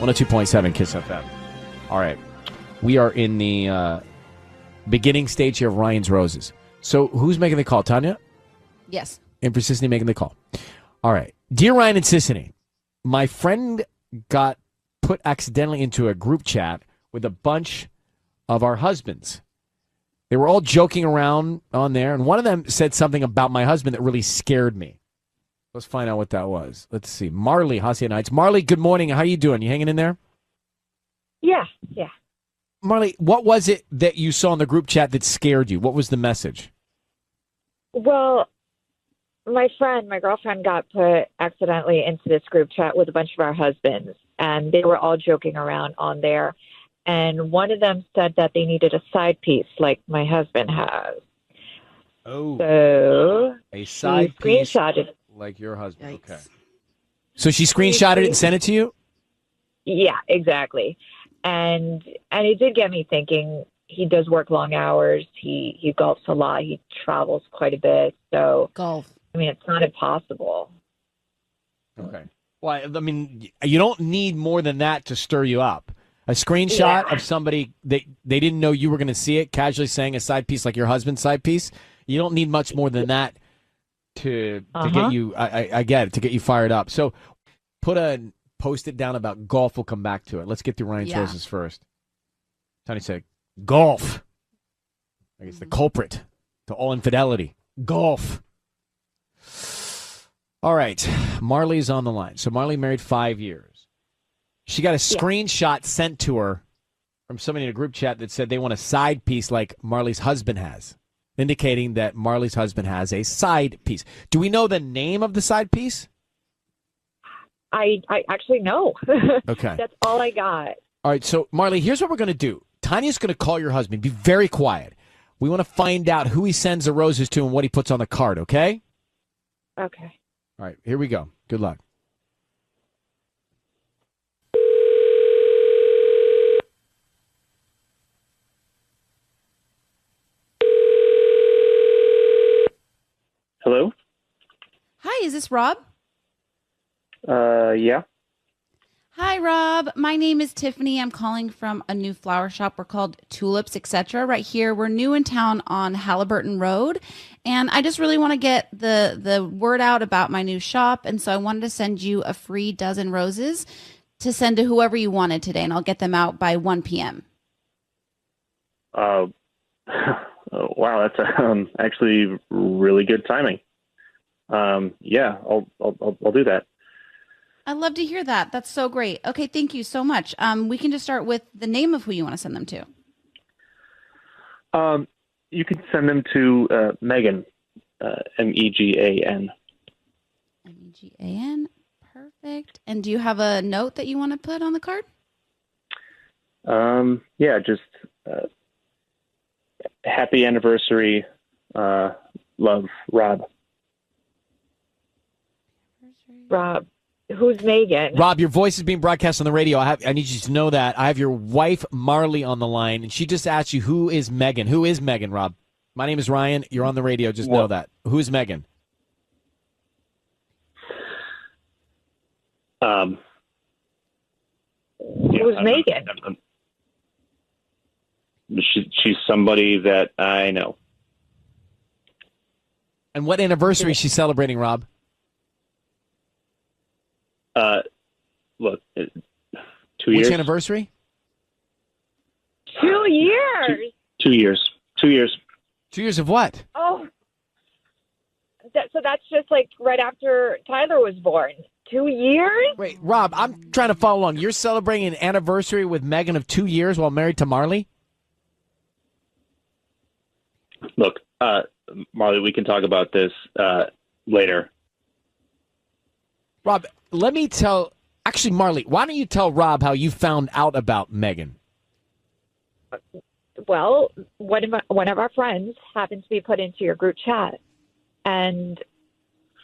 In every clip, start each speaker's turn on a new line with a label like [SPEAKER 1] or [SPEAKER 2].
[SPEAKER 1] 102.7 Kiss FM. All right. We are in the beginning stage here of Ryan's Roses. So who's making the call? Tanya?
[SPEAKER 2] Yes.
[SPEAKER 1] And for Sissany making the call. All right. Dear Ryan and Sissany, my friend got put accidentally into a group chat with a bunch of our husbands. They were all joking around on there, and one of them said something about my husband that really scared me. Let's find out what that was. Let's see. Marley, Hacienda Heights. Marley, good morning. How you doing? You hanging in there?
[SPEAKER 3] Yeah.
[SPEAKER 1] Marley, what was it that you saw in the group chat that scared you? What was the message?
[SPEAKER 3] Well, my girlfriend got put accidentally into this group chat with a bunch of our husbands, and they were all joking around on there. And one of them said that they needed a side piece like my husband has.
[SPEAKER 1] Oh.
[SPEAKER 3] So
[SPEAKER 1] a side piece
[SPEAKER 3] screenshotted
[SPEAKER 1] like your husband.
[SPEAKER 2] Yikes.
[SPEAKER 1] Okay. So she screenshotted it and sent it to you?
[SPEAKER 3] Yeah, exactly. And it did get me thinking. He does work long hours. He golfs a lot. He travels quite a bit. So
[SPEAKER 2] Golf.
[SPEAKER 3] I mean, it's not impossible.
[SPEAKER 1] Okay. Well, I mean, you don't need more than that to stir you up. A screenshot of somebody, they didn't know you were going to see it, casually saying a side piece like your husband's side piece. You don't need much more than that to get you, I get it, to get you fired up. So post it down about golf. We'll come back to it. Let's get through Ryan's Roses first. Tony said, golf. I guess the culprit to all infidelity. Golf. All right. Marley's on the line. So Marley married 5 years. She got a screenshot sent to her from somebody in a group chat that said they want a side piece like Marley's husband has, indicating that Marley's husband has a side piece. Do we know the name of the side piece?
[SPEAKER 3] I actually know.
[SPEAKER 1] Okay.
[SPEAKER 3] That's all I got.
[SPEAKER 1] All right. So, Marley, here's what we're going to do. Tanya's going to call your husband. Be very quiet. We want to find out who he sends the roses to and what he puts on the card, okay?
[SPEAKER 3] Okay.
[SPEAKER 1] All right. Here we go. Good luck.
[SPEAKER 4] Hello?
[SPEAKER 2] Hi, is this Rob?
[SPEAKER 4] Yeah.
[SPEAKER 2] Hi, Rob. My name is Tiffany. I'm calling from a new flower shop. We're called Tulips, etc. Right here. We're new in town on Halliburton Road. And I just really want to get the word out about my new shop. And so I wanted to send you a free dozen roses to send to whoever you wanted today. And I'll get them out by 1 p.m.
[SPEAKER 4] Wow, that's actually really good timing. Yeah, I'll do that.
[SPEAKER 2] I'd love to hear that. That's so great. Okay, thank you so much. We can just start with the name of who you want to send them to.
[SPEAKER 4] You can send them to Megan, Megan.
[SPEAKER 2] Megan. Perfect. And do you have a note that you want to put on the card?
[SPEAKER 4] Yeah, just happy anniversary, love, Rob.
[SPEAKER 3] Rob. Who's Megan?
[SPEAKER 1] Rob, your voice is being broadcast on the radio. I need you to know that. I have your wife, Marley, on the line, and she just asked you, who is Megan? Who is Megan, Rob? My name is Ryan. You're on the radio. Just know that. Who is Megan?
[SPEAKER 3] Who's Megan?
[SPEAKER 4] She's somebody that I know.
[SPEAKER 1] And what anniversary is she celebrating, Rob?
[SPEAKER 4] Look, 2
[SPEAKER 1] Which
[SPEAKER 4] years.
[SPEAKER 1] anniversary?
[SPEAKER 3] 2 years.
[SPEAKER 4] 2 years. 2 years.
[SPEAKER 1] 2 years of what?
[SPEAKER 3] Oh, so that's just like right after Tyler was born. 2 years?
[SPEAKER 1] Wait, Rob, I'm trying to follow along. You're celebrating an anniversary with Megan of 2 years while married to Marley?
[SPEAKER 4] Look, Marley, we can talk about this later.
[SPEAKER 1] Rob, let me tell... Actually, Marley, why don't you tell Rob how you found out about Megan?
[SPEAKER 3] Well, one of our friends happened to be put into your group chat. And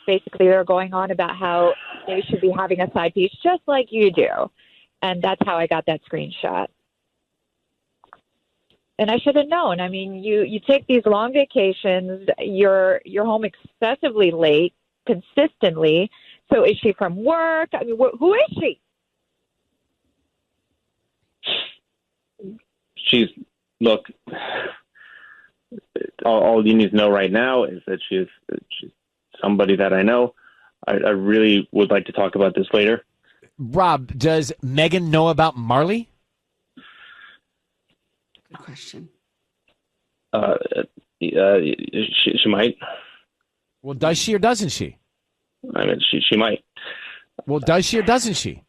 [SPEAKER 3] basically they're going on about how they should be having a side piece just like you do. And that's how I got that screenshot. And I should have known. I mean, you take these long vacations, you're home excessively late, consistently. So is she from work? I mean, who is she?
[SPEAKER 4] look. All you need to know right now is that she's somebody that I know. I really would like to talk about this later.
[SPEAKER 1] Rob, does Megan know about Marley?
[SPEAKER 5] Good question.
[SPEAKER 4] She might.
[SPEAKER 1] Well, does she or doesn't she?
[SPEAKER 4] I mean, she might.
[SPEAKER 1] Well, does she or doesn't she?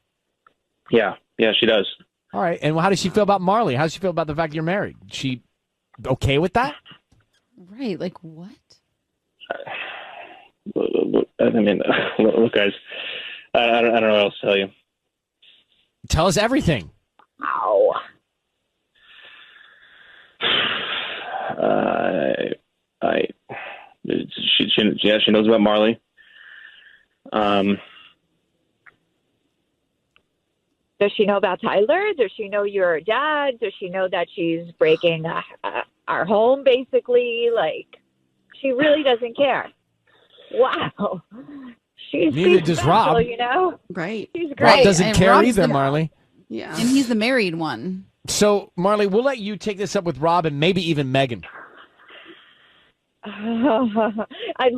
[SPEAKER 4] Yeah, she does.
[SPEAKER 1] All right. And how does she feel about Marley? How does she feel about the fact you're married? She okay with that?
[SPEAKER 2] Right. Like what?
[SPEAKER 4] I mean, look, guys. I don't know what else to tell you.
[SPEAKER 1] Tell us everything.
[SPEAKER 3] Ow.
[SPEAKER 4] She knows about Marley.
[SPEAKER 3] Does she know about Tyler? Does she know you're a dad? Does she know that she's breaking our home, basically? Like, she really doesn't care. Wow. She's
[SPEAKER 1] Neither does
[SPEAKER 3] special,
[SPEAKER 1] Rob.
[SPEAKER 3] you know?
[SPEAKER 5] Right.
[SPEAKER 3] She's great.
[SPEAKER 1] Rob doesn't
[SPEAKER 2] And
[SPEAKER 1] care
[SPEAKER 2] Rob's
[SPEAKER 1] either,
[SPEAKER 2] the-
[SPEAKER 1] Marley.
[SPEAKER 5] Yeah.
[SPEAKER 2] And he's the married one.
[SPEAKER 1] So, Marley, we'll let you take this up with Rob and maybe even Megan.
[SPEAKER 3] I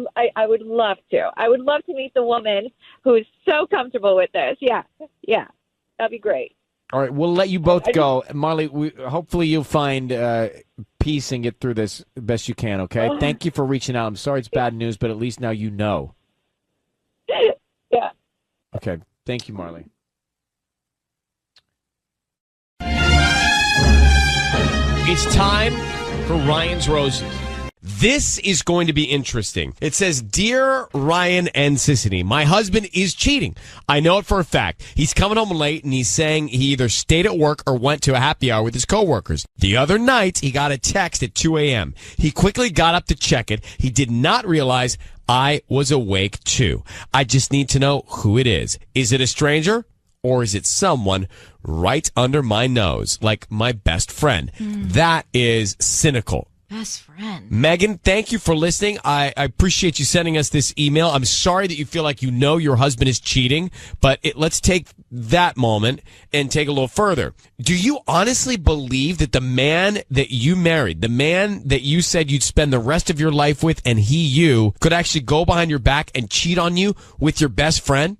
[SPEAKER 3] would love to. I would love to meet the woman who is so comfortable with this. Yeah. That'd be great.
[SPEAKER 1] All right, we'll let you both go. Marley, hopefully you'll find peace and get through this the best you can, okay? Thank you for reaching out. I'm sorry it's bad news, but at least now you know.
[SPEAKER 3] Yeah.
[SPEAKER 1] Okay, thank you, Marley.
[SPEAKER 6] It's time for Ryan's Roses. This is going to be interesting. It says, Dear Ryan and Sissany, my husband is cheating. I know it for a fact. He's coming home late and he's saying he either stayed at work or went to a happy hour with his coworkers. The other night, he got a text at 2 a.m. He quickly got up to check it. He did not realize I was awake too. I just need to know who it is. Is it a stranger? Or is it someone right under my nose, like my best friend? That is cynical.
[SPEAKER 7] Best friend.
[SPEAKER 6] Megan, thank you for listening. I appreciate you sending us this email. I'm sorry that you feel like you know your husband is cheating, but let's take that moment and take a little further. Do you honestly believe that the man that you married, the man that you said you'd spend the rest of your life with, and you could actually go behind your back and cheat on you with your best friend?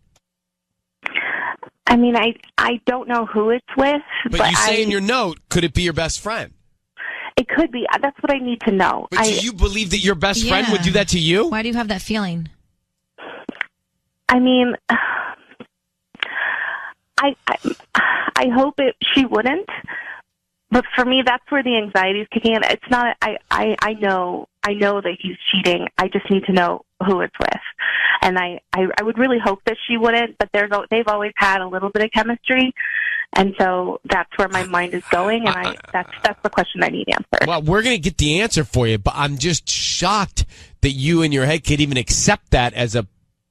[SPEAKER 8] I mean, I don't know who it's with,
[SPEAKER 6] But you say in your note, could it be your best friend?
[SPEAKER 8] It could be. That's what I need to know.
[SPEAKER 6] But do you believe that your best friend would do that to you?
[SPEAKER 7] Why do you have that feeling?
[SPEAKER 8] I mean, I hope she wouldn't. But for me, that's where the anxiety is kicking in. It's not. I know that he's cheating. I just need to know who it's with, and I would really hope that she wouldn't. But they've always had a little bit of chemistry, and so that's where my mind is going. And that's the question I need answered.
[SPEAKER 6] Well, we're going to get the answer for you, but I'm just shocked that you in your head could even accept that as a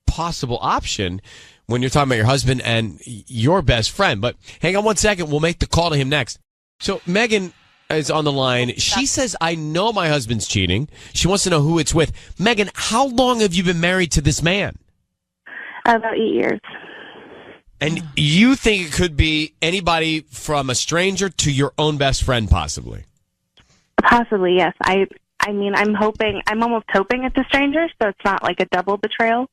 [SPEAKER 6] possible option when you're talking about your husband and your best friend. But hang on one second. We'll make the call to him next. So Megan is on the line. She says, I know my husband's cheating. She wants to know who it's with. Megan, how long have you been married to this man?
[SPEAKER 8] About 8 years.
[SPEAKER 6] And you think it could be anybody from a stranger to your own best friend, possibly?
[SPEAKER 8] Possibly, yes. I mean, I'm almost hoping it's a stranger, so it's not like a double betrayal.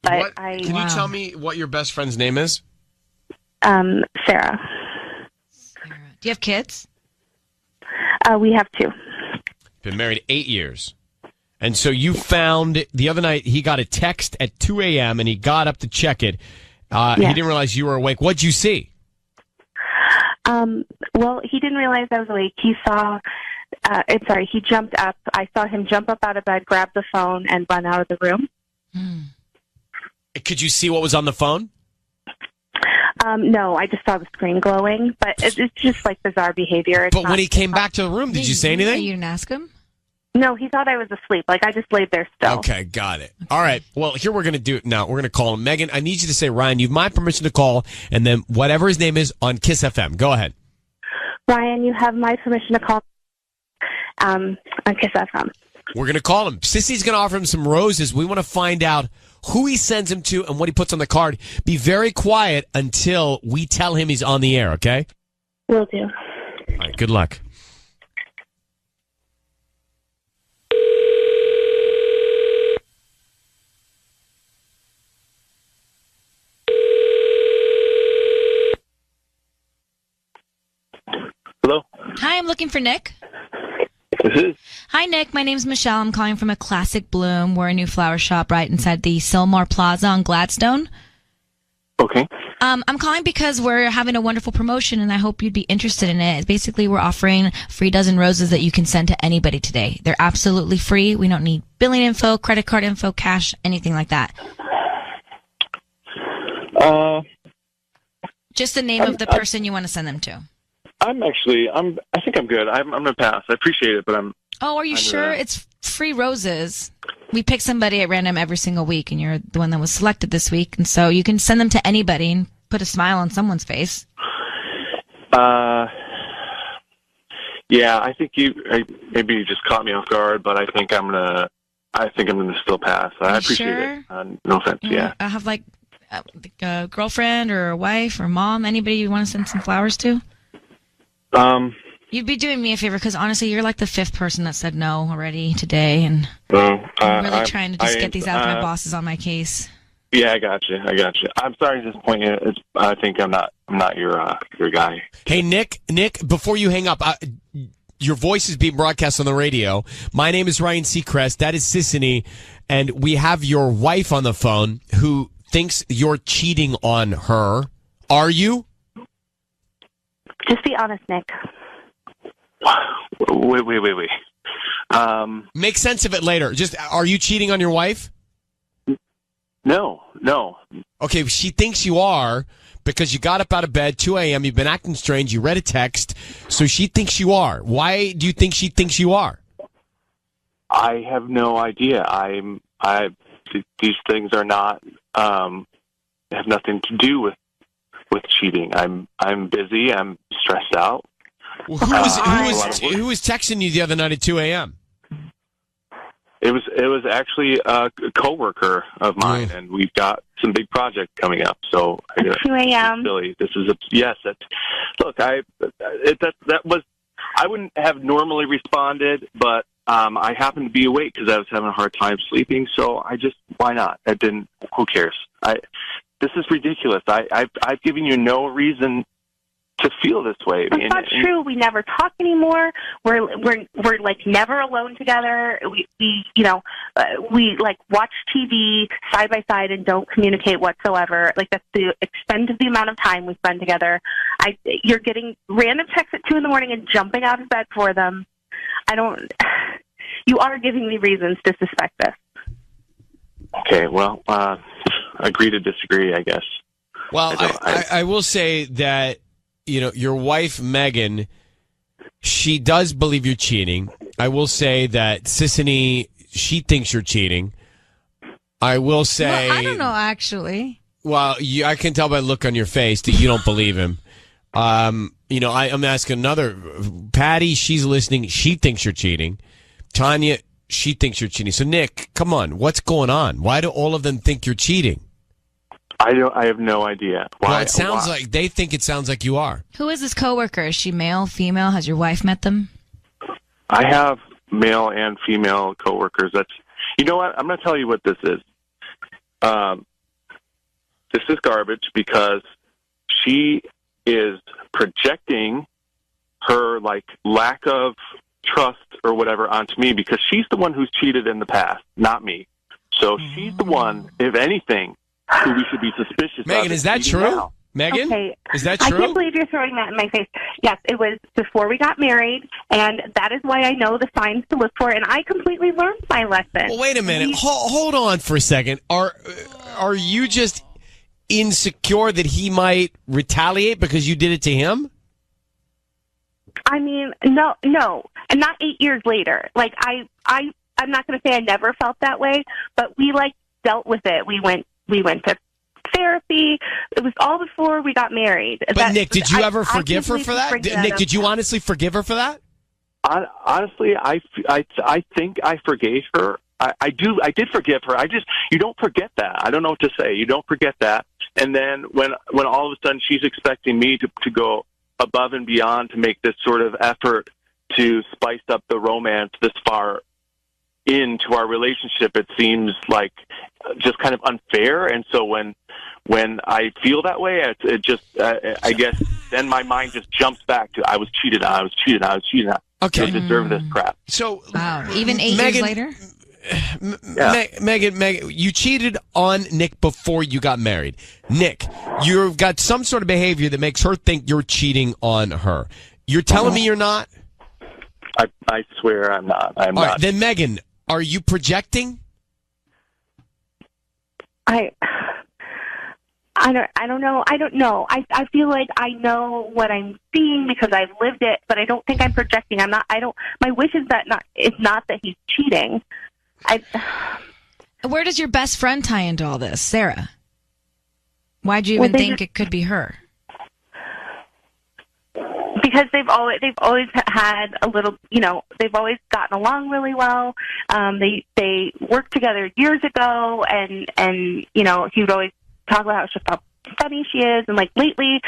[SPEAKER 8] But
[SPEAKER 6] Can you tell me what your best friend's name is?
[SPEAKER 8] Sarah.
[SPEAKER 7] Do you have kids?
[SPEAKER 8] We have 2.
[SPEAKER 6] Been married 8 years. And so you found the other night he got a text at 2 a.m. and he got up to check it. He didn't realize you were awake. What'd you see?
[SPEAKER 8] Well, he didn't realize I was awake. He saw, he jumped up. I saw him jump up out of bed, grab the phone, and run out of the room.
[SPEAKER 6] Could you see what was on the phone?
[SPEAKER 8] No, I just saw the screen glowing, but it's just like bizarre behavior.
[SPEAKER 6] But when he came back to the room, did you say anything?
[SPEAKER 7] You didn't ask him?
[SPEAKER 8] No, he thought I was asleep. Like, I just laid there still.
[SPEAKER 6] Okay, got it. All right. Well, here we're going to do it now. We're going to call him. Megan, I need you to say, Ryan, you've my permission to call, and then whatever his name is on Kiss FM. Go ahead.
[SPEAKER 8] Ryan, you have my permission to call on Kiss FM.
[SPEAKER 6] We're going to call him. Sissy's going to offer him some roses. We want to find out who he sends him to and what he puts on the card. Be very quiet until we tell him he's on the air, okay?
[SPEAKER 8] Will do.
[SPEAKER 6] All right, good luck.
[SPEAKER 7] Hi, I'm looking for Nick.
[SPEAKER 4] This is
[SPEAKER 7] Hi, Nick. My name's Michelle. I'm calling from a Classic Bloom. We're a new flower shop right inside the Sylmar Plaza on Gladstone.
[SPEAKER 4] okay.
[SPEAKER 7] I'm calling because we're having a wonderful promotion, and I hope you'd be interested in it. Basically, we're offering a free dozen roses that you can send to anybody today. They're absolutely free. We don't need billing info, credit card info, cash, anything like that. Just the name of the person you want to send them to.
[SPEAKER 4] I think I'm good. I'm gonna pass. I appreciate it, but I'm.
[SPEAKER 7] Oh, are you sure? It's free roses. We pick somebody at random every single week, and you're the one that was selected this week. And so you can send them to anybody and put a smile on someone's face.
[SPEAKER 4] Yeah, I think maybe you just caught me off guard, but I think I'm gonna still pass. I appreciate
[SPEAKER 7] sure?
[SPEAKER 4] it. No offense. Yeah.
[SPEAKER 7] I have like a girlfriend or a wife or mom, anybody you want to send some flowers to? You'd be doing me a favor because honestly, you're like the fifth person that said no already today, and I'm really trying to just get these out. My boss is on my case.
[SPEAKER 4] Yeah, I got you. I'm sorry to disappoint you. I think I'm not your guy.
[SPEAKER 6] Hey, Nick, before you hang up, your voice is being broadcast on the radio. My name is Ryan Seacrest. That is Sissany, and we have your wife on the phone who thinks you're cheating on her. Are you?
[SPEAKER 8] Just be honest, Nick.
[SPEAKER 4] Wait.
[SPEAKER 6] Make sense of it later. Just, are you cheating on your wife?
[SPEAKER 4] No.
[SPEAKER 6] Okay, she thinks you are because you got up out of bed, 2 a.m., you've been acting strange, you read a text, so she thinks you are. Why do you think she thinks you are?
[SPEAKER 4] I have no idea. These things are not have nothing to do with cheating. I'm busy. I'm stressed out.
[SPEAKER 6] Well, who was texting you the other night at 2 a.m.?
[SPEAKER 4] It was actually a coworker of mine, and we've got some big project coming up. So
[SPEAKER 8] 2 a.m.
[SPEAKER 4] Billy, this is yes. Look, that was I wouldn't have normally responded, but I happened to be awake because I was having a hard time sleeping. So why not? Who cares? This is ridiculous. I've given you no reason to feel this way.
[SPEAKER 8] That's not true. We never talk anymore. We're like never alone together. We like watch TV side by side and don't communicate whatsoever. Like that's the extent of the amount of time we spend together. You're getting random texts at 2 a.m. and jumping out of bed for them. You are giving me reasons to suspect this.
[SPEAKER 4] Okay, well, agree to disagree, I guess.
[SPEAKER 6] Well, I will say that, your wife, Megan, she does believe you're cheating. I will say that Sissany, she thinks you're cheating. I will say...
[SPEAKER 7] Well, I don't know, actually.
[SPEAKER 6] Well, I can tell by the look on your face that you don't believe him. I'm asking another. Patty, she's listening. She thinks you're cheating. Tanya, she thinks you're cheating. So, Nick, come on. What's going on? Why do all of them think you're cheating?
[SPEAKER 4] I have no idea. Why?
[SPEAKER 6] Well, it sounds like they think it sounds like you are.
[SPEAKER 7] Who is this coworker? Is she male, female? Has your wife met them?
[SPEAKER 4] I have male and female coworkers. You know what? I'm going to tell you what this is. This is garbage because she is projecting her lack of trust or whatever onto me because she's the one who's cheated in the past, not me. So she's the one, if anything, who we should be suspicious of.
[SPEAKER 6] Megan, is that true?
[SPEAKER 4] Now.
[SPEAKER 6] Megan?
[SPEAKER 8] Okay.
[SPEAKER 6] Is that true?
[SPEAKER 8] I can't believe you're throwing that in my face. Yes, it was before we got married, and that is why I know the signs to look for, and I completely learned my lesson.
[SPEAKER 6] Well, wait a minute. Hold on for a second. Are you just insecure that he might retaliate because you did it to him?
[SPEAKER 8] I mean, no, and not 8 years later. I'm not going to say I never felt that way, but we dealt with it. We went to therapy. It was all before we got married.
[SPEAKER 6] But Nick, did you ever forgive her for that? Nick, did you honestly forgive her for that?
[SPEAKER 4] Honestly, I think I forgave her. I did forgive her. You don't forget that. I don't know what to say. You don't forget that. And then when all of a sudden she's expecting me to go above and beyond to make this sort of effort to spice up the romance this far into our relationship, it seems like just kind of unfair. And so when I feel that way, it just I guess then my mind just jumps back to I was cheated on. I was cheated on. I was cheated on.
[SPEAKER 6] Okay.
[SPEAKER 4] I deserve this crap.
[SPEAKER 6] So,
[SPEAKER 7] wow, even 8
[SPEAKER 6] Megan,
[SPEAKER 7] years later?
[SPEAKER 6] Megan, you cheated on Nick before you got married. Nick, you've got some sort of behavior that makes her think you're cheating on her. You're telling me you're not?
[SPEAKER 4] I swear I'm not. I'm
[SPEAKER 6] All
[SPEAKER 4] not.
[SPEAKER 6] right, then Megan, are you projecting?
[SPEAKER 8] I don't know. I don't know. I feel like I know what I'm seeing because I've lived it, but I don't think I'm projecting. I'm not. I don't. My wish is not that he's cheating.
[SPEAKER 7] Where does your best friend tie into all this, Sarah? Why'd you even think it could be her?
[SPEAKER 8] Because they've always had a little, they've always gotten along really well. They worked together years ago, and he would always talk about how funny she is, and like lately,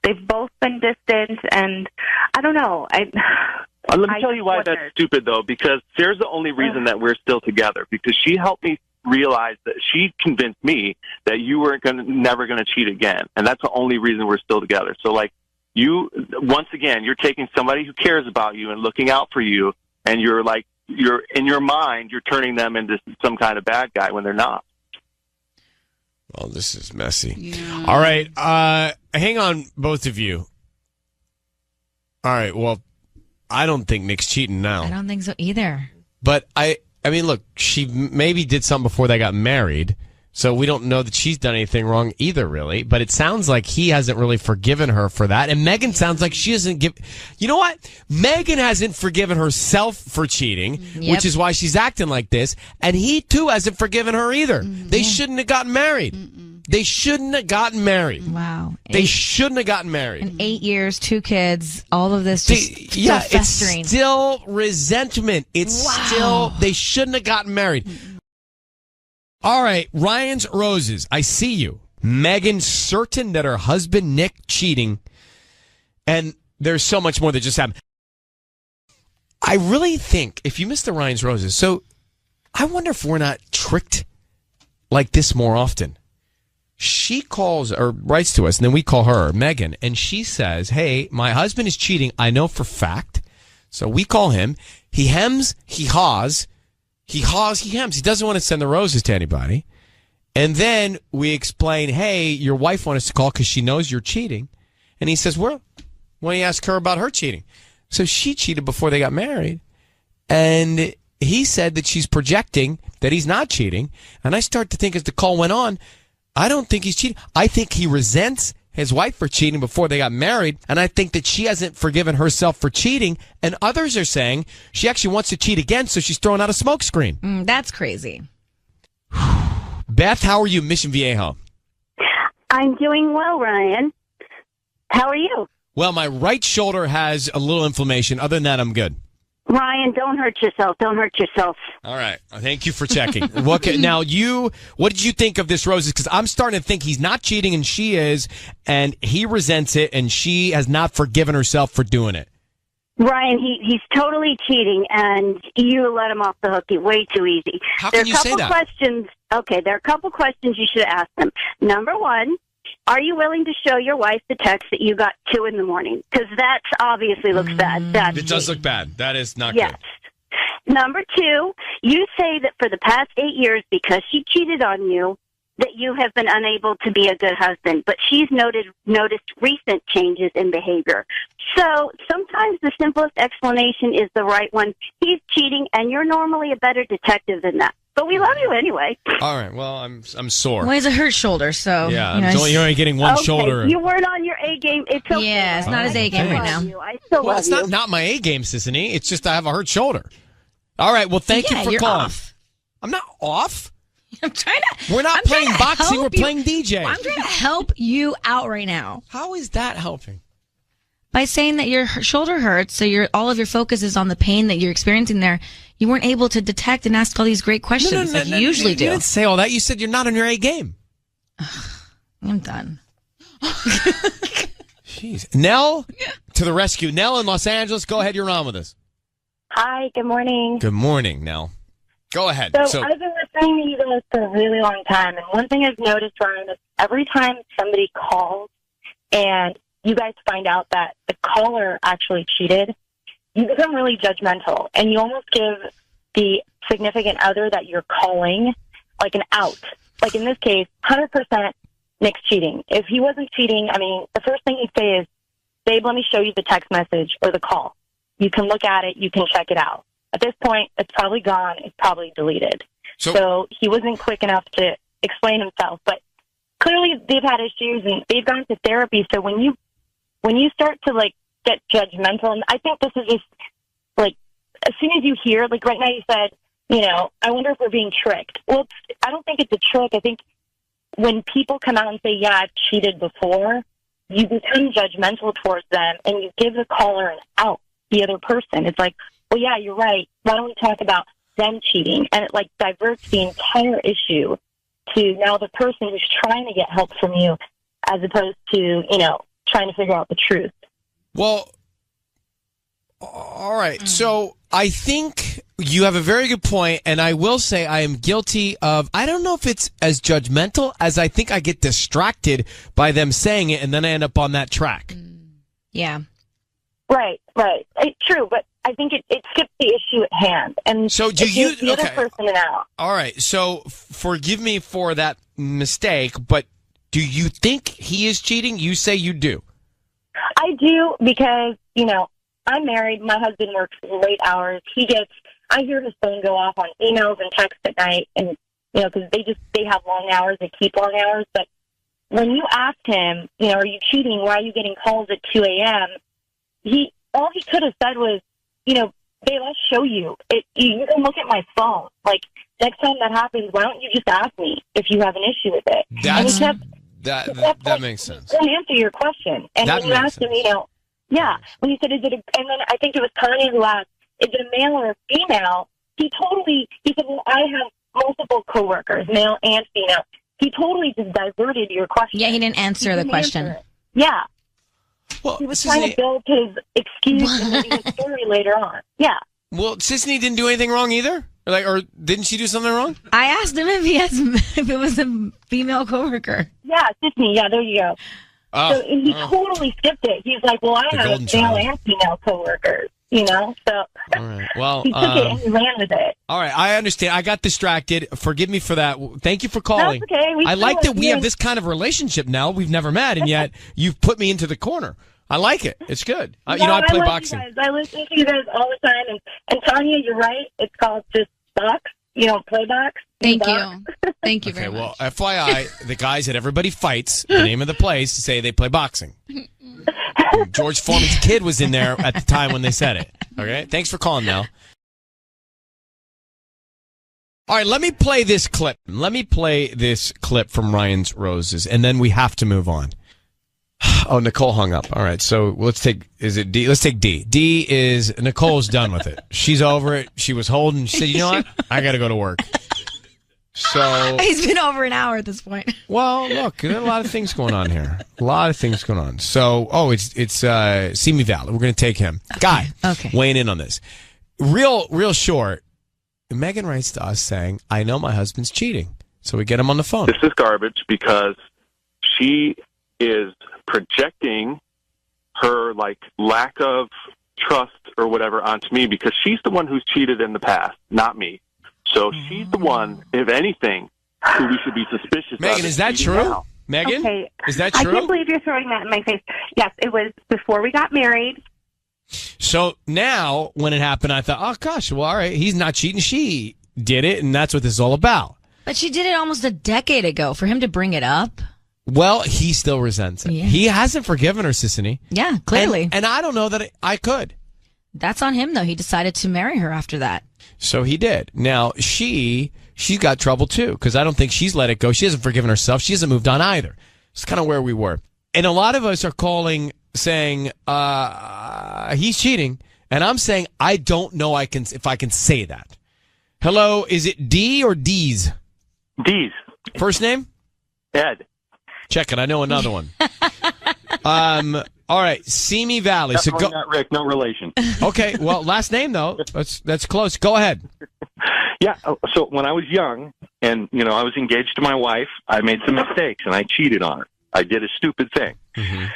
[SPEAKER 8] they've both been distant, and I don't know.
[SPEAKER 4] Let me tell you why that's stupid, though, because Sarah's the only reason that we're still together, because she helped me realize that she convinced me that you were never going to cheat again, and that's the only reason we're still together. So, like, once again, you're taking somebody who cares about you and looking out for you, and you're in your mind, you're turning them into some kind of bad guy when they're not.
[SPEAKER 6] Well, this is messy.
[SPEAKER 2] Yeah.
[SPEAKER 6] All right. Hang on, both of you. All right. Well, I don't think Nick's cheating now.
[SPEAKER 7] I don't think so either.
[SPEAKER 6] But I mean, look, she maybe did something before they got married. So we don't know that she's done anything wrong either, really. But it sounds like he hasn't really forgiven her for that. And Megan sounds like she doesn't give... You know what? Megan hasn't forgiven herself for cheating, which is why she's acting like this. And he, too, hasn't forgiven her either. They shouldn't have gotten married. They shouldn't have gotten married.
[SPEAKER 7] Wow.
[SPEAKER 6] They shouldn't have gotten married.
[SPEAKER 7] In 8 years, 2 kids, all of this just still festering.
[SPEAKER 6] It's still resentment. It's still... They shouldn't have gotten married. All right, Ryan's Roses. I see you. Megan certain that her husband Nick cheating, and there's so much more that just happened. I really think if you missed the Ryan's Roses, so I wonder if we're not tricked like this more often. She calls or writes to us, and then we call her, Megan, and she says, "Hey, my husband is cheating. I know for fact." So we call him. He hems. He haws. He haws, he hems. He doesn't want to send the roses to anybody. And then we explain, hey, your wife wants us to call because she knows you're cheating. And he says, well, why don't you ask her about her cheating? So she cheated before they got married. And he said that she's projecting that he's not cheating. And I start to think as the call went on, I don't think he's cheating. I think he resents his wife for cheating before they got married, and I think that she hasn't forgiven herself for cheating, and others are saying she actually wants to cheat again, so she's throwing out a smokescreen.
[SPEAKER 7] That's crazy.
[SPEAKER 6] Beth, how are you, Mission Viejo?
[SPEAKER 5] I'm doing well, Ryan. How are you?
[SPEAKER 6] Well, my right shoulder has a little inflammation. Other than that, I'm good.
[SPEAKER 5] Ryan, don't hurt yourself. Don't hurt yourself.
[SPEAKER 6] All right. Thank you for checking. What did you think of this, Roses? Because I'm starting to think he's not cheating and she is, and he resents it, and she has not forgiven herself for doing it.
[SPEAKER 5] Ryan, he's totally cheating, and you let him off the hook way too easy.
[SPEAKER 6] How can you say that?
[SPEAKER 5] There are a couple questions you should ask them. Number one, are you willing to show your wife the text that you got 2 in the morning? Because that obviously looks bad.
[SPEAKER 6] It does look bad. That is not
[SPEAKER 5] good. Number 2, you say that for the past 8 years, because she cheated on you, that you have been unable to be a good husband. But she's noticed recent changes in behavior. So sometimes the simplest explanation is the right one. He's cheating, and you're normally a better detective than that. But we love you anyway.
[SPEAKER 6] All right. Well, I'm sore.
[SPEAKER 7] Well, he's a hurt shoulder, so...
[SPEAKER 6] Yeah, you're only getting one shoulder.
[SPEAKER 5] You weren't on your A game. It's okay.
[SPEAKER 7] Yeah, it's not his A game right now.
[SPEAKER 5] I still love you.
[SPEAKER 6] It's not my A game, Sissany. It's just I have a hurt shoulder. All right. Well, thank you for calling.
[SPEAKER 7] Off.
[SPEAKER 6] I'm not off.
[SPEAKER 7] I'm trying to...
[SPEAKER 6] We're not playing boxing. We're playing DJ.
[SPEAKER 7] I'm trying to help you out right now.
[SPEAKER 6] How is that helping?
[SPEAKER 7] By saying that your shoulder hurts, so all of your focus is on the pain that you're experiencing there, you weren't able to detect and ask all these great questions like you usually do.
[SPEAKER 6] You didn't say all that. You said you're not on your A game.
[SPEAKER 7] I'm done.
[SPEAKER 6] Jeez. Nell, to the rescue. Nell in Los Angeles, go ahead. You're on with us.
[SPEAKER 5] Hi, good morning.
[SPEAKER 6] Good morning, Nell. Go ahead.
[SPEAKER 5] So I've been listening to you guys for a really long time, and one thing I've noticed, Ryan, is every time somebody calls and
[SPEAKER 8] you guys find out that the caller actually cheated, you become really judgmental, and you almost give the significant other that you're calling like an out. Like in this case, 100% Nick's cheating. If he wasn't cheating, I mean, the first thing he'd say is, babe, let me show you the text message or the call. You can look at it. You can check it out. At this point, it's probably gone. It's probably deleted. So he wasn't quick enough to explain himself. But clearly they've had issues and they've gone to therapy. So when you start to like get judgmental, and I think this is just like, as soon as you hear, like right now you said, you know, I wonder if we're being tricked. Well, I don't think it's a trick. I think when people come out and say, yeah, I've cheated before, you become judgmental towards them and you give the caller an out, the other person. It's like, well, yeah, you're right. Why don't we talk about them cheating? And it like diverts the entire issue to now the person who's trying to get help from you as opposed to, you know, trying to figure out the truth.
[SPEAKER 6] Well, all right. So I think you have a very good point, and I will say I am guilty of, I don't know if it's as judgmental as I think I get distracted by them saying it, and then I end up on that track.
[SPEAKER 7] Yeah.
[SPEAKER 8] Right. True, but I think it skips the issue at hand. And
[SPEAKER 6] so do you...
[SPEAKER 8] the other person an out.
[SPEAKER 6] All right. So forgive me for that mistake, but do you think he is cheating? You say you do.
[SPEAKER 8] I do because, you know, I'm married. My husband works late hours. I hear his phone go off on emails and texts at night, and you know, because they have long hours, they keep long hours. But when you asked him, you know, are you cheating? Why are you getting calls at 2 a.m.? All he could have said was, you know, babe, I'll show you. You can look at my phone. Like next time that happens, why don't you just ask me if you have an issue with it?
[SPEAKER 6] That makes sense.
[SPEAKER 8] Don't answer your question. And when you asked him, you know. Yeah, when he said, and then I think it was Tanya who asked, is it a male or a female? He said, well, I have multiple coworkers, male and female. He totally just diverted your question.
[SPEAKER 7] Yeah, he didn't answer the question.
[SPEAKER 8] Yeah.
[SPEAKER 6] Well,
[SPEAKER 8] he was trying to build his excuse and maybe his story later on. Yeah.
[SPEAKER 6] Well, Sisney didn't do anything wrong either? Or didn't she do something wrong?
[SPEAKER 7] I asked him if it was a female coworker.
[SPEAKER 8] Yeah, Sisney. Yeah, there you go. So he totally skipped it. He's like, well, I have male and female coworkers, you know? So
[SPEAKER 6] all right. Well,
[SPEAKER 8] he took it and he ran with it.
[SPEAKER 6] All right. I understand. I got distracted. Forgive me for that. Thank you for calling.
[SPEAKER 8] That's okay.
[SPEAKER 6] I like that we have this kind of relationship now. We've never met, and yet you've put me into the corner. I like it. It's good. You know, I play boxing.
[SPEAKER 8] You guys. I listen to you guys all the time. And Tanya, you're right. It's called just box. You don't play box.
[SPEAKER 2] Thank you. Thank you very much.
[SPEAKER 6] Well, FYI, the guys at Everybody Fights, the name of the place, say they play boxing. George Foreman's kid was in there at the time when they said it. Okay? Thanks for calling, Mel. All right, let me play this clip. Let me play this clip from Ryan's Roses, and then we have to move on. Oh, Nicole hung up. All right, so let's take, is it D? Let's take D. D is, Nicole's done with it. She's over it. She was holding, she said, you know what? I got to go to work. So
[SPEAKER 7] he's been over an hour at this point.
[SPEAKER 6] Well, look, there are a lot of things going on here. A lot of things going on. So, it's Simi Valley. We're going to take him. Guy, weighing in on this. Real short, Megan writes to us saying, I know my husband's cheating. So we get him on the phone.
[SPEAKER 4] This is garbage because she is projecting her lack of trust or whatever onto me because she's the one who's cheated in the past, not me. So she's the one, if anything, who we should be suspicious of.
[SPEAKER 6] Megan, is that true? Now. Megan,
[SPEAKER 8] okay.
[SPEAKER 6] Is that true?
[SPEAKER 8] I can't believe you're throwing that in my face. Yes, it was before we got married.
[SPEAKER 6] So now, when it happened, I thought, oh, gosh, well, all right, he's not cheating. She did it, and that's what this is all about.
[SPEAKER 7] But she did it almost a decade ago. For him to bring it up?
[SPEAKER 6] Well, he still resents it. Yeah. He hasn't forgiven her, Sissany.
[SPEAKER 7] Yeah, clearly.
[SPEAKER 6] And I don't know that I could.
[SPEAKER 7] That's on him, though. He decided to marry her after that.
[SPEAKER 6] So he did. Now, she's got trouble, too, because I don't think she's let it go. She hasn't forgiven herself. She hasn't moved on either. It's kind of where we were. And a lot of us are calling, saying, he's cheating. And I'm saying, I don't know if I can say that. Hello, is it D or D's?
[SPEAKER 4] D's.
[SPEAKER 6] First name?
[SPEAKER 4] Ed.
[SPEAKER 6] Check it. I know another one. All right, Simi Valley.
[SPEAKER 4] Definitely not Rick, no relation.
[SPEAKER 6] Okay, well, last name though. That's close. Go ahead.
[SPEAKER 4] Yeah. So when I was young, and I was engaged to my wife, I made some mistakes and I cheated on her. I did a stupid thing.
[SPEAKER 6] Mm-hmm.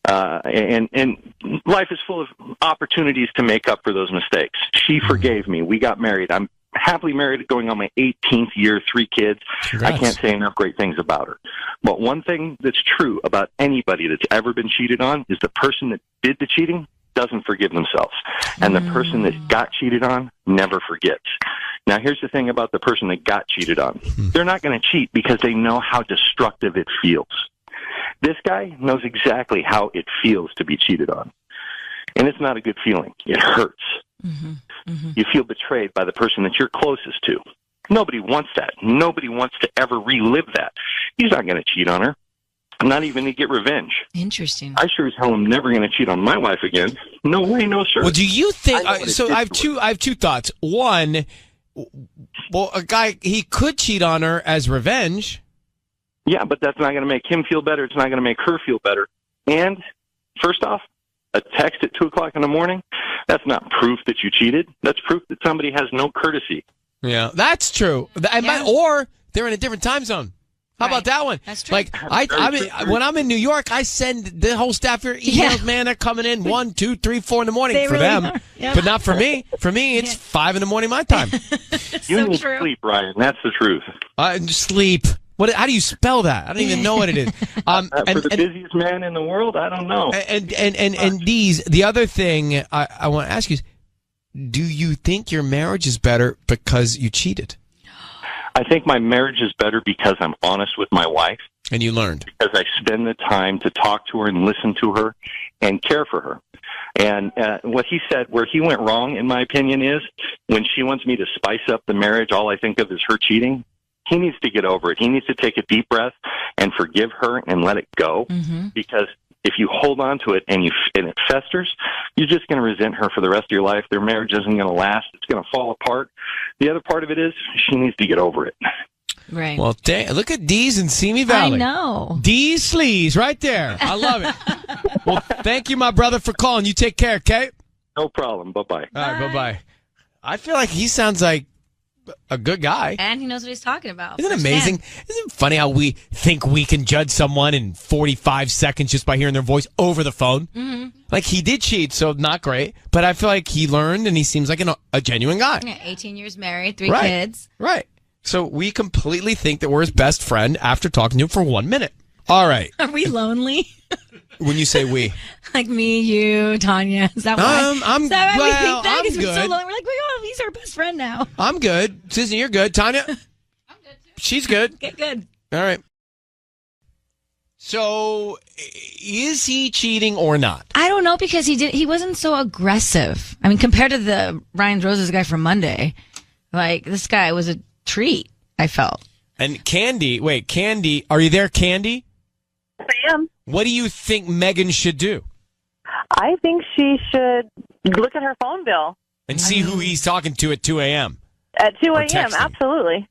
[SPEAKER 4] And life is full of opportunities to make up for those mistakes. She forgave me. We got married. I'm happily married, going on my 18th year, 3 kids.
[SPEAKER 6] Congrats.
[SPEAKER 4] I can't say enough great things about her. But one thing that's true about anybody that's ever been cheated on is the person that did the cheating doesn't forgive themselves. And the person that got cheated on never forgets. Now, here's the thing about the person that got cheated on. They're not going to cheat because they know how destructive it feels. This guy knows exactly how it feels to be cheated on. And it's not a good feeling. It hurts. You feel betrayed by the person that you're closest to. Nobody wants that. Nobody wants to ever relive that. He's not going to cheat on her. Not even to get revenge.
[SPEAKER 7] Interesting.
[SPEAKER 4] I sure as hell am never going to cheat on my wife again. No way, no sir.
[SPEAKER 6] Well, do you think?
[SPEAKER 4] I know what it
[SPEAKER 6] So
[SPEAKER 4] did
[SPEAKER 6] I have
[SPEAKER 4] to her.
[SPEAKER 6] two. I have 2 thoughts. One, well, a guy, he could cheat on her as revenge.
[SPEAKER 4] Yeah, but that's not going to make him feel better. It's not going to make her feel better. And first off, a text at 2 o'clock in the morning, that's not proof that you cheated. That's proof that somebody has no courtesy.
[SPEAKER 6] Yeah, that's true. Or they're in a different time zone. How about that one?
[SPEAKER 7] That's true.
[SPEAKER 6] Like when I'm in New York, I send the whole staff here emails. Man, they're coming in 1, 2, 3, 4 in the morning
[SPEAKER 7] They
[SPEAKER 6] for
[SPEAKER 7] really
[SPEAKER 6] them,
[SPEAKER 7] are. Yeah.
[SPEAKER 6] but not for me. For me, it's 5 in the morning my time.
[SPEAKER 4] You need sleep, Ryan. That's the truth.
[SPEAKER 6] Sleep. What? How do you spell that? I don't even know what it is.
[SPEAKER 4] For the busiest man in the world, I don't know.
[SPEAKER 6] And the other thing I want to ask you is, do you think your marriage is better because you cheated?
[SPEAKER 4] I think my marriage is better because I'm honest with my wife.
[SPEAKER 6] And you learned.
[SPEAKER 4] Because I spend the time to talk to her and listen to her and care for her. And what he said, where he went wrong, in my opinion, is when she wants me to spice up the marriage, all I think of is her cheating. He needs to get over it. He needs to take a deep breath and forgive her and let it go. Because if you hold on to it and it festers, you're just going to resent her for the rest of your life. Their marriage isn't going to last. It's going to fall apart. The other part of it is she needs to get over it.
[SPEAKER 7] Right.
[SPEAKER 6] Well, look at Dee's in Simi Valley.
[SPEAKER 7] I know.
[SPEAKER 6] Dee's Sleaze right there. I love it. Well, thank you, my brother, for calling. You take care, okay?
[SPEAKER 4] No problem. Bye-bye.
[SPEAKER 6] All right, bye-bye. I feel like he sounds like a good guy.
[SPEAKER 7] And he knows what he's talking about.
[SPEAKER 6] Isn't it amazing? Isn't it funny how we think we can judge someone in 45 seconds just by hearing their voice over the phone? Like, he did cheat, so not great. But I feel like he learned, and he seems like a genuine guy.
[SPEAKER 7] Yeah, 18 years married, 3 kids.
[SPEAKER 6] Right. So we completely think that we're his best friend after talking to him for 1 minute. All right.
[SPEAKER 7] Are we lonely?
[SPEAKER 6] When you say we.
[SPEAKER 7] Like me, you, Tanya. Is that why?
[SPEAKER 6] I'm
[SPEAKER 7] Is that why we think that?
[SPEAKER 6] I'm
[SPEAKER 7] Because we're so
[SPEAKER 6] good.
[SPEAKER 7] lonely. We're like, he's our best friend now.
[SPEAKER 6] I'm good. Susan, you're good. Tanya? I'm good, too. She's good.
[SPEAKER 7] Get good.
[SPEAKER 6] All right. So, is he cheating or not?
[SPEAKER 7] I don't know because he wasn't so aggressive. I mean, compared to the Ryan Roses guy from Monday, like this guy was a treat, I felt.
[SPEAKER 6] And Candy, are you there, Candy?
[SPEAKER 8] I am.
[SPEAKER 6] What do you think Megan should do?
[SPEAKER 8] I think she should look at her phone bill.
[SPEAKER 6] And see who he's talking to at 2 a.m.
[SPEAKER 8] At 2
[SPEAKER 6] Or
[SPEAKER 8] a.m.,
[SPEAKER 6] texting.
[SPEAKER 8] absolutely.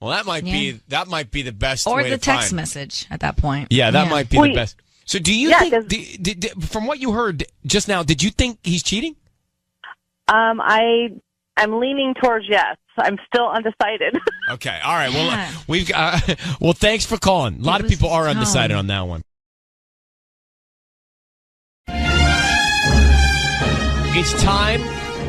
[SPEAKER 6] Well, that might be the best
[SPEAKER 7] Or
[SPEAKER 6] way
[SPEAKER 7] the
[SPEAKER 6] to
[SPEAKER 7] text
[SPEAKER 6] find.
[SPEAKER 7] message at that point.
[SPEAKER 6] Yeah, that might be the best. So do you think, from what you heard just now, did you think he's cheating?
[SPEAKER 8] I'm leaning towards yes. I'm still undecided.
[SPEAKER 6] Okay, all right. Well, we've got. Well, thanks for calling. A lot of people are undecided on that one. It's time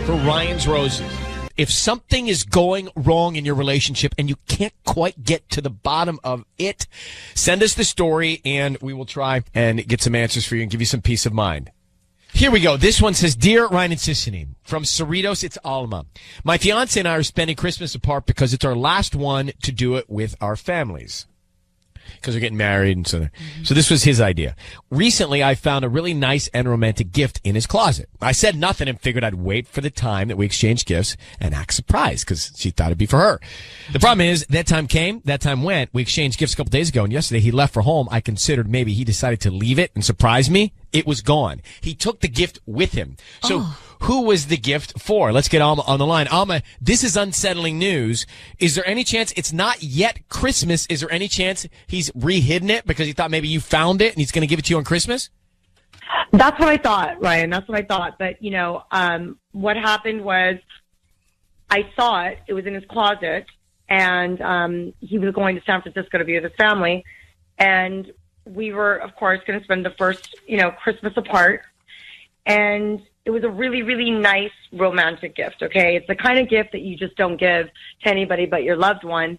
[SPEAKER 6] for Ryan's Roses. If something is going wrong in your relationship and you can't quite get to the bottom of it, send us the story and we will try and get some answers for you and give you some peace of mind. Here we go. This one says, Dear Ryan and Sissany, from Cerritos, it's Alma. My fiance and I are spending Christmas apart because it's our last one to do it with our families. Because we're getting married and so. So this was his idea. Recently, I found a really nice and romantic gift in his closet. I said nothing and figured I'd wait for the time that we exchanged gifts and act surprised because she thought it'd be for her. The problem is that time came, that time went. We exchanged gifts a couple days ago, and yesterday he left for home. I considered maybe he decided to leave it and surprise me. It was gone. He took the gift with him. So who was the gift for? Let's get Alma on the line. Alma, this is unsettling news. Is there any chance it's not yet Christmas? Is there any chance he's re-hidden it because he thought maybe you found it and he's going to give it to you on Christmas?
[SPEAKER 9] That's what I thought, Ryan. That's what I thought. But, what happened was I saw it. It was in his closet, and he was going to San Francisco to be with his family. And we were, of course, going to spend the first, Christmas apart. And it was a really, really nice romantic gift, okay? It's the kind of gift that you just don't give to anybody but your loved one.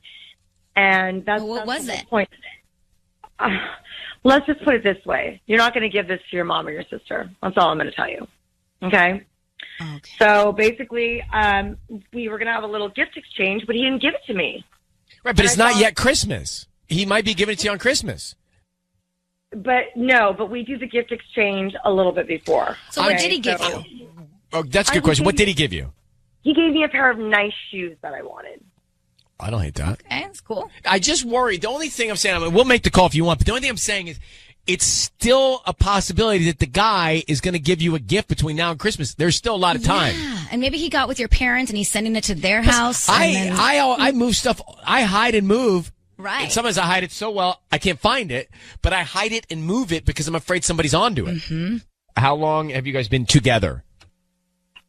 [SPEAKER 9] And that's
[SPEAKER 7] what was it?
[SPEAKER 9] Point. Let's just put it this way. You're not going to give this to your mom or your sister. That's all I'm going to tell you, okay? So basically, we were going to have a little gift exchange, but he didn't give it to me.
[SPEAKER 6] Right, but it's not yet Christmas. He might be giving it to you on Christmas.
[SPEAKER 9] But we do the gift exchange a little bit before.
[SPEAKER 7] So what did he give you?
[SPEAKER 6] Oh, that's a good question. What did he give you?
[SPEAKER 9] He gave me a pair of nice shoes that I wanted.
[SPEAKER 6] I don't hate that.
[SPEAKER 7] Okay, that's cool.
[SPEAKER 6] I just worry. The only thing I'm saying, we'll make the call if you want, but the only thing I'm saying is it's still a possibility that the guy is going to give you a gift between now and Christmas. There's still a lot of time.
[SPEAKER 7] Yeah, and maybe he got with your parents and he's sending it to their house.
[SPEAKER 6] I move stuff. I hide and move.
[SPEAKER 7] Right.
[SPEAKER 6] And sometimes I hide it so well I can't find it, but I hide it and move it because I'm afraid somebody's onto it.
[SPEAKER 7] Mm-hmm.
[SPEAKER 6] How long have you guys been together?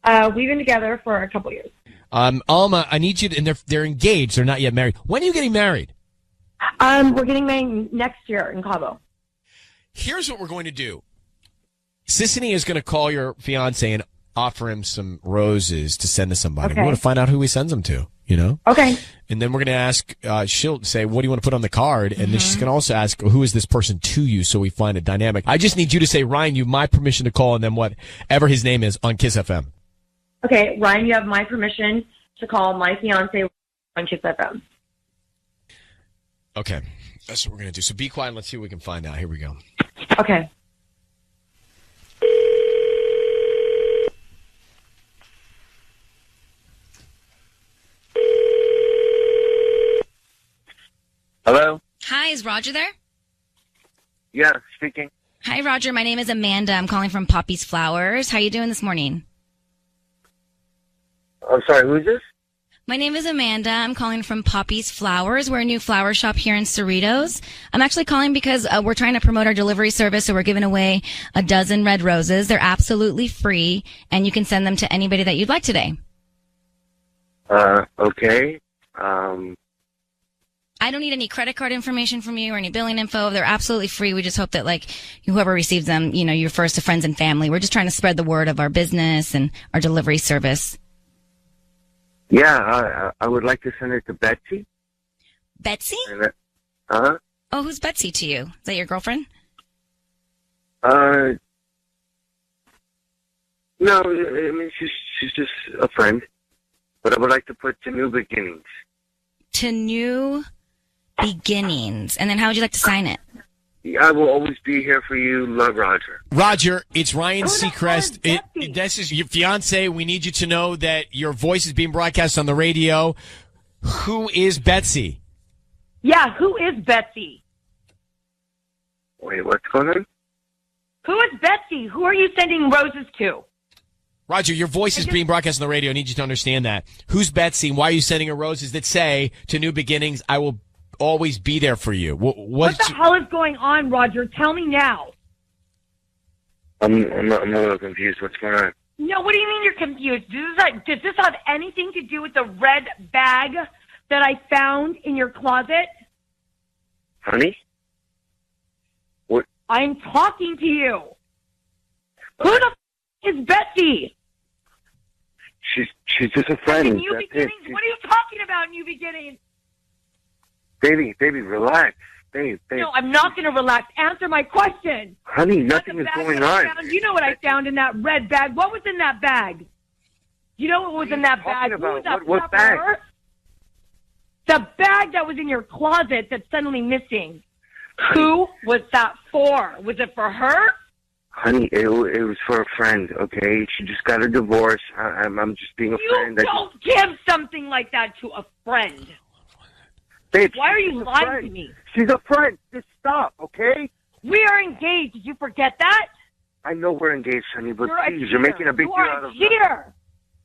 [SPEAKER 9] We've been together for a couple years.
[SPEAKER 6] Alma, I need you to, and they're engaged. They're not yet married. When are you getting married?
[SPEAKER 9] We're getting married next year in Cabo.
[SPEAKER 6] Here's what we're going to do. Sissany is going to call your fiance and offer him some roses to send to somebody.
[SPEAKER 9] Okay.
[SPEAKER 6] We want to find out who he sends them to,
[SPEAKER 9] Okay.
[SPEAKER 6] And then we're going to ask, she'll say, what do you want to put on the card? And then she's going to also ask, who is this person to you, so we find a dynamic. I just need you to say, Ryan, you have my permission to call, and then whatever his name is on Kiss FM.
[SPEAKER 9] Okay, Ryan, you have my permission to call my fiance on Kiss FM.
[SPEAKER 6] Okay. That's what we're going to do. So be quiet and let's see what we can find out. Here we go.
[SPEAKER 9] Okay.
[SPEAKER 4] Hello?
[SPEAKER 7] Hi, is Roger there?
[SPEAKER 4] Yeah, speaking.
[SPEAKER 7] Hi, Roger. My name is Amanda. I'm calling from Poppy's Flowers. How you doing this morning?
[SPEAKER 4] I'm sorry, who's this?
[SPEAKER 7] My name is Amanda. I'm calling from Poppy's Flowers. We're a new flower shop here in Cerritos. I'm actually calling because we're trying to promote our delivery service, so we're giving away a dozen red roses. They're absolutely free, and you can send them to anybody that you'd like today.
[SPEAKER 4] Okay.
[SPEAKER 7] I don't need any credit card information from you or any billing info. They're absolutely free. We just hope that, whoever receives them, you refers to friends and family. We're just trying to spread the word of our business and our delivery service.
[SPEAKER 10] Yeah, I would like to send it to Betsy.
[SPEAKER 7] Betsy?
[SPEAKER 10] Oh,
[SPEAKER 7] who's Betsy to you? Is that your girlfriend?
[SPEAKER 10] No, I mean, she's just a friend. But I would like to put to New Beginnings.
[SPEAKER 7] To New Beginnings. And then how would you like to sign it?
[SPEAKER 10] I will always be here for you. Love, Roger.
[SPEAKER 6] Roger, it's Ryan Seacrest. This is your fiance. We need you to know that your voice is being broadcast on the radio. Who is Betsy?
[SPEAKER 9] Yeah, who is Betsy?
[SPEAKER 10] Wait, what's going on?
[SPEAKER 9] Who is Betsy? Who are you sending roses to?
[SPEAKER 6] Roger, your voice is being broadcast on the radio. I need you to understand that. Who's Betsy? Why are you sending her roses that say, to New Beginnings, I will always be there for you?
[SPEAKER 9] What the hell is going on, Roger? Tell me now.
[SPEAKER 10] I'm a little confused. What's going on?
[SPEAKER 9] No, what do you mean you're confused? Does this have anything to do with the red bag that I found in your closet?
[SPEAKER 10] Honey? What?
[SPEAKER 9] I'm talking to you. Who the is Betsy?
[SPEAKER 10] She's just a friend.
[SPEAKER 9] New Beginnings? What are you talking about, New Beginnings?
[SPEAKER 10] Baby, relax. Babe.
[SPEAKER 9] No, I'm not going to relax. Answer my question.
[SPEAKER 10] Honey, nothing is going on.
[SPEAKER 9] You know what I found in that red bag. What was in that bag? You know what was in that bag?
[SPEAKER 10] About?
[SPEAKER 9] Was that
[SPEAKER 10] what bag?
[SPEAKER 9] The bag that was in your closet that's suddenly missing. Who was that for? Was it for her?
[SPEAKER 10] Honey, it was for a friend, okay? She just got a divorce. I'm just being a friend.
[SPEAKER 9] You don't give something like that to a friend.
[SPEAKER 10] Babe,
[SPEAKER 9] why are you lying to me?
[SPEAKER 10] She's a friend. Just stop, okay?
[SPEAKER 9] We are engaged. Did you forget that?
[SPEAKER 10] I know we're engaged, honey, but please, you're making a big deal out of
[SPEAKER 9] it.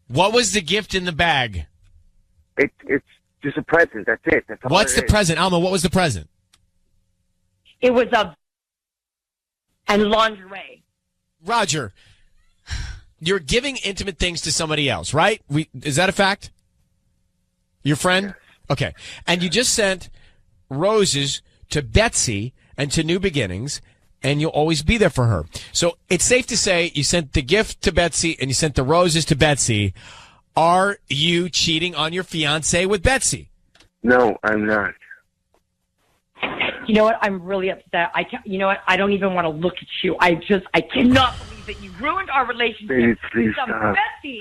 [SPEAKER 6] What was the gift in the bag?
[SPEAKER 10] It's just a present. That's it. That's all.
[SPEAKER 6] What's the present? Alma, what was the present?
[SPEAKER 9] It was and lingerie.
[SPEAKER 6] Roger, you're giving intimate things to somebody else, right? Is that a fact? Your friend?
[SPEAKER 10] Yes.
[SPEAKER 6] Okay. And you just sent roses to Betsy, and to new beginnings, and you'll always be there for her. So it's safe to say you sent the gift to Betsy and you sent the roses to Betsy. Are you cheating on your fiance with Betsy?
[SPEAKER 10] No, I'm not.
[SPEAKER 9] You know what? I'm really upset. You know what? I don't even want to look at you. I cannot believe that you ruined our relationship.
[SPEAKER 10] Please
[SPEAKER 9] Some
[SPEAKER 10] stop.
[SPEAKER 9] Betsy.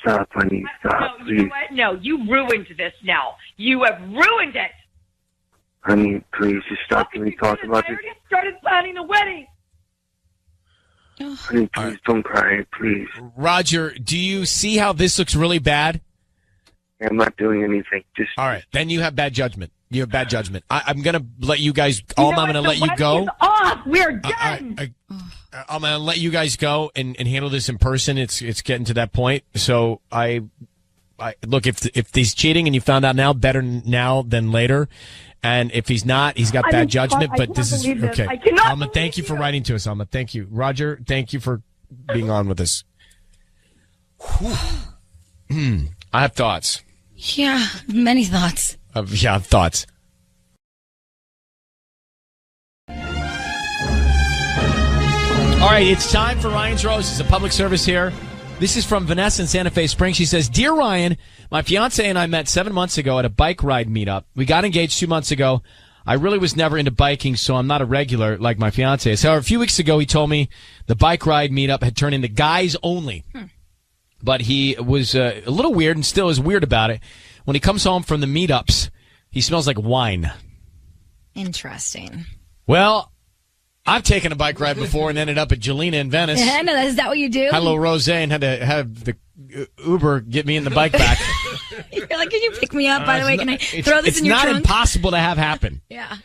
[SPEAKER 10] Stop, honey. Stop,
[SPEAKER 9] No,
[SPEAKER 10] please.
[SPEAKER 9] you know what? No, you ruined this now. You have ruined it.
[SPEAKER 10] Honey, please just stop. Can we talk about
[SPEAKER 9] I
[SPEAKER 10] this?
[SPEAKER 9] already started planning the wedding.
[SPEAKER 10] Honey, please don't cry, please.
[SPEAKER 6] Roger, do you see how this looks really bad?
[SPEAKER 10] I'm not doing anything. Just
[SPEAKER 6] All right, then you have bad judgment. You have bad judgment. I'm going to let you guys. I'm going to let you
[SPEAKER 9] The
[SPEAKER 6] go.
[SPEAKER 9] wedding is off. We're done.
[SPEAKER 6] I'm going to let you guys go and handle this in person. It's getting to that point. So I look, if he's cheating and you found out now, better now than later. And if he's not, he's got bad judgment. But this is okay. Alma, thank you for writing to us, Alma. Thank you, Roger. Thank you for being on with us. I have thoughts.
[SPEAKER 7] Yeah, many thoughts.
[SPEAKER 6] I have thoughts. All right, it's time for Ryan's Roses, a public service here. This is from Vanessa in Santa Fe Springs. She says, Dear Ryan, my fiance and I met 7 months ago at a bike ride meetup. We got engaged 2 months ago. I really was never into biking, so I'm not a regular like my fiance is. However, a few weeks ago, he told me the bike ride meetup had turned into guys only. But he was a little weird and still is weird about it. When he comes home from the meetups, he smells like wine.
[SPEAKER 7] Interesting.
[SPEAKER 6] Well, I've taken a bike ride before and ended up at Jelena in Venice.
[SPEAKER 7] I know, is that what you do?
[SPEAKER 6] Had a little rosé and had to have the Uber get me in the bike back.
[SPEAKER 7] You're like, can you pick me up? By the way, can I throw this in your trunk?
[SPEAKER 6] It's not impossible to have happen.
[SPEAKER 7] Yeah.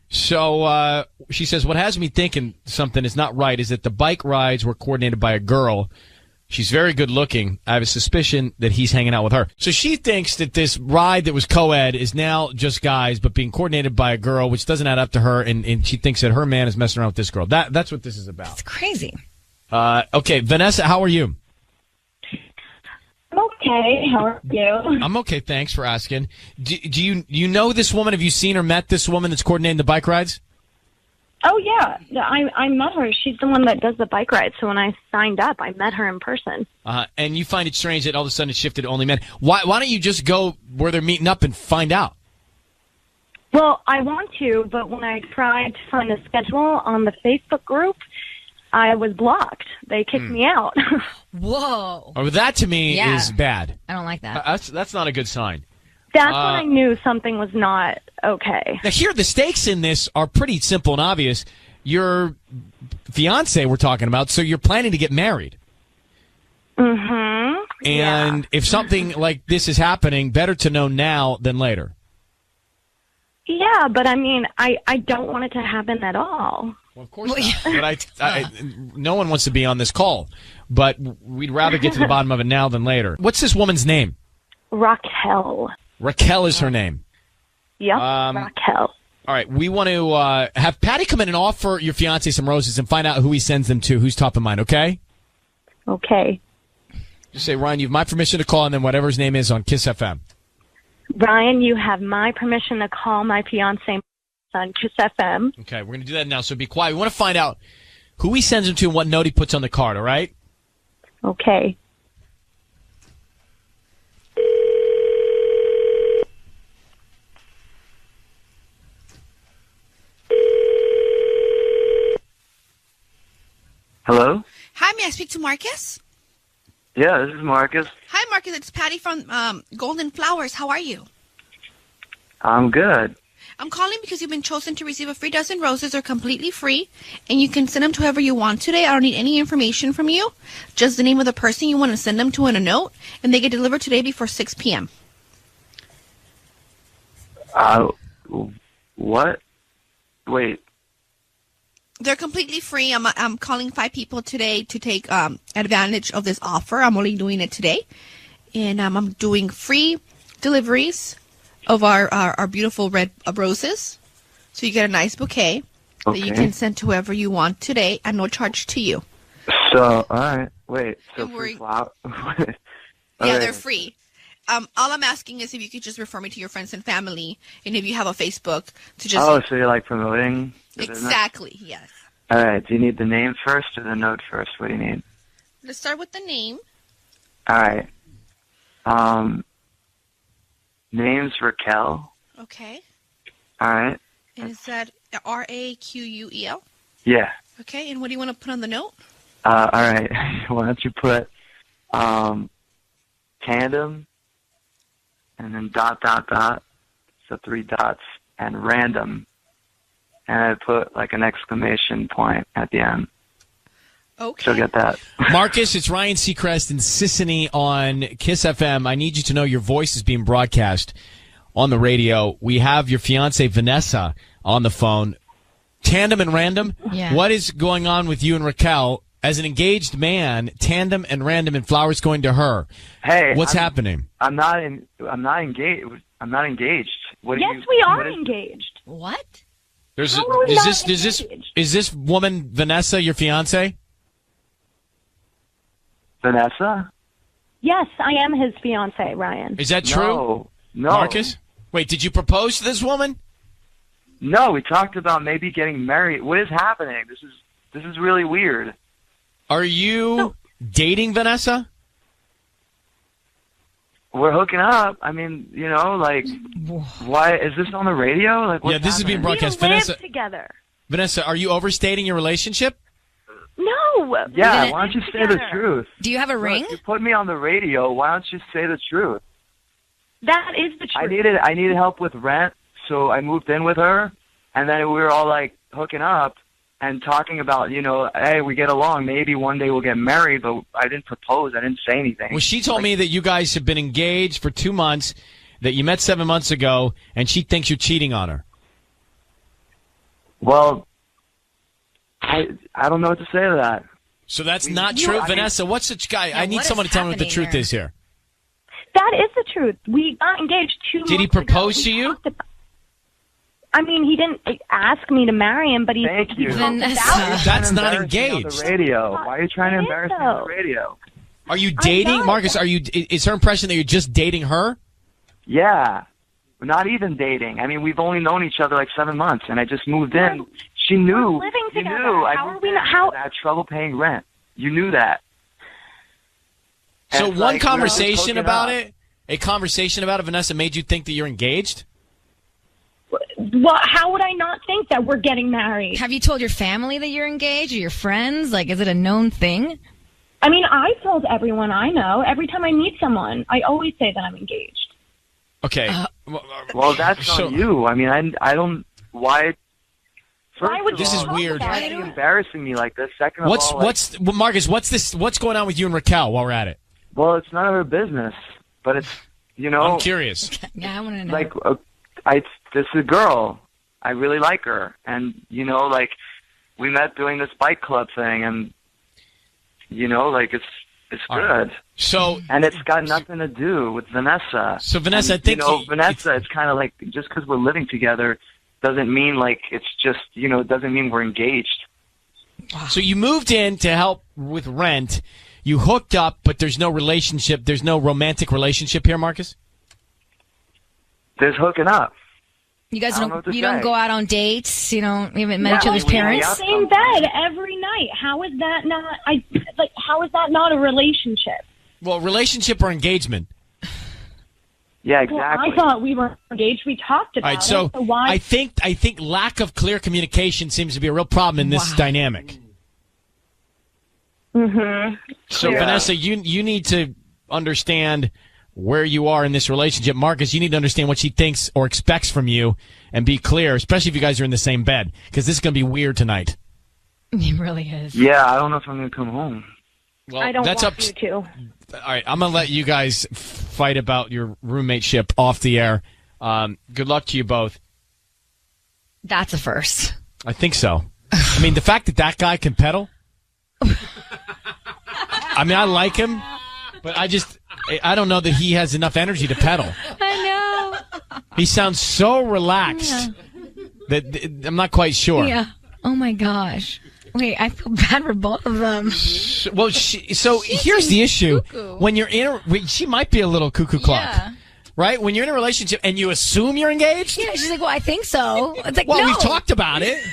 [SPEAKER 6] So she says, what has me thinking something is not right is that the bike rides were coordinated by a girl. She's very good looking. I have a suspicion that he's hanging out with her. So she thinks that this ride that was co-ed is now just guys, but being coordinated by a girl, which doesn't add up to her, and she thinks that her man is messing around with this girl. That's what this is about.
[SPEAKER 7] It's crazy.
[SPEAKER 6] Okay, Vanessa, how are you?
[SPEAKER 11] I'm okay. How are you?
[SPEAKER 6] I'm okay, thanks for asking. Do you know this woman? Have you seen or met this woman that's coordinating the bike rides?
[SPEAKER 11] Oh, yeah. I met her. She's the one that does the bike ride. So when I signed up, I met her in person.
[SPEAKER 6] And you find it strange that all of a sudden it shifted to only men. Why don't you just go where they're meeting up and find out?
[SPEAKER 11] Well, I want to, but when I tried to find a schedule on the Facebook group, I was blocked. They kicked me out.
[SPEAKER 7] Whoa.
[SPEAKER 6] Oh, that to me is bad.
[SPEAKER 7] I don't like that.
[SPEAKER 6] That's not a good sign.
[SPEAKER 11] That's when I knew something was not okay.
[SPEAKER 6] Now, here, the stakes in this are pretty simple and obvious. Your fiance we're talking about, so you're planning to get married.
[SPEAKER 11] Mm-hmm.
[SPEAKER 6] And if something like this is happening, better to know now than later.
[SPEAKER 11] Yeah, but I mean, I don't want it to happen at all.
[SPEAKER 6] Well, of course not. But no one wants to be on this call. But we'd rather get to the bottom of it now than later. What's this woman's name?
[SPEAKER 11] Raquel.
[SPEAKER 6] Raquel is her name.
[SPEAKER 11] Yep, Raquel.
[SPEAKER 6] All right, we want to have Patty come in and offer your fiancé some roses and find out who he sends them to, who's top of mind, okay?
[SPEAKER 11] Okay.
[SPEAKER 6] Just say, Ryan, you have my permission to call, and then whatever his name is on Kiss FM.
[SPEAKER 11] Ryan, you have my permission to call my fiancé on Kiss FM.
[SPEAKER 6] Okay, we're going to do that now, so be quiet. We want to find out who he sends them to and what note he puts on the card, all right?
[SPEAKER 11] Okay.
[SPEAKER 10] Hello?
[SPEAKER 2] Hi, may I speak to Marcus?
[SPEAKER 10] Yeah, this is Marcus.
[SPEAKER 2] Hi, Marcus. It's Patty from Golden Flowers. How are you?
[SPEAKER 10] I'm good.
[SPEAKER 2] I'm calling because you've been chosen to receive a free dozen roses. They're completely free, and you can send them to whoever you want today. I don't need any information from you, just the name of the person you want to send them to and a note, and they get delivered today before 6 p.m.
[SPEAKER 10] What? Wait.
[SPEAKER 2] They're completely free. I'm calling 5 people today to take advantage of this offer. I'm only doing it today, and I'm doing free deliveries of our beautiful red roses. So you get a nice bouquet that you can send to whoever you want today at no charge to you.
[SPEAKER 10] So, all right. Wait. So
[SPEAKER 2] Don't worry.
[SPEAKER 10] free flower?
[SPEAKER 2] Yeah, they're free.
[SPEAKER 12] all I'm asking is if you could just refer me to your friends and family, and if you have a Facebook to just.
[SPEAKER 10] Oh, so you're like promoting the business?
[SPEAKER 12] Exactly. Yes.
[SPEAKER 10] All right. Do you need the name first or the note first? What do you need?
[SPEAKER 12] Let's start with the name.
[SPEAKER 10] All right. Name's Raquel.
[SPEAKER 12] Okay.
[SPEAKER 10] All right.
[SPEAKER 12] And is that Raquel?
[SPEAKER 10] Yeah.
[SPEAKER 12] Okay. And what do you want to put on the note?
[SPEAKER 10] All right. Why don't you put tandem and then ... So 3 dots and random. And I put like an exclamation point at the end.
[SPEAKER 12] Okay.
[SPEAKER 10] She'll get that.
[SPEAKER 1] Marcus, it's Ryan Seacrest and Sissany on Kiss FM. I need you to know your voice is being broadcast on the radio. We have your fiance Vanessa on the phone. Tandem and random.
[SPEAKER 7] Yeah.
[SPEAKER 1] What is going on with you and Raquel as an engaged man? Tandem and random, and flowers going to her.
[SPEAKER 10] Hey,
[SPEAKER 1] what's happening?
[SPEAKER 10] I'm not engaged. I'm not engaged.
[SPEAKER 11] Yes, we are engaged.
[SPEAKER 7] What?
[SPEAKER 1] There's
[SPEAKER 11] How are we not engaged?
[SPEAKER 1] is this woman Vanessa your fiance?
[SPEAKER 10] Vanessa?
[SPEAKER 11] Yes, I am his fiance, Ryan.
[SPEAKER 1] Is that true?
[SPEAKER 10] No.
[SPEAKER 1] Marcus? Wait, did you propose to this woman?
[SPEAKER 10] No, we talked about maybe getting married. What is happening? This is really weird.
[SPEAKER 1] Are you dating Vanessa?
[SPEAKER 10] We're hooking up. I mean, like, why is this on the radio? Like, what's
[SPEAKER 1] this is being
[SPEAKER 10] happening?
[SPEAKER 1] broadcast.
[SPEAKER 11] We live
[SPEAKER 1] Vanessa,
[SPEAKER 11] together.
[SPEAKER 1] Vanessa, are you overstating your relationship?
[SPEAKER 11] No.
[SPEAKER 10] Yeah, why don't you say the truth?
[SPEAKER 7] Do you have a ring?
[SPEAKER 10] Look, you put me on the radio. Why don't you say the truth?
[SPEAKER 11] That is the truth.
[SPEAKER 10] I needed help with rent, so I moved in with her, and then we were all like hooking up and talking about, hey, we get along. Maybe one day we'll get married, but I didn't propose. I didn't say anything.
[SPEAKER 1] Well, she told me that you guys have been engaged for 2 months, that you met 7 months ago, and she thinks you're cheating on her.
[SPEAKER 10] Well, I don't know what to say to that.
[SPEAKER 1] So that's not true, Vanessa. What's such guy?
[SPEAKER 7] Yeah,
[SPEAKER 1] I need
[SPEAKER 7] what
[SPEAKER 1] someone
[SPEAKER 7] is
[SPEAKER 1] to tell me what the
[SPEAKER 7] happening
[SPEAKER 1] truth
[SPEAKER 7] there?
[SPEAKER 1] is here.
[SPEAKER 11] That is the truth. We got engaged 2 months
[SPEAKER 1] Did he propose to you?
[SPEAKER 11] I mean, he didn't ask me to marry him, but he.
[SPEAKER 10] Thank you.
[SPEAKER 7] Vanessa.
[SPEAKER 1] That's not
[SPEAKER 10] Embarrass me on
[SPEAKER 1] engaged.
[SPEAKER 10] the radio. Why are you trying to embarrass me on the radio?
[SPEAKER 1] Are you dating,
[SPEAKER 11] not.
[SPEAKER 1] Marcus? Is her impression that you're just dating her?
[SPEAKER 10] Yeah. We're not even dating. I mean, we've only known each other like 7 months, and I just moved in. She knew.
[SPEAKER 11] We're living
[SPEAKER 10] You
[SPEAKER 11] together.
[SPEAKER 10] knew.
[SPEAKER 11] How are we not? How?
[SPEAKER 10] I had trouble paying rent. You knew that.
[SPEAKER 1] So
[SPEAKER 10] And,
[SPEAKER 1] one
[SPEAKER 10] like, we were just
[SPEAKER 1] conversation
[SPEAKER 10] hooking
[SPEAKER 1] about
[SPEAKER 10] up.
[SPEAKER 1] it, a conversation about it, Vanessa, made you think that you're engaged?
[SPEAKER 11] Well, how would I not think that we're getting married?
[SPEAKER 7] Have you told your family that you're engaged or your friends? Like, is it a known thing?
[SPEAKER 11] I mean, I told everyone I know. Every time I meet someone, I always say that I'm engaged.
[SPEAKER 1] Okay.
[SPEAKER 10] Well, that's
[SPEAKER 1] So-
[SPEAKER 10] on you. I mean, I don't. Why? First
[SPEAKER 11] Why would
[SPEAKER 10] of
[SPEAKER 1] This
[SPEAKER 11] you
[SPEAKER 1] is
[SPEAKER 10] all,
[SPEAKER 11] talk
[SPEAKER 1] weird.
[SPEAKER 11] about
[SPEAKER 10] Why
[SPEAKER 11] it?
[SPEAKER 10] are you embarrassing me like this? Second of all, like,
[SPEAKER 1] Marcus, what's going on with you and Raquel while we're at it?
[SPEAKER 10] well, it's none of her business. But it's
[SPEAKER 1] I'm curious.
[SPEAKER 7] Yeah, I want to know.
[SPEAKER 10] like this is a girl. I really like her, and like we met doing this bike club thing, and like it's
[SPEAKER 1] All
[SPEAKER 10] good.
[SPEAKER 1] right. So
[SPEAKER 10] And it's got nothing to do with Vanessa.
[SPEAKER 1] So, Vanessa,
[SPEAKER 10] And,
[SPEAKER 1] I think
[SPEAKER 10] Vanessa, it's kind of like just because we're living together doesn't mean like it's just it doesn't mean we're engaged.
[SPEAKER 1] So you moved in to help with rent. You hooked up, but there's no relationship. There's no romantic relationship here, Marcus?
[SPEAKER 10] There's hooking up.
[SPEAKER 7] You guys
[SPEAKER 10] I don't know what to
[SPEAKER 7] you don't
[SPEAKER 10] say.
[SPEAKER 7] go out on dates. You haven't met
[SPEAKER 10] Yeah,
[SPEAKER 7] each other's
[SPEAKER 10] we
[SPEAKER 7] parents.
[SPEAKER 10] hang out.
[SPEAKER 11] Same bed every night. How is that not? How is that not a relationship?
[SPEAKER 1] Well, relationship or engagement?
[SPEAKER 10] Yeah,
[SPEAKER 11] Well,
[SPEAKER 10] exactly.
[SPEAKER 11] I thought we were engaged. We talked about
[SPEAKER 1] All right, so
[SPEAKER 11] it. So why?
[SPEAKER 1] I think lack of clear communication seems to be a real problem in this dynamic.
[SPEAKER 11] Mm-hmm.
[SPEAKER 1] So,
[SPEAKER 10] Yeah.
[SPEAKER 1] Vanessa, you need to understand where you are in this relationship. Marcus, you need to understand what she thinks or expects from you and be clear, especially if you guys are in the same bed, because this is going to be weird tonight.
[SPEAKER 7] It really is.
[SPEAKER 10] Yeah, I don't know if I'm gonna come home.
[SPEAKER 1] Well,
[SPEAKER 11] I don't
[SPEAKER 1] that's
[SPEAKER 11] want
[SPEAKER 1] up.
[SPEAKER 11] you to.
[SPEAKER 1] All right, I'm going to let you guys fight about your roommateship off the air. Good luck to you both.
[SPEAKER 7] That's a first.
[SPEAKER 1] I think so. I mean, the fact that guy can pedal. I mean, I like him, but I don't know that he has enough energy to pedal.
[SPEAKER 7] I know.
[SPEAKER 1] He sounds so relaxed that I'm not quite sure.
[SPEAKER 7] Yeah. Oh my gosh. Wait, I feel bad for both of them.
[SPEAKER 1] Well, here's the issue.
[SPEAKER 7] Cuckoo.
[SPEAKER 1] When you're she might be a little cuckoo clock.
[SPEAKER 7] Yeah.
[SPEAKER 1] Right? When you're in a relationship and you assume you're engaged?
[SPEAKER 7] Yeah, she's like, well, I think so. It's like,
[SPEAKER 1] well,
[SPEAKER 7] no.
[SPEAKER 1] we've talked about it.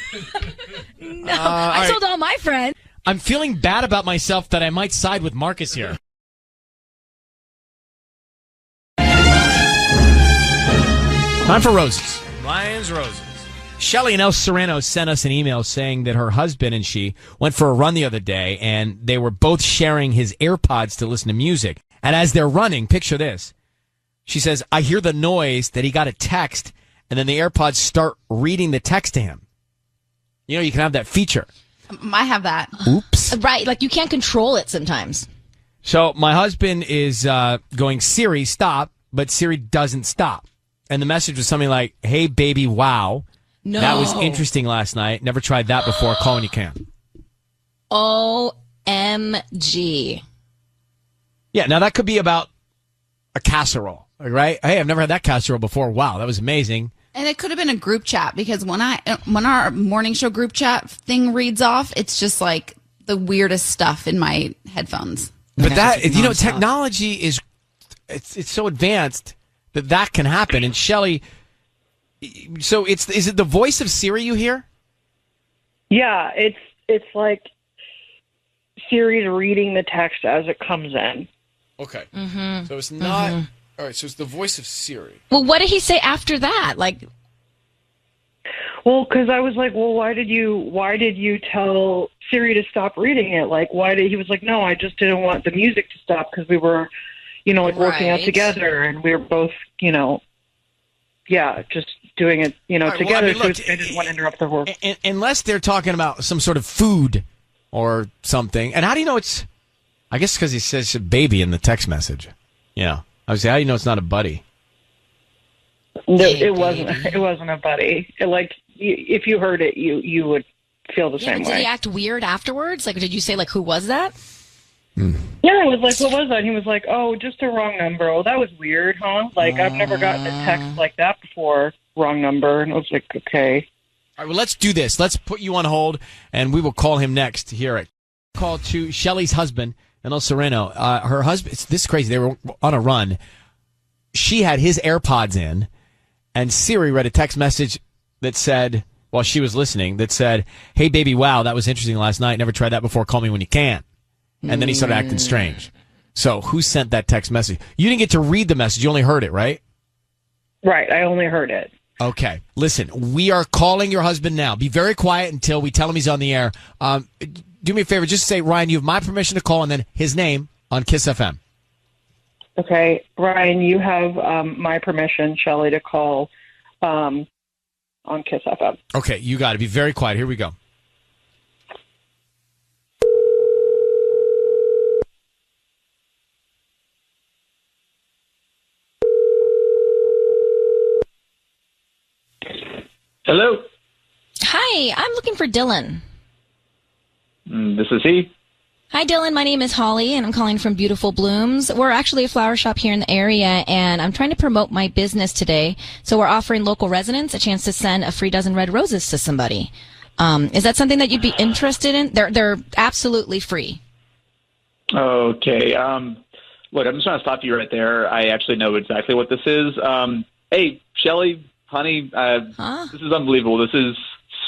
[SPEAKER 7] No, I told all my friends.
[SPEAKER 1] I'm feeling bad about myself that I might side with Marcus here. Time for roses.
[SPEAKER 6] Ryan's Roses.
[SPEAKER 1] Shelly in El Sereno sent us an email saying that her husband and she went for a run the other day, and they were both sharing his AirPods to listen to music. And as they're running, picture this. She says, I hear the noise that he got a text, and then the AirPods start reading the text to him. You know, you can have that feature.
[SPEAKER 2] I have that.
[SPEAKER 1] Oops.
[SPEAKER 7] Right, like you can't control it sometimes.
[SPEAKER 1] So my husband is going, Siri, stop, but Siri doesn't stop. And the message was something like, hey, baby, wow.
[SPEAKER 7] No.
[SPEAKER 1] That was interesting last night. Never tried that before. Call when you can.
[SPEAKER 7] OMG.
[SPEAKER 1] Yeah, now that could be about a casserole, right? Hey, I've never had that casserole before. Wow, that was amazing.
[SPEAKER 2] And it could have been a group chat, because when our morning show group chat thing reads off, it's just like the weirdest stuff in my headphones.
[SPEAKER 1] But that, you know, technology is it's so advanced that can happen. And Shelly, so is it the voice of Siri you hear?
[SPEAKER 13] Yeah, it's like Siri's reading the text as it comes in.
[SPEAKER 1] Okay.
[SPEAKER 7] Mm-hmm.
[SPEAKER 1] So it's not all right, so it's the voice of Siri.
[SPEAKER 7] Well, what did he say after that? Like,
[SPEAKER 13] well, because I was like, well, why did you tell Siri to stop reading it? Like, he was like, no, I just didn't want the music to stop because we were, you know, like working out together, and we were both, you know, just doing it, you know, together. Well, I mean, look, so I didn't want to interrupt the work.
[SPEAKER 1] Unless they're talking about some sort of food or something. And how do you know it's? I guess because he says baby in the text message. Yeah, I would say, how do you know it's not a buddy?
[SPEAKER 13] No, it wasn't. It wasn't a buddy. If you heard it, you would feel the same way.
[SPEAKER 7] Did he act weird afterwards? Like, did you say, like, who was that?
[SPEAKER 13] Yeah, I was like, what was that? And he was like, oh, just a wrong number. Oh, that was weird, huh? Like, I've never gotten a text like that before. Wrong number. And I was like, okay.
[SPEAKER 1] All right, well, let's do this. Let's put you on hold, and we will call him next here at call to Shelly's husband in El Sereno. Her husband, this is crazy. They were on a run. She had his AirPods in, and Siri read a text message that said, while she was listening, that said, hey, baby, wow, that was interesting last night. Never tried that before. Call me when you can. And then he started acting strange. So who sent that text message? You didn't get to read the message. You only heard it, right?
[SPEAKER 13] Right. I only heard it.
[SPEAKER 1] Okay. Listen, we are calling your husband now. Be very quiet until we tell him he's on the air. Do me a favor. Just say, Ryan, you have my permission to call, and then his name on Kiss FM.
[SPEAKER 13] Okay. Ryan, you have my permission, Shelly, to call on Kiss FM.
[SPEAKER 1] Okay. You got it. Be very quiet. Here we go.
[SPEAKER 14] Hello.
[SPEAKER 7] Hi, I'm looking for Dylan.
[SPEAKER 14] This is he.
[SPEAKER 7] Hi, Dylan. My name is Holly, and I'm calling from Beautiful Blooms. We're actually a flower shop here in the area, and I'm trying to promote my business today. So we're offering local residents a chance to send a free dozen red roses to somebody. Is that something that you'd be interested in? They're absolutely free.
[SPEAKER 14] Okay. Look, I'm just going to stop you right there. I actually know exactly what this is. Hey, Shelly, honey, This is unbelievable. This is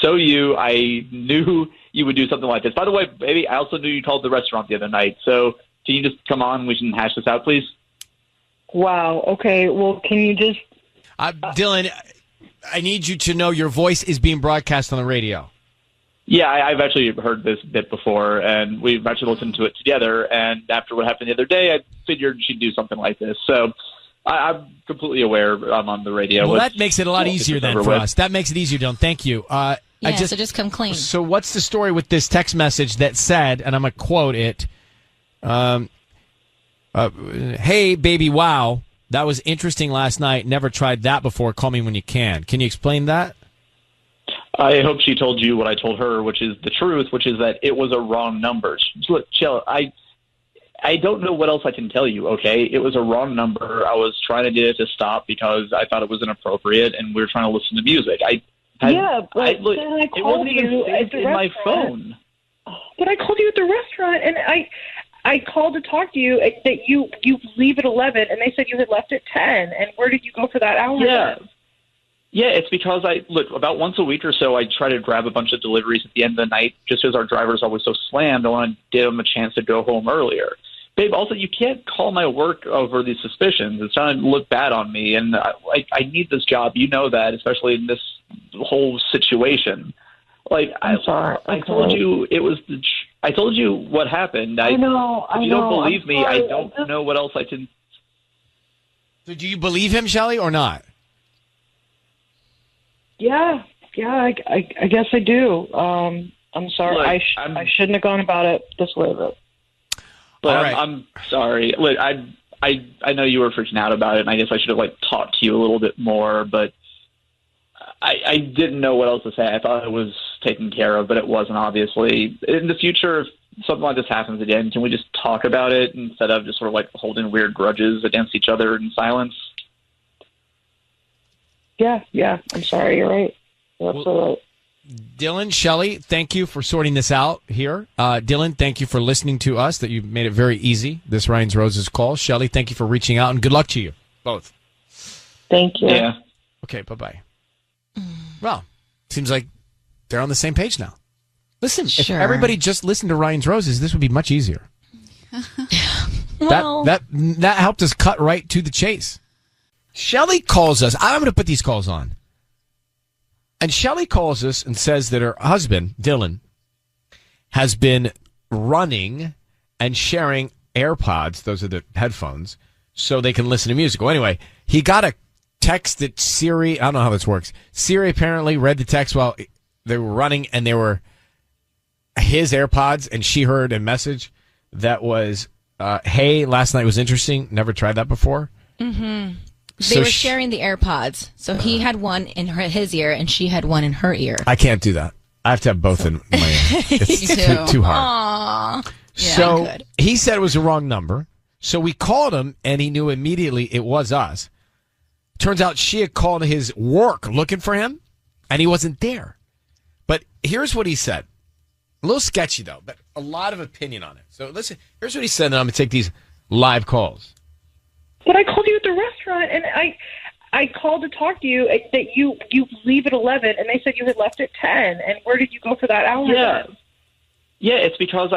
[SPEAKER 14] so you. I knew you would do something like this. By the way, baby, I also knew you called the restaurant the other night. So can you just come on? We can hash this out, please.
[SPEAKER 13] Wow. Okay. Well, can you just...
[SPEAKER 1] Dylan, I need you to know your voice is being broadcast on the radio.
[SPEAKER 14] Yeah, I've actually heard this bit before, and we've actually listened to it together. And after what happened the other day, I figured she'd do something like this. So I'm completely aware I'm on the radio.
[SPEAKER 1] Well, that makes it a lot easier then for us. That makes it easier, Dylan. Thank you.
[SPEAKER 7] So just come clean.
[SPEAKER 1] So what's the story with this text message that said, and I'm going to quote it, hey, baby, wow, that was interesting last night. Never tried that before. Call me when you can. Can you explain that?
[SPEAKER 14] I hope she told you what I told her, which is the truth, which is that it was a wrong number. Look, Jill, I don't know what else I can tell you, okay? It was a wrong number. I was trying to get it to stop because I thought it was inappropriate, and we were trying to listen to music.
[SPEAKER 13] It wasn't even saved in my phone. but I called you at the restaurant, and I called to talk to you that you leave at 11, and they said you had left at 10. And where did you go for that hour?
[SPEAKER 14] Yeah. Yeah, it's because about once a week or so, I try to grab a bunch of deliveries at the end of the night just because our driver's always so slammed. I want to give them a chance to go home earlier. Babe, also, you can't call my work over these suspicions. It's trying to look bad on me, and I need this job. You know that, especially in this whole situation.
[SPEAKER 13] I'm sorry.
[SPEAKER 14] I told you it was I told you what happened.
[SPEAKER 13] I know.
[SPEAKER 14] If you don't believe me, I don't know what else I can.
[SPEAKER 1] So do you believe him, Shelley, or not?
[SPEAKER 13] Yeah, I guess I do. I'm sorry.
[SPEAKER 14] Look,
[SPEAKER 13] I shouldn't have gone about it this way, but
[SPEAKER 14] right. I'm sorry. Look, I know you were freaking out about it, and I guess I should have talked to you a little bit more, but I didn't know what else to say. I thought it was taken care of, but it wasn't, obviously. In the future, if something like this happens again, can we just talk about it instead of just sort of holding weird grudges against each other in silence?
[SPEAKER 13] Yeah. I'm sorry. You're right. That's all right.
[SPEAKER 1] Dylan, Shelley, thank you for sorting this out here. Dylan, thank you for listening to us, that you made it very easy, this Ryan's Roses call. Shelley, thank you for reaching out, and good luck to you both.
[SPEAKER 13] Thank you.
[SPEAKER 14] Yeah.
[SPEAKER 1] Okay, bye-bye. Well, seems like they're on the same page now. Listen, If everybody just listened to Ryan's Roses, this would be much easier.
[SPEAKER 7] Well,
[SPEAKER 1] that helped us cut right to the chase. Shelley calls us. I'm going to put these calls on. And Shelley calls us and says that her husband, Dylan, has been running and sharing AirPods, those are the headphones, so they can listen to music. Well, anyway, he got a text that Siri, I don't know how this works. Siri apparently read the text while they were running, and they were his AirPods, and she heard a message that was, hey, last night was interesting. Never tried that before.
[SPEAKER 7] Mm-hmm. They were sharing the AirPods. So he had one in his ear, and she had one in her ear.
[SPEAKER 1] I can't do that. I have to have both in my ear. It's too hard.
[SPEAKER 7] Aww. Yeah,
[SPEAKER 1] so he said it was the wrong number. So we called him, and he knew immediately it was us. Turns out she had called his work looking for him, and he wasn't there. But here's what he said. A little sketchy, though, but a lot of opinion on it. So listen, here's what he said, and I'm going to take these live calls.
[SPEAKER 13] But I called you at the restaurant, and I called to talk to you that you leave at 11, and they said you had left at 10. And where did you go for that hour?
[SPEAKER 14] Yeah, it's because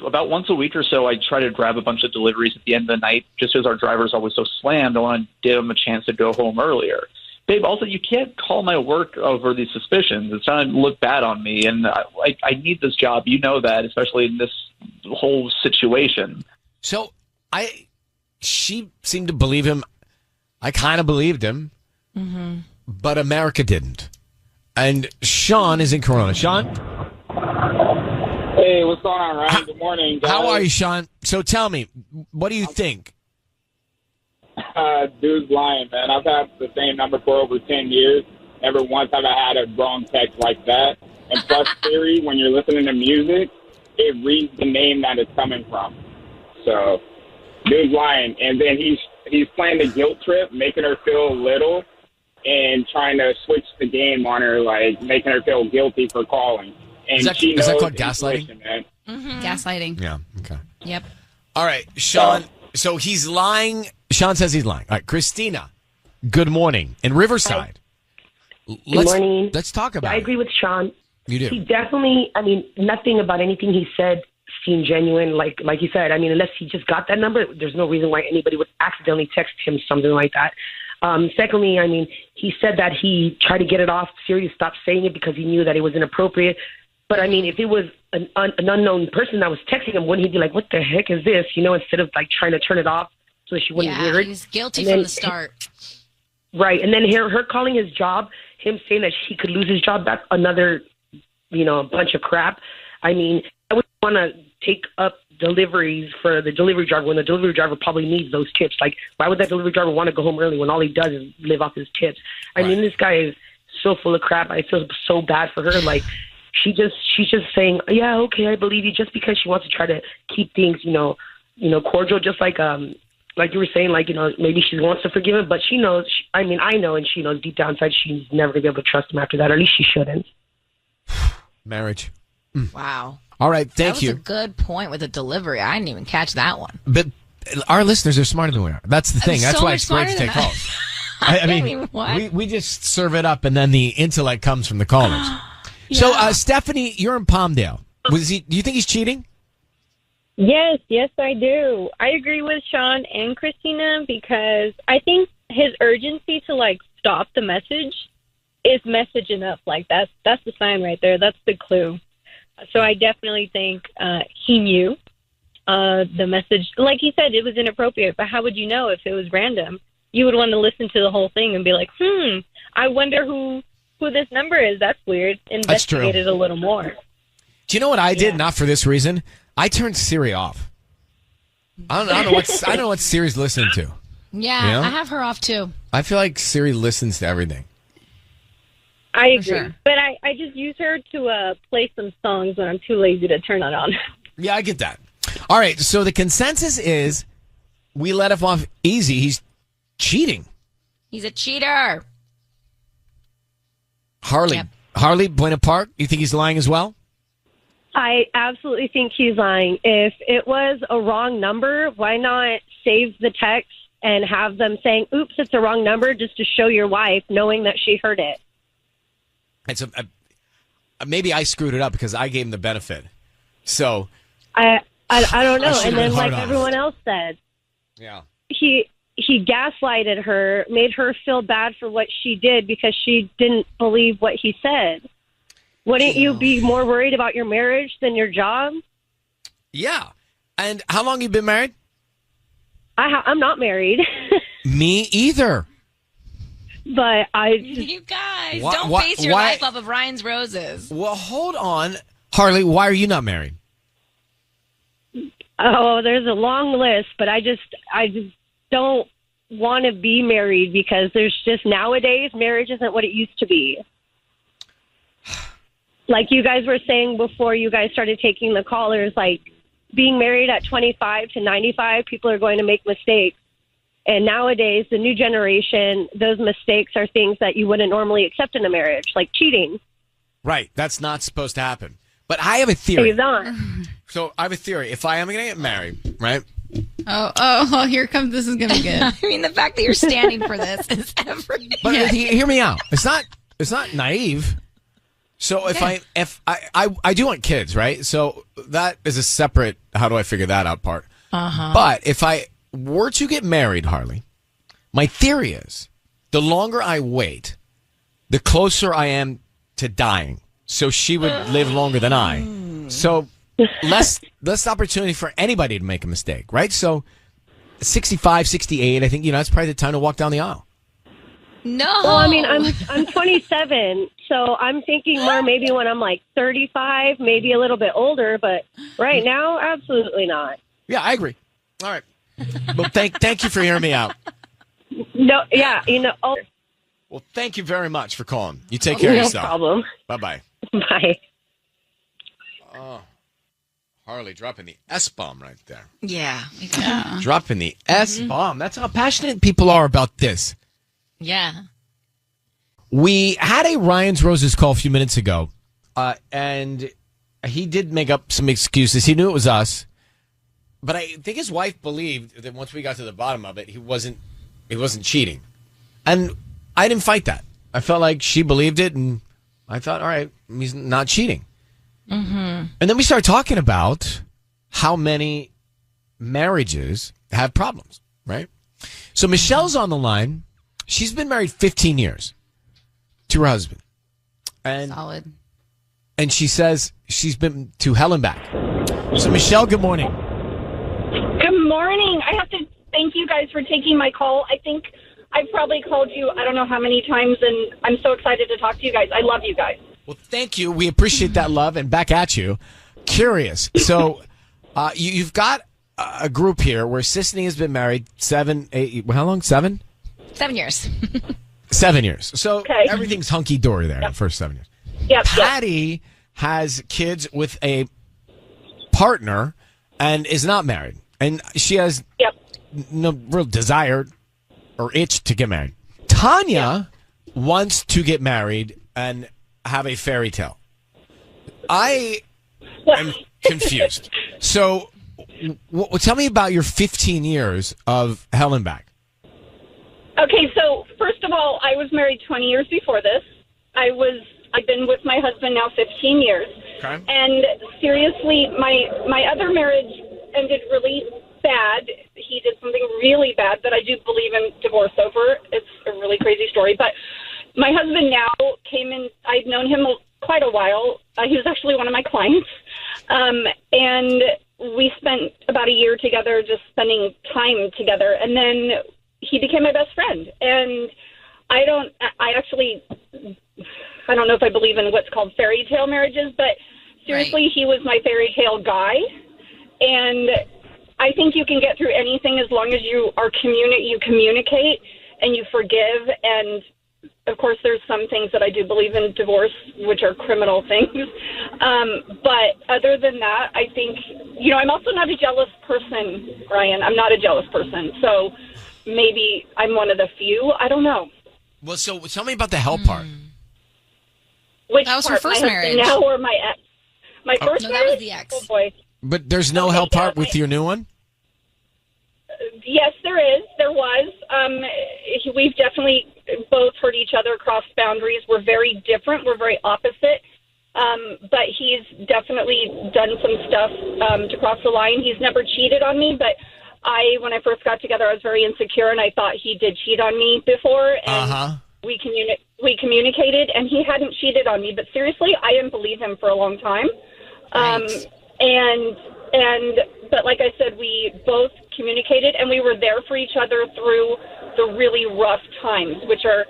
[SPEAKER 14] about once a week or so, I try to grab a bunch of deliveries at the end of the night just because our driver's always so slammed. I want to give them a chance to go home earlier. Babe, also, you can't call my work over these suspicions. It's trying to look bad on me, and I need this job. You know that, especially in this whole situation.
[SPEAKER 1] So she seemed to believe him. I kind of believed him, but America didn't. And Sean is in Corona. Sean?
[SPEAKER 15] Hey, what's going on, Ryan? Good morning, guys.
[SPEAKER 1] How are you, Sean? So tell me, what do you think?
[SPEAKER 15] Dude's lying, man. I've had the same number for over 10 years. Never once have I had a wrong text like that. And plus, Siri, when you're listening to music, it reads the name that it's coming from. So, dude's lying. And then he's playing the guilt trip, making her feel little, and trying to switch the game on her, making her feel guilty for calling. And
[SPEAKER 1] is that called gaslighting?
[SPEAKER 15] Man.
[SPEAKER 2] Mm-hmm. Gaslighting.
[SPEAKER 1] Yeah, okay.
[SPEAKER 2] Yep.
[SPEAKER 1] All right, Sean. So he's lying. Sean says he's lying. All right, Christina, good morning. In Riverside.
[SPEAKER 16] Good morning.
[SPEAKER 1] Let's talk about it.
[SPEAKER 16] I agree with Sean.
[SPEAKER 1] You do?
[SPEAKER 16] He definitely, nothing about anything he said seemed genuine. Like you said, unless he just got that number, there's no reason why anybody would accidentally text him something like that. Secondly, he said that he tried to get it off Siri to stop saying it because he knew that it was inappropriate. But, if it was an unknown person that was texting him, wouldn't he be like, what the heck is this? Instead of, trying to turn it off so that she wouldn't hear it.
[SPEAKER 7] He was guilty from the start.
[SPEAKER 16] Right. And then her calling his job, him saying that he could lose his job, that's another, bunch of crap. I would want to take up deliveries for the delivery driver when the delivery driver probably needs those tips. Why would that delivery driver want to go home early when all he does is live off his tips? This guy is so full of crap. I feel so bad for her. She's just saying, yeah, okay, I believe you, just because she wants to try to keep things, cordial, just like you were saying, maybe she wants to forgive him, but she knows, I know, and she knows deep down inside she's never going to be able to trust him after that, or at least she shouldn't.
[SPEAKER 1] Marriage.
[SPEAKER 7] Wow.
[SPEAKER 1] All right,
[SPEAKER 7] That
[SPEAKER 1] thank
[SPEAKER 7] was
[SPEAKER 1] you.
[SPEAKER 7] a good point with the delivery. I didn't even catch that one.
[SPEAKER 1] But our listeners are smarter than we are. That's the thing.
[SPEAKER 7] so
[SPEAKER 1] That's why
[SPEAKER 7] much
[SPEAKER 1] it's great to
[SPEAKER 7] smarter
[SPEAKER 1] take
[SPEAKER 7] than
[SPEAKER 1] calls.
[SPEAKER 7] I
[SPEAKER 1] I mean,
[SPEAKER 7] mean, what?
[SPEAKER 1] we just serve it up, and then the intellect comes from the callers. So, Stephanie, you're in Palmdale. Do you think he's cheating?
[SPEAKER 17] Yes, I do. I agree with Sean and Christina because I think his urgency to like stop the message is message enough. Like that's the sign right there. That's the clue. So I definitely think he knew the message. Like he said, it was inappropriate. But how would you know if it was random? You would want to listen to the whole thing and be like, I wonder who this number is. That's weird. Investigate it a little more.
[SPEAKER 1] Do you know what I did? Not for this reason. I turned Siri off. I don't know what Siri's listening to.
[SPEAKER 7] Yeah,
[SPEAKER 1] You know?
[SPEAKER 7] I have her off too.
[SPEAKER 1] I feel like Siri listens to everything.
[SPEAKER 17] I agree.
[SPEAKER 7] sure.
[SPEAKER 17] But I just use her to play some songs when I'm too lazy to turn it on.
[SPEAKER 1] Yeah, I get that. All right, so the consensus is we let him off easy. He's cheating.
[SPEAKER 7] He's a cheater.
[SPEAKER 1] Harley, Buena Park, you think he's lying as well?
[SPEAKER 11] I absolutely think he's lying. If it was a wrong number, why not save the text and have them saying, oops, it's a wrong number, just to show your wife, knowing that she heard it?
[SPEAKER 1] It's maybe I screwed it up because I gave him the benefit. So
[SPEAKER 11] I don't know.
[SPEAKER 1] I should've
[SPEAKER 11] And then,
[SPEAKER 1] been
[SPEAKER 11] like
[SPEAKER 1] hard on.
[SPEAKER 11] everyone else said,
[SPEAKER 1] yeah.
[SPEAKER 11] he gaslighted her, made her feel bad for what she did because she didn't believe what he said. Wouldn't you be more worried about your marriage than your job?
[SPEAKER 1] Yeah. And how long you been married?
[SPEAKER 11] I'm not married.
[SPEAKER 1] Me either.
[SPEAKER 11] But
[SPEAKER 7] You guys, don't base your life off of Ryan's roses.
[SPEAKER 1] Well, hold on. Harley, why are you not married?
[SPEAKER 11] Oh, there's a long list, but I just don't want to be married because there's just nowadays marriage isn't what it used to be. Like you guys were saying before you guys started taking the callers, like being married at 25 to 95, people are going to make mistakes. And nowadays, the new generation, those mistakes are things that you wouldn't normally accept in a marriage, like cheating.
[SPEAKER 1] Right. That's not supposed to happen. But I have a theory.
[SPEAKER 11] He's on.
[SPEAKER 1] So I have a theory. If I am going to get married, right?
[SPEAKER 2] Oh, here comes. This is going to be good.
[SPEAKER 7] I mean, the fact that you're standing for this is everything.
[SPEAKER 1] But hear me out. It's not naive. So if I do want kids, right? So that is a separate, how do I figure that out part.
[SPEAKER 7] Uh-huh.
[SPEAKER 1] But if I were to get married, Harley, my theory is the longer I wait, the closer I am to dying. So she would live longer than I. So less opportunity for anybody to make a mistake, right? So 65, 68, I think, that's probably the time to walk down the aisle.
[SPEAKER 7] No.
[SPEAKER 11] Well, I mean, I'm 27, so I'm thinking more maybe when I'm like 35, maybe a little bit older, but right now, absolutely not.
[SPEAKER 1] Yeah, I agree. All right. Well, thank you for hearing me out.
[SPEAKER 11] No, yeah,
[SPEAKER 1] Well, thank you very much for calling. You take care of yourself.
[SPEAKER 11] No problem.
[SPEAKER 1] Bye-bye.
[SPEAKER 11] Bye.
[SPEAKER 1] Oh, Harley dropping the S-bomb right there.
[SPEAKER 7] Yeah.
[SPEAKER 1] Dropping the S-bomb. That's how passionate people are about this.
[SPEAKER 7] Yeah.
[SPEAKER 1] We had a Ryan's Roses call a few minutes ago, and he did make up some excuses. He knew it was us, but I think his wife believed that once we got to the bottom of it, he wasn't cheating. And I didn't fight that. I felt like she believed it, and I thought, all right, he's not cheating.
[SPEAKER 7] Mm-hmm.
[SPEAKER 1] And then we started talking about how many marriages have problems, right? So Michelle's on the line. She's been married 15 years to her husband. And
[SPEAKER 2] solid.
[SPEAKER 1] And she says she's been to hell and back. So Michelle, good morning.
[SPEAKER 18] Good morning. I have to thank you guys for taking my call. I think I've probably called you I don't know how many times, and I'm so excited to talk to you guys. I love you guys.
[SPEAKER 1] Well, thank you. We appreciate that love, and back at you. Curious. So you've got a group here where Sissany has been married 7, 8, how long? 7?
[SPEAKER 7] 7 years.
[SPEAKER 1] 7 years. So everything's hunky-dory there the first 7 years.
[SPEAKER 18] Yep.
[SPEAKER 1] Patty has kids with a partner and is not married. And she has no real desire or itch to get married. Tanya wants to get married and have a fairy tale. I
[SPEAKER 6] I'm confused. So, tell me about your 15 years of hell and back.
[SPEAKER 18] Okay, so first of all, I was married 20 years before this. I've been with my husband now 15 years.
[SPEAKER 6] Okay.
[SPEAKER 18] And seriously, my other marriage ended really bad. He did something really bad that I do believe in divorce over. It's a really crazy story. But my husband now came in. I'd known him quite a while. He was actually one of my clients. And we spent about a year together just spending time together. And then he became my best friend. And I don't know if I believe in what's called fairy tale marriages, but seriously, He was my fairy tale guy. And I think you can get through anything as long as you communicate and you forgive. And of course, there's some things that I do believe in divorce, which are criminal things. But other than that, I think, I'm also not a jealous person, Ryan. I'm not a jealous person. So maybe I'm one of the few. I don't know.
[SPEAKER 6] Well, so tell me about the hell part.
[SPEAKER 18] Which
[SPEAKER 12] that was
[SPEAKER 18] part?
[SPEAKER 12] her first
[SPEAKER 18] my
[SPEAKER 12] marriage.
[SPEAKER 18] now or my ex? My first
[SPEAKER 12] No,
[SPEAKER 18] marriage?
[SPEAKER 12] that was the ex.
[SPEAKER 18] Oh, boy.
[SPEAKER 6] But there's no hell part with your new one?
[SPEAKER 18] Yes, there is. There was. We've definitely both hurt each other, crossed boundaries. We're very different. We're very opposite. But he's definitely done some stuff to cross the line. He's never cheated on me, but when I first got together, I was very insecure, and I thought he did cheat on me before. And we communicated, and he hadn't cheated on me. But seriously, I didn't believe him for a long time. But like I said, we both communicated, and we were there for each other through the really rough times, which are,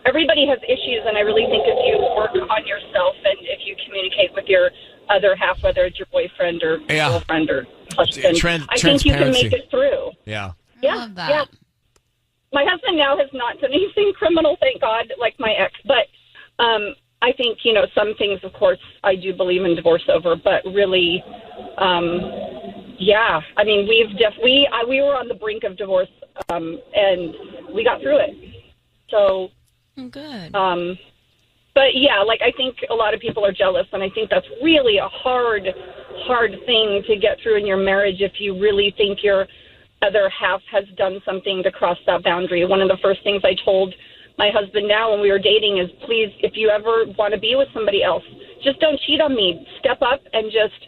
[SPEAKER 18] everybody has issues, and I really think if you work on yourself and if you communicate with your other half, whether it's your boyfriend or girlfriend or husband, I think you can make it through.
[SPEAKER 6] Yeah.
[SPEAKER 18] Yeah.
[SPEAKER 2] Love that.
[SPEAKER 18] Yeah. My husband now has not done anything criminal, thank God, like my ex. But I think, some things, of course, I do believe in divorce over. But really, yeah. I mean, we were on the brink of divorce, and we got through it. So
[SPEAKER 7] good.
[SPEAKER 18] But yeah, I think a lot of people are jealous, and I think that's really a hard thing to get through in your marriage if you really think your other half has done something to cross that boundary. One of the first things I told my husband now when we were dating is, please, if you ever want to be with somebody else, just don't cheat on me. Step up and just,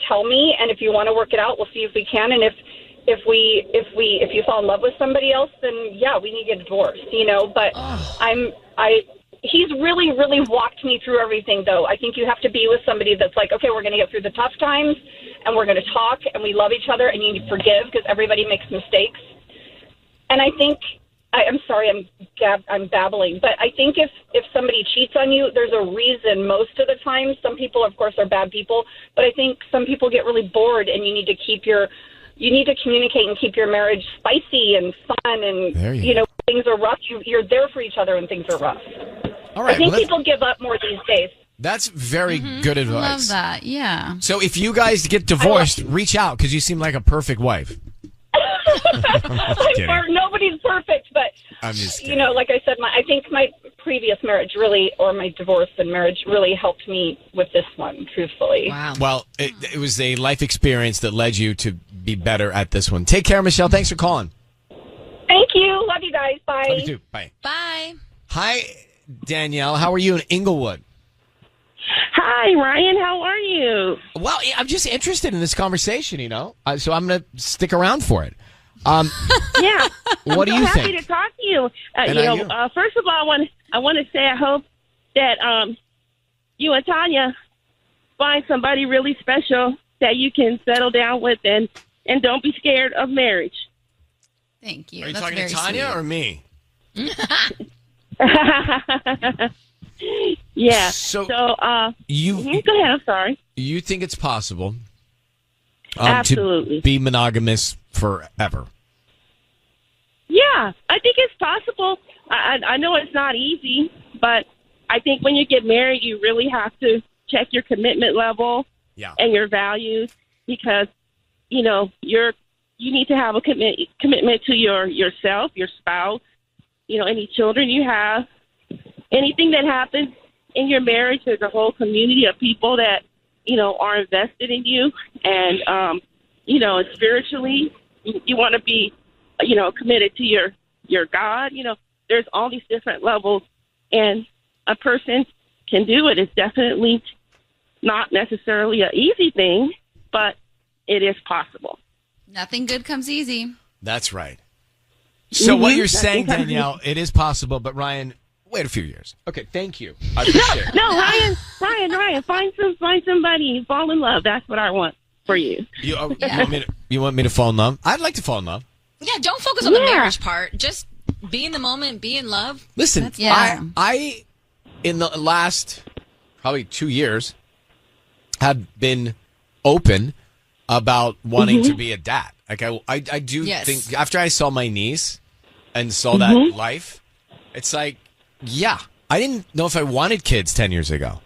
[SPEAKER 18] tell me. And if you want to work it out, we'll see if we can. And if you fall in love with somebody else, then yeah, we need to get divorced, but he's really, really walked me through everything, though. I think you have to be with somebody that's like, okay, we're going to get through the tough times, and we're going to talk, and we love each other, and you need to forgive because everybody makes mistakes. And I think, I'm sorry, I'm babbling, but I think if somebody cheats on you, there's a reason most of the time. Some people, of course, are bad people, but I think some people get really bored, and you need to communicate and keep your marriage spicy and fun, and things are rough. You're there for each other when things are rough.
[SPEAKER 6] All right,
[SPEAKER 18] I think people give up more these days.
[SPEAKER 6] That's very good advice.
[SPEAKER 2] Love that. Yeah.
[SPEAKER 6] So if you guys get divorced, reach out because you seem like a perfect wife.
[SPEAKER 18] Nobody's perfect, but
[SPEAKER 6] I'm just kidding.
[SPEAKER 18] Like I said, I think my previous marriage or my divorce and marriage really helped me with this one, truthfully.
[SPEAKER 7] Wow.
[SPEAKER 6] Well, it was a life experience that led you to be better at this one. Take care, Michelle. Thanks for calling.
[SPEAKER 18] Thank you. Love you guys. Bye.
[SPEAKER 6] Love you too. Bye.
[SPEAKER 7] Bye.
[SPEAKER 6] Hi, Danielle. How are you in Inglewood?
[SPEAKER 19] Hi, Ryan. How are you?
[SPEAKER 6] Well, I'm just interested in this conversation, so I'm going to stick around for it.
[SPEAKER 19] Yeah.
[SPEAKER 6] What do you
[SPEAKER 19] I'm happy
[SPEAKER 6] think?
[SPEAKER 19] to talk to you.
[SPEAKER 6] You.
[SPEAKER 19] First of all, I want to say I hope that you and Tanya find somebody really special that you can settle down with and don't be scared of marriage.
[SPEAKER 2] Thank you.
[SPEAKER 6] Are you
[SPEAKER 2] That's
[SPEAKER 6] talking to
[SPEAKER 2] very
[SPEAKER 6] Tanya
[SPEAKER 2] sweet.
[SPEAKER 6] or me?
[SPEAKER 19] Yeah.
[SPEAKER 6] So
[SPEAKER 19] go ahead. I'm sorry.
[SPEAKER 6] You think it's possible
[SPEAKER 19] Absolutely.
[SPEAKER 6] to be monogamous forever?
[SPEAKER 19] Yeah, I think it's possible. I know it's not easy, but I think when you get married, you really have to check your commitment level and your values because, you need to have a commitment to yourself, your spouse, any children you have. Anything that happens in your marriage, there's a whole community of people that are invested in you, and spiritually, you want to be, committed to your God. There's all these different levels, and a person can do it. It's definitely not necessarily an easy thing, but it is possible.
[SPEAKER 2] Nothing good comes easy.
[SPEAKER 6] That's right. So what you're saying,
[SPEAKER 19] Nothing comes
[SPEAKER 6] Danielle, it is possible, but Ryan, wait a few years. Okay, thank you. I appreciate it.
[SPEAKER 19] No, Ryan, find somebody, fall in love. That's what I want for you.
[SPEAKER 6] You want me to fall in love? I'd like to fall in love.
[SPEAKER 7] Yeah, don't focus on the marriage part. Just be in the moment, be in love.
[SPEAKER 6] Listen, I in the last probably 2 years have been open about wanting to be a dad. Like I do think after I saw my niece and saw that life, it's like, yeah, I didn't know if I wanted kids 10 years ago.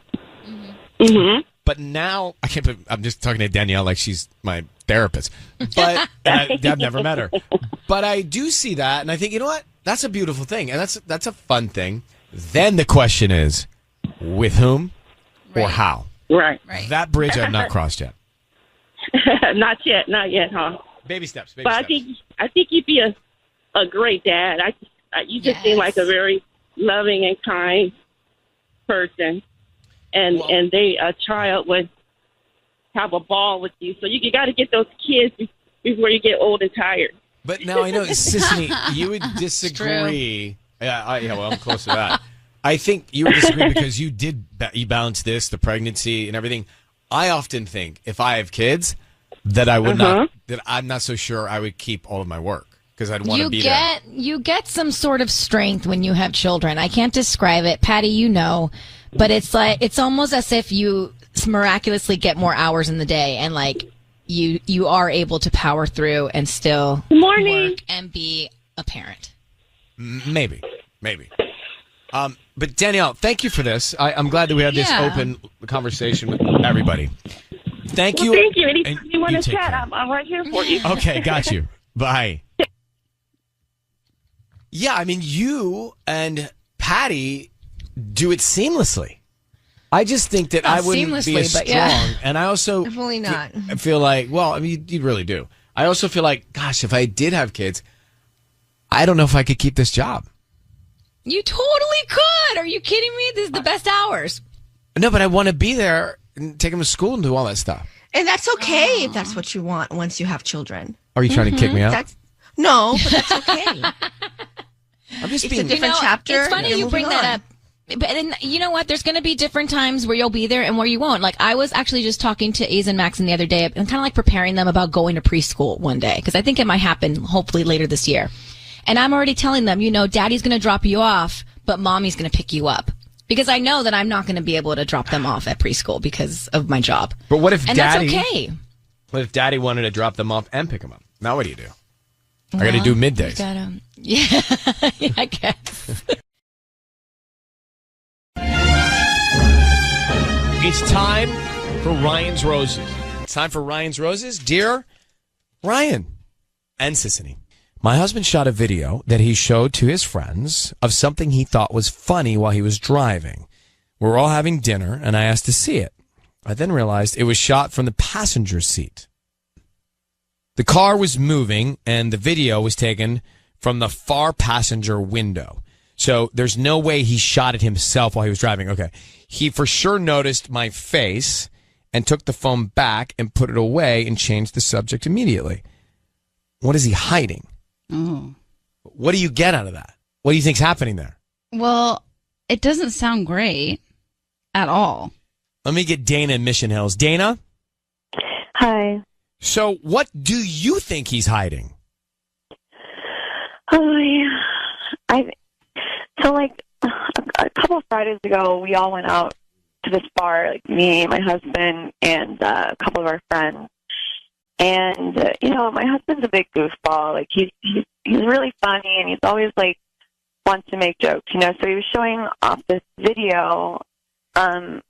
[SPEAKER 6] But now I can't. I'm just talking to Danielle like she's my therapist, but I've never met her. But I do see that, and I think, you know what? That's a beautiful thing, and that's a fun thing. Then the question is, with whom or how?
[SPEAKER 19] Right.
[SPEAKER 6] That bridge I've not crossed yet.
[SPEAKER 19] Not yet, huh?
[SPEAKER 6] Baby steps.
[SPEAKER 19] But I think you'd be a great dad. You just seem like a very loving and kind person, and a child would have a ball with you. So you got to get those kids before you get old and tired.
[SPEAKER 6] But now I know, Sissany, you would disagree. Well, I'm close to that. I think you would disagree because you balance this, the pregnancy and everything. I often think if I have kids that I would not, that I'm not so sure I would keep all of my work because I'd want to be there.
[SPEAKER 7] You get some sort of strength when you have children. I can't describe it. Patty, but it's almost as if you miraculously get more hours in the day and you are able to power through and still work and be a parent.
[SPEAKER 6] Maybe. But Danielle, thank you for this. I'm glad that we had this open conversation with everybody. Thank you.
[SPEAKER 19] Thank you. Anytime you want to chat, I'm right here for you.
[SPEAKER 6] Okay, got you. Bye. Yeah, I mean, you and Patty do it seamlessly. I just think that I wouldn't be as strong. And I also
[SPEAKER 20] definitely not.
[SPEAKER 6] I feel like, well, I mean, you really do. I also feel like, gosh, if I did have kids, I don't know if I could keep this job.
[SPEAKER 7] You totally could. Are you kidding me? This is the best hours.
[SPEAKER 6] No, but I want to be there and take them to school and do all that stuff.
[SPEAKER 20] And that's okay if that's what you want once you have children.
[SPEAKER 6] Are you trying to kick me out?
[SPEAKER 20] No, but that's okay.
[SPEAKER 6] I'm just
[SPEAKER 20] it's
[SPEAKER 6] being
[SPEAKER 20] a different chapter.
[SPEAKER 7] It's funny you bring that up. But then, you know what? There's going to be different times where you'll be there and where you won't. Like, I was actually just talking to Aze and Maxon the other day and kind of like preparing them about going to preschool one day because I think it might happen hopefully later this year. And I'm already telling them, Daddy's going to drop you off, but Mommy's going to pick you up. Because I know that I'm not going to be able to drop them off at preschool because of my job.
[SPEAKER 6] But what if Daddy...
[SPEAKER 7] that's okay.
[SPEAKER 6] What if Daddy wanted to drop them off and pick them up? Now what do you do? I got to do middays.
[SPEAKER 7] Yeah, I guess.
[SPEAKER 6] It's time for Ryan's Roses. It's time for Ryan's Roses. Dear Ryan and Sissany, my husband shot a video that he showed to his friends of something he thought was funny while he was driving. We were all having dinner, and I asked to see it. I then realized it was shot from the passenger seat. The car was moving, and the video was taken from the far passenger window. So there's no way he shot it himself while he was driving. Okay. He for sure noticed my face and took the phone back and put it away and changed the subject immediately. What is he hiding?
[SPEAKER 2] Oh.
[SPEAKER 6] What do you get out of that? What do you think's happening there?
[SPEAKER 2] Well, it doesn't sound great at all.
[SPEAKER 6] Let me get Dana in Mission Hills. Dana?
[SPEAKER 8] Hi.
[SPEAKER 6] So what do you think he's hiding?
[SPEAKER 8] Oh, yeah. A couple of Fridays ago, we all went out to this bar, like me, my husband, and a couple of our friends. And, my husband's a big goofball. Like, he's really funny, and he's always, wants to make jokes, So he was showing off this video of,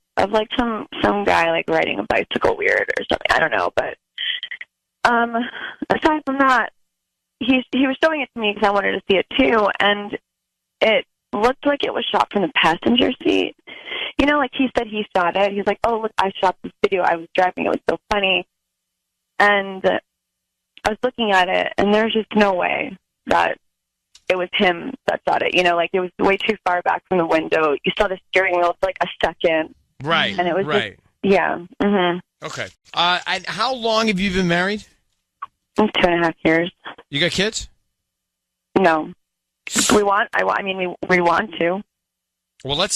[SPEAKER 8] some guy, riding a bicycle weird or something. I don't know, but aside from that, he was showing it to me because I wanted to see it, too. And looked like it was shot from the passenger seat. You know, like he said he shot it. He's like, oh, look, I shot this video. I was driving. It was so funny. And I was looking at it, and there's just no way that it was him that shot it. You know, like it was way too far back from the window. You saw the steering wheel for like a second.
[SPEAKER 6] Right.
[SPEAKER 8] And it was
[SPEAKER 6] right.
[SPEAKER 8] just, yeah. Mm-hmm.
[SPEAKER 6] Okay. And how long have you been married?
[SPEAKER 8] 2.5 years.
[SPEAKER 6] You got kids?
[SPEAKER 8] No. We want to.
[SPEAKER 6] Well,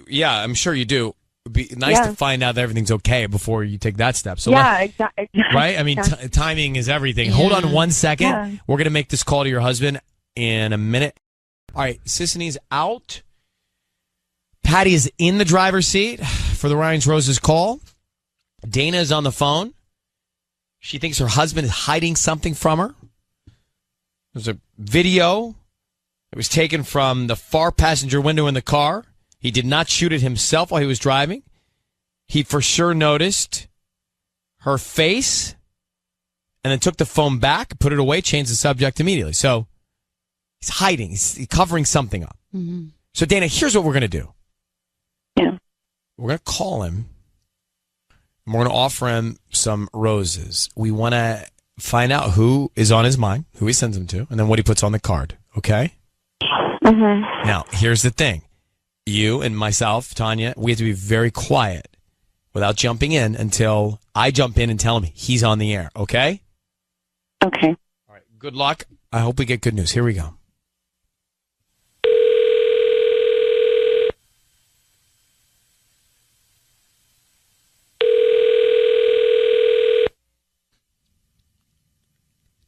[SPEAKER 6] yeah, I'm sure you do. It'd be nice to find out that everything's okay before you take that step. So
[SPEAKER 8] exactly.
[SPEAKER 6] Right? I mean, timing is everything. Hold on 1 second. Yeah. We're going to make this call to your husband in a minute. All right, Sisney's out. Patty is in the driver's seat for the Ryan's Roses call. Dana is on the phone. She thinks her husband is hiding something from her. There's a video that was taken from the far passenger window in the car. He did not shoot it himself while he was driving. He for sure noticed her face and then took the phone back, put it away, changed the subject immediately. So he's hiding. He's covering something up. Mm-hmm. So, Dana, here's what we're going to do.
[SPEAKER 8] Yeah.
[SPEAKER 6] We're going to call him, and we're going to offer him some roses. We want to find out who is on his mind, who he sends them to, and then what he puts on the card, okay?
[SPEAKER 8] Mm-hmm.
[SPEAKER 6] Now, here's the thing. You and myself, Tanya, we have to be very quiet without jumping in until I jump in and tell him he's on the air, okay?
[SPEAKER 8] Okay.
[SPEAKER 6] All right, good luck. I hope we get good news. Here we go.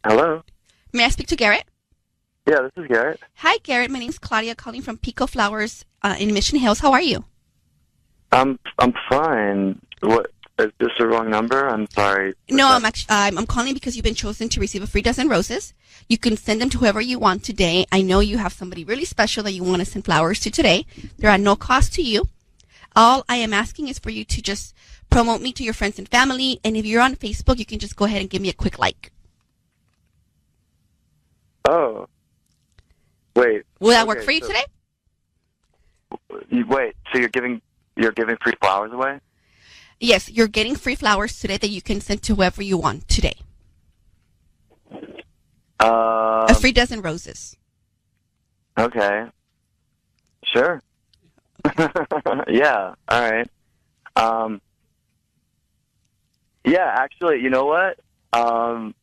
[SPEAKER 21] Hello?
[SPEAKER 12] May I speak to Garrett?
[SPEAKER 21] Yeah, this is Garrett.
[SPEAKER 12] Hi, Garrett. My name's Claudia, calling from Pico Flowers in Mission Hills. How are you?
[SPEAKER 21] I'm fine. What, is this the wrong number? I'm sorry.
[SPEAKER 12] No, I'm calling because you've been chosen to receive a free dozen roses. You can send them to whoever you want today. I know you have somebody really special that you want to send flowers to today. They're at no cost to you. All I am asking is for you to just promote me to your friends and family. And if you're on Facebook, you can just go ahead and give me a quick like.
[SPEAKER 21] Oh. Wait.
[SPEAKER 12] Will that work for you today?
[SPEAKER 21] Wait, so you're giving free flowers away?
[SPEAKER 12] Yes, you're getting free flowers today that you can send to whoever you want today. A free dozen roses.
[SPEAKER 21] Okay. Sure. Yeah, all right. Yeah, actually, you know what? Do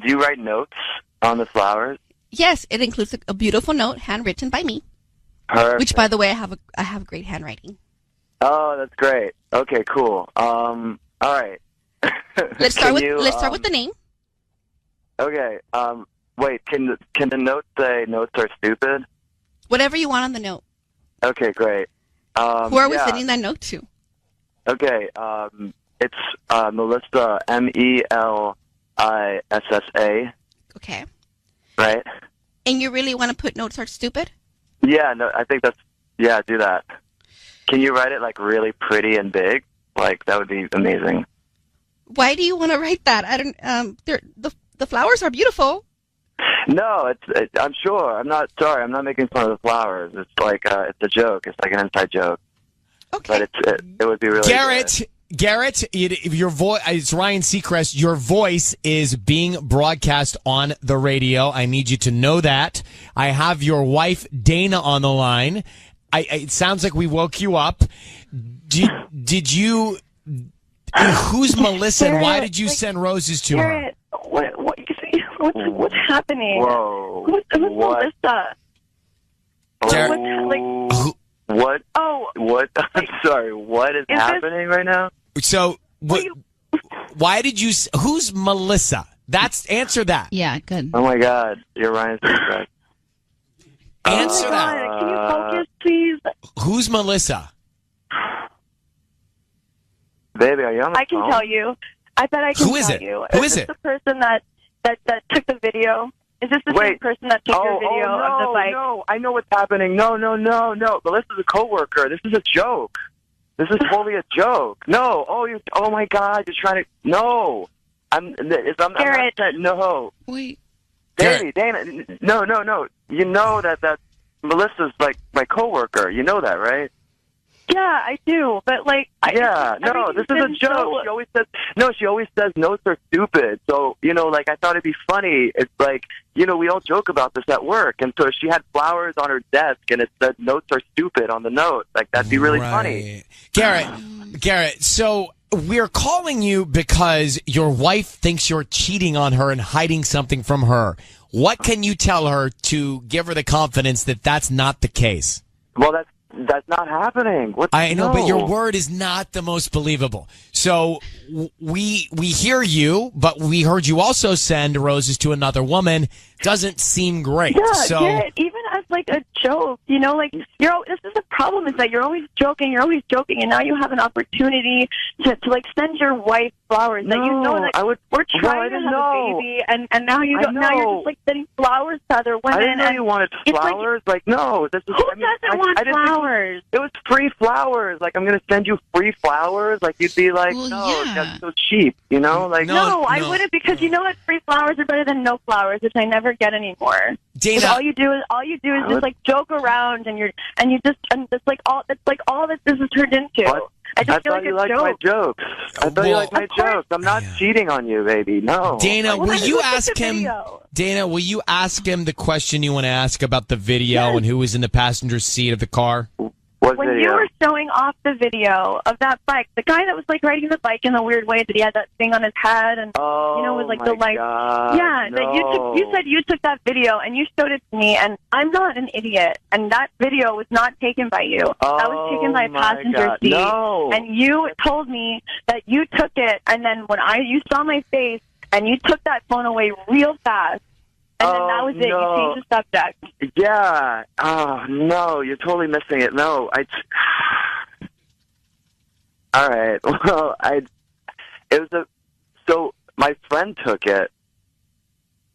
[SPEAKER 21] you write notes on the flowers?
[SPEAKER 12] Yes, it includes a beautiful note handwritten by me.
[SPEAKER 21] Perfect.
[SPEAKER 12] Which, by the way, I have great handwriting.
[SPEAKER 21] Oh, that's great. Okay, cool. All right.
[SPEAKER 12] Let's start with the name.
[SPEAKER 21] Okay. Wait. Can the note say "notes are stupid"?
[SPEAKER 12] Whatever you want on the note.
[SPEAKER 21] Okay, great.
[SPEAKER 12] Who are we sending that note to?
[SPEAKER 21] Okay. It's Melissa, Melissa.
[SPEAKER 12] Okay.
[SPEAKER 21] Right.
[SPEAKER 12] And you really want to put "notes are stupid"?
[SPEAKER 21] Yeah. No, I think do that. Can you write it like really pretty and big? Like that would be amazing.
[SPEAKER 12] Why do you want to write that? I don't. The flowers are beautiful.
[SPEAKER 21] No, I'm sure. I'm not sorry. I'm not making fun of the flowers. It's like it's a joke. It's like an inside joke.
[SPEAKER 12] Okay.
[SPEAKER 21] But it would be really
[SPEAKER 6] Garrett.
[SPEAKER 21] good.
[SPEAKER 6] Garrett, your voice. It's Ryan Seacrest. Your voice is being broadcast on the radio. I need you to know that. I have your wife Dana on the line. It sounds like we woke you up. Did you? Who's Melissa? And why did you send roses to her?
[SPEAKER 8] What's happening?
[SPEAKER 21] Whoa!
[SPEAKER 8] Who's
[SPEAKER 21] what?
[SPEAKER 8] Melissa?
[SPEAKER 21] What? Oh! What? I'm sorry. What is happening right now?
[SPEAKER 6] So what? Why did you? Who's Melissa? Answer that.
[SPEAKER 2] Yeah, good.
[SPEAKER 21] Oh my God! You're Ryan Seacrest.
[SPEAKER 6] Answer that.
[SPEAKER 8] Can you focus, please?
[SPEAKER 6] Who's Melissa?
[SPEAKER 21] Baby, are you on the phone?
[SPEAKER 8] I can tell you. I bet I can
[SPEAKER 6] Who is
[SPEAKER 8] tell
[SPEAKER 6] it?
[SPEAKER 8] you.
[SPEAKER 6] Who is
[SPEAKER 8] this
[SPEAKER 6] it?
[SPEAKER 8] the person that took the video? Is this the same person that took your video of the bike?
[SPEAKER 21] No, I know what's happening. No. Melissa's a coworker. This is a joke. This is totally a joke. No. Oh my God, you're trying to. No. I'm
[SPEAKER 8] Garrett.
[SPEAKER 21] No.
[SPEAKER 12] Wait.
[SPEAKER 21] Dana. No. You know that's Melissa's like my coworker. You know that, right?
[SPEAKER 8] Yeah, I do, but like,
[SPEAKER 21] Yeah, no, this is a joke. She always says notes are stupid. So, like, I thought it'd be funny. It's like, we all joke about this at work. And so she had flowers on her desk and it said notes are stupid on the note. Like, that'd be really funny.
[SPEAKER 6] Garrett, so we're calling you because your wife thinks you're cheating on her and hiding something from her. What can you tell her to give her the confidence that that's not the case?
[SPEAKER 21] Well, that's not happening.
[SPEAKER 6] I know, but your word is not the most believable. So we hear you, but we heard you also send roses to another woman. Doesn't seem great.
[SPEAKER 8] Yeah,
[SPEAKER 6] so
[SPEAKER 8] Garrett, even as like a joke, like this is the problem is that you're always joking, and now you have an opportunity to like send your wife flowers that that we're trying to have a baby, and now you're just like sending flowers to other women.
[SPEAKER 21] I didn't know you wanted flowers. No, this is.
[SPEAKER 8] Who doesn't want flowers?
[SPEAKER 21] It was free flowers. Like, I'm gonna send you free flowers. Like, you'd be like, that's so cheap. Like,
[SPEAKER 8] no, I wouldn't, because you know what? Free flowers are better than no flowers, which I never get anymore.
[SPEAKER 6] Dana,
[SPEAKER 8] all you do is just like joke around, and it's like all that this is turned into.
[SPEAKER 21] What?
[SPEAKER 8] I just feel
[SPEAKER 21] thought
[SPEAKER 8] like
[SPEAKER 21] you
[SPEAKER 8] a
[SPEAKER 21] liked
[SPEAKER 8] joke.
[SPEAKER 21] my jokes. I thought you liked my jokes. I'm not cheating on you, baby. No.
[SPEAKER 6] Dana, will you ask him? Dana, will you ask him the question you want to ask about the video and who was in the passenger seat of the car?
[SPEAKER 21] What
[SPEAKER 8] when you were showing off the video of that bike, the guy that was like riding the bike in a weird way, that he had that thing on his head, and with like the light. Yeah, that you said you took that video and you showed it to me, and I'm not an idiot, and that video was not taken by you. That was taken by a passenger seat, and you told me that you took it, and then when you saw my face, and you took that phone away real fast. And then that was it. You changed the subject.
[SPEAKER 21] Yeah. Oh, no. You're totally missing it. No. All right. Well, so my friend took it.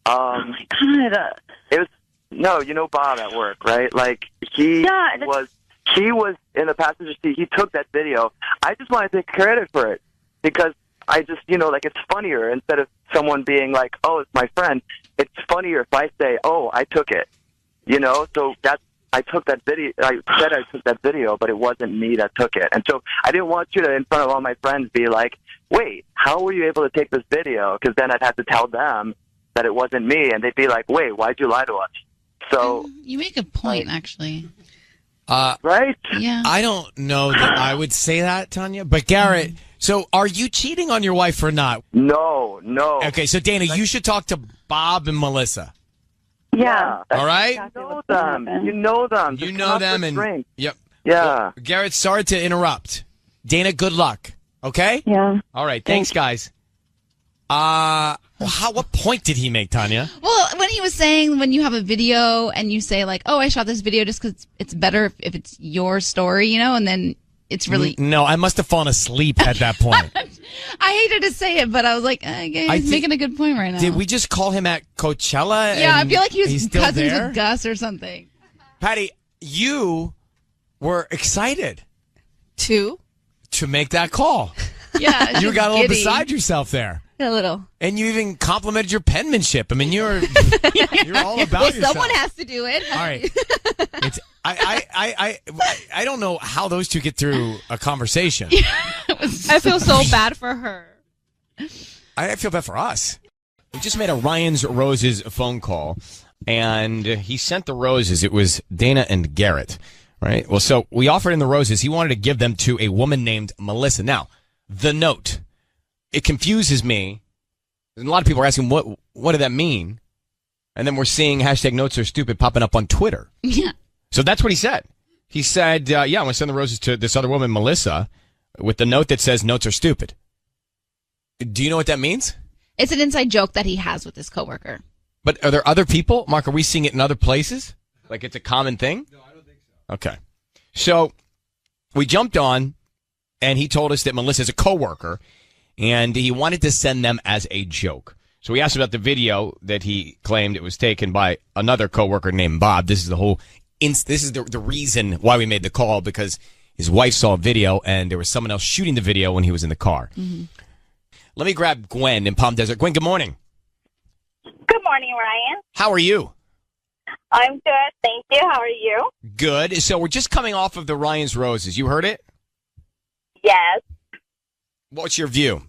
[SPEAKER 8] Oh, my God.
[SPEAKER 21] It was, Bob at work, right? Like, he was in the passenger seat. He took that video. I just want to take credit for it because I just, it's funnier instead of someone being like, oh, it's my friend. It's funnier if I say, oh, I took it. So I took that video. I said I took that video, but it wasn't me that took it. And so I didn't want you to, in front of all my friends, be like, wait, how were you able to take this video? Because then I'd have to tell them that it wasn't me, and they'd be like, wait, why'd you lie to us? So
[SPEAKER 2] you make a point, actually.
[SPEAKER 21] Right?
[SPEAKER 2] Yeah.
[SPEAKER 6] I don't know that I would say that, Tanya, but Garrett, so are you cheating on your wife or not?
[SPEAKER 21] No.
[SPEAKER 6] Okay, so Dana, you should talk to Bob and Melissa.
[SPEAKER 8] Yeah.
[SPEAKER 6] All right?
[SPEAKER 21] You know them. You know them.
[SPEAKER 6] You know them, and
[SPEAKER 21] drink.
[SPEAKER 6] Yep.
[SPEAKER 21] Yeah.
[SPEAKER 6] Well, Garrett, sorry to interrupt. Dana, good luck. Okay?
[SPEAKER 8] Yeah.
[SPEAKER 6] All right. Thanks, guys. What point did he make, Tanya?
[SPEAKER 2] Well, when he was saying when you have a video and you say like, oh, I shot this video just because it's better if it's your story, and then it's really...
[SPEAKER 6] No, I must have fallen asleep at that point.
[SPEAKER 2] I hated to say it, but I was like, he's making a good point right now.
[SPEAKER 6] Did we just call him at Coachella?
[SPEAKER 2] Yeah, I feel like he was
[SPEAKER 6] still
[SPEAKER 2] cousins
[SPEAKER 6] there?
[SPEAKER 2] with Gus or something.
[SPEAKER 6] Patty, you were excited
[SPEAKER 12] to
[SPEAKER 6] make that call.
[SPEAKER 2] Yeah,
[SPEAKER 6] you got a little
[SPEAKER 2] giddy.
[SPEAKER 6] beside yourself there.
[SPEAKER 2] A little.
[SPEAKER 6] And you even complimented your penmanship. I mean, you're all about
[SPEAKER 12] well,
[SPEAKER 6] yourself.
[SPEAKER 12] Someone has to do it.
[SPEAKER 6] All right. I don't know how those two get through a conversation.
[SPEAKER 17] I feel so bad for her.
[SPEAKER 6] I feel bad for us. We just made a Ryan's Roses phone call, and he sent the roses. It was Dana and Garrett, right? Well, so we offered him the roses. He wanted to give them to a woman named Melissa. Now, the note, it confuses me. And a lot of people are asking, what did that mean? And then we're seeing hashtag notes are stupid popping up on Twitter.
[SPEAKER 2] Yeah.
[SPEAKER 6] So that's what he said. He said, I'm going to send the roses to this other woman, Melissa, with the note that says notes are stupid. Do you know what that means?
[SPEAKER 2] It's an inside joke that he has with his coworker.
[SPEAKER 6] But are there other people? Mark, are we seeing it in other places? Like it's a common thing? No, I don't think so. Okay. So we jumped on, and he told us that Melissa's a coworker, and he wanted to send them as a joke. So we asked about the video that he claimed it was taken by another coworker named Bob. This is the reason why we made the call, because his wife saw a video, and there was someone else shooting the video when he was in the car. Mm-hmm. Let me grab Gwen in Palm Desert. Gwen, good morning.
[SPEAKER 5] Good morning, Ryan.
[SPEAKER 6] How are you?
[SPEAKER 3] I'm good, thank you. How are you?
[SPEAKER 6] Good. So we're just coming off of the Ryan's Roses. You heard it?
[SPEAKER 3] Yes.
[SPEAKER 6] What's your view?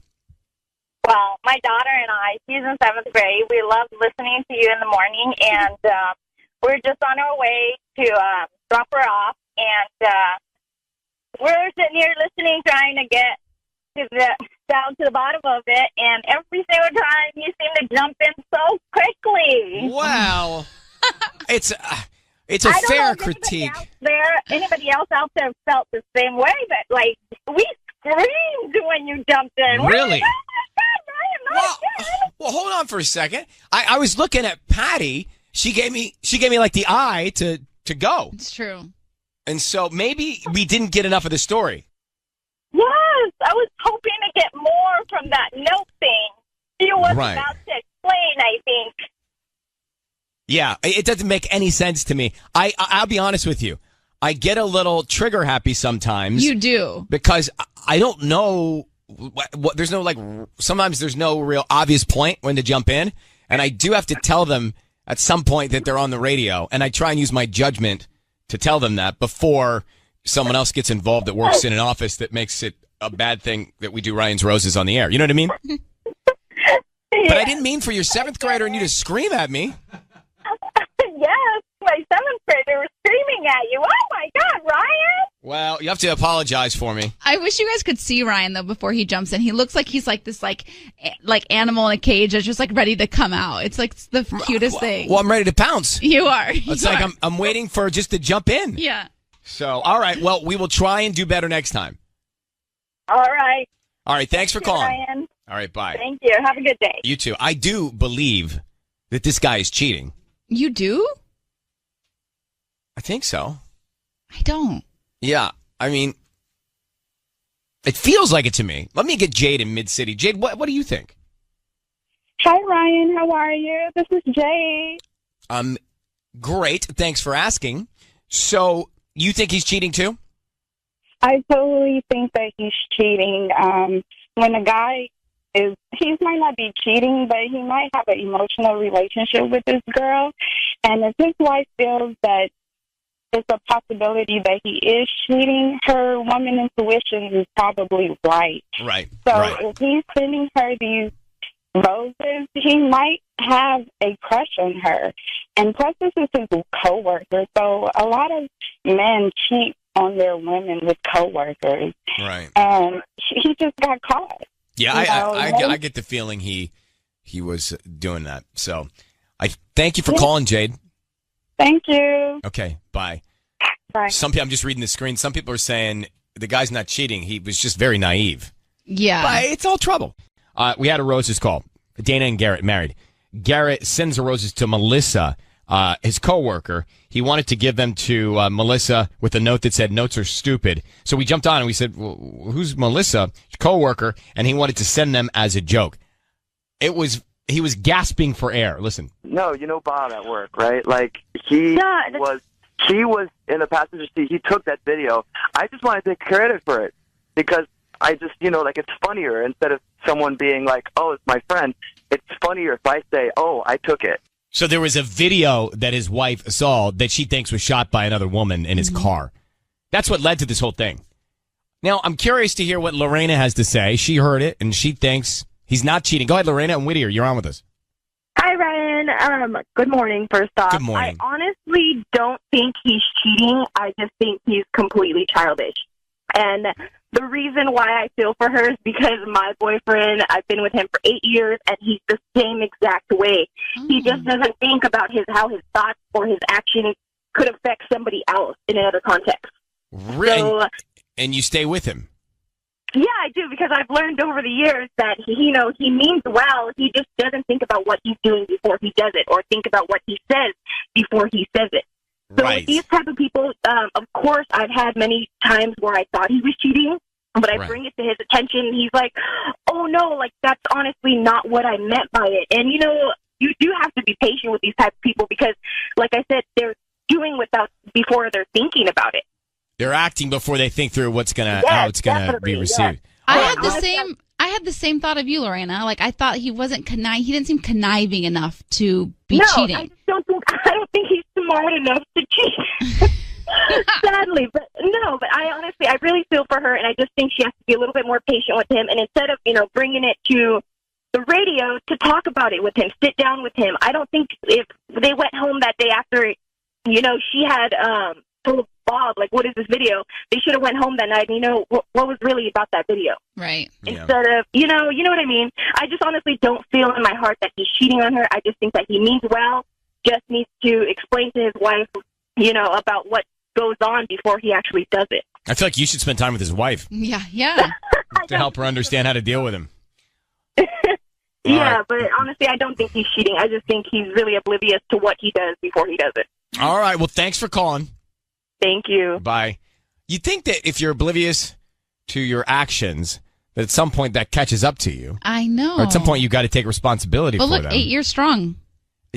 [SPEAKER 3] Well, my daughter and I, she's in 7th grade. We love listening to you in the morning, and we're just on our way to drop her off, and we're sitting here listening, trying to get down to the bottom of it, and every single time you seem to jump in so quickly.
[SPEAKER 6] Wow. It's a
[SPEAKER 3] I don't
[SPEAKER 6] fair
[SPEAKER 3] know if
[SPEAKER 6] critique.
[SPEAKER 3] Anybody else out there felt the same way, but like we screamed when you jumped in.
[SPEAKER 6] Really?
[SPEAKER 3] Oh my God,
[SPEAKER 6] Well, hold on for a second. I was looking at Patty. She gave me like the eye to go.
[SPEAKER 2] It's true.
[SPEAKER 6] And so maybe we didn't get enough of the story.
[SPEAKER 3] Yes, I was hoping to get more from that note thing. She was
[SPEAKER 6] Right.
[SPEAKER 3] about to explain, I think.
[SPEAKER 6] Yeah, it doesn't make any sense to me. I'll be honest with you. I get a little trigger happy sometimes.
[SPEAKER 2] You do.
[SPEAKER 6] Because I don't know what there's no sometimes there's no real obvious point when to jump in. And I do have to tell them at some point that they're on the radio. And I try and use my judgment to tell them that before someone else gets involved that works in an office that makes it a bad thing that we do Ryan's Roses on the air. You know what I mean? But I didn't mean for your 7th grader and you to scream at me.
[SPEAKER 3] Yes, my 7th grader was screaming at you. Oh my God, Ryan!
[SPEAKER 6] Well, you have to apologize for me.
[SPEAKER 2] I wish you guys could see Ryan though before he jumps in. He looks like he's like this like animal in a cage that's just like ready to come out. It's like the cutest thing.
[SPEAKER 6] Well, I'm ready to pounce.
[SPEAKER 2] You are.
[SPEAKER 6] It's like I'm waiting for just to jump in.
[SPEAKER 2] Yeah.
[SPEAKER 6] So, all right. Well, we will try and do better next time.
[SPEAKER 3] All right.
[SPEAKER 6] All right. Thanks for
[SPEAKER 3] Thank you,
[SPEAKER 6] calling.
[SPEAKER 3] Ryan.
[SPEAKER 6] All right. Bye.
[SPEAKER 3] Thank you. Have a good day.
[SPEAKER 6] You too. I do believe that this guy is cheating.
[SPEAKER 2] You do?
[SPEAKER 6] I think so.
[SPEAKER 2] I don't.
[SPEAKER 6] Yeah. I mean, it feels like it to me. Let me get Jade in Mid-City. Jade, what do you think?
[SPEAKER 22] Hi, Ryan. How are you? This is Jade.
[SPEAKER 6] Great. Thanks for asking. So, you think he's cheating too?
[SPEAKER 22] I totally think that he's cheating. When a guy he might not be cheating, but he might have an emotional relationship with this girl. And if his wife feels that it's a possibility that he is cheating, her woman intuition is probably right.
[SPEAKER 6] Right.
[SPEAKER 22] So
[SPEAKER 6] right.
[SPEAKER 22] if he's sending her these roses, he might have a crush on her. And plus, this is his coworker. So a lot of men cheat on their women with coworkers.
[SPEAKER 6] Right.
[SPEAKER 22] And he just got caught.
[SPEAKER 6] Yeah, I get the feeling he was doing that. So I thank you for calling, Jade.
[SPEAKER 22] Thank you.
[SPEAKER 6] Okay, bye.
[SPEAKER 22] Bye.
[SPEAKER 6] Some people, I'm just reading the screen. Some people are saying the guy's not cheating. He was just very naive.
[SPEAKER 2] Yeah.
[SPEAKER 6] But it's all trouble. We had a roses call. Dana and Garrett married. Garrett sends the roses to Melissa, his coworker. He wanted to give them to Melissa with a note that said, "Notes are stupid." So we jumped on and we said, well, "Who's Melissa?" Coworker, and he wanted to send them as a joke. He was gasping for air. Listen.
[SPEAKER 21] No, you know Bob at work, right? Like he was in the passenger seat. He took that video. I just want to take credit for it because I just, it's funnier instead of someone being like, "Oh, it's my friend." It's funnier if I say, "Oh, I took it."
[SPEAKER 6] So there was a video that his wife saw that she thinks was shot by another woman in his car. That's what led to this whole thing. Now, I'm curious to hear what Lorena has to say. She heard it, and she thinks he's not cheating. Go ahead, Lorena and Whittier. You're on with us.
[SPEAKER 8] Hi, Ryan. Good morning, first off.
[SPEAKER 6] Good morning.
[SPEAKER 8] I honestly don't think he's cheating. I just think he's completely childish. And the reason why I feel for her is because my boyfriend, I've been with him for 8 years, and he's the same exact way. He just doesn't think about how his thoughts or his actions could affect somebody else in another context.
[SPEAKER 6] Really?
[SPEAKER 8] So,
[SPEAKER 6] and you stay with him?
[SPEAKER 8] yeah, I do, because I've learned over the years that, he means well. He just doesn't think about what he's doing before he does it, or think about what he says before he says it. So
[SPEAKER 6] Right.
[SPEAKER 8] with these type of people, of course, I've had many times where I thought he was cheating, but I
[SPEAKER 6] Right.
[SPEAKER 8] bring it to his attention, and he's like, "Oh no, like that's honestly not what I meant by it." And you do have to be patient with these type of people because, like I said, they're doing before they're thinking about it.
[SPEAKER 6] They're acting before they think through how it's gonna
[SPEAKER 8] definitely,
[SPEAKER 6] be received.
[SPEAKER 8] yes.
[SPEAKER 2] I had the same thought of you, Lorena. Like I thought he wasn't he didn't seem conniving enough to be cheating.
[SPEAKER 8] I don't think he's smart
[SPEAKER 19] smart enough to cheat. Sadly, but I really feel for her, and I just think she has to be a little bit more patient with him. And instead of, bringing it to the radio, to talk about it with him, sit down with him. I don't think if they went home that day after, she had told Bob, like, what is this video? They should have went home that night and, what was really about that video.
[SPEAKER 2] Right.
[SPEAKER 19] Instead of, you know what I mean? I just honestly don't feel in my heart that he's cheating on her. I just think that he means well, just needs to explain to his wife, about what goes on before he actually does it.
[SPEAKER 6] I feel like you should spend time with his wife
[SPEAKER 2] Yeah.
[SPEAKER 6] to help her understand how to deal with him.
[SPEAKER 19] Yeah, but honestly, I don't think he's cheating. I just think he's really oblivious to what he does before he does it.
[SPEAKER 6] All right. Well, thanks for calling.
[SPEAKER 19] Thank you.
[SPEAKER 6] Bye. You think that if you're oblivious to your actions, that at some point that catches up to you.
[SPEAKER 2] I know.
[SPEAKER 6] Or at some point you got to take responsibility
[SPEAKER 2] But
[SPEAKER 6] for
[SPEAKER 2] look,
[SPEAKER 6] them.
[SPEAKER 2] 8 years strong.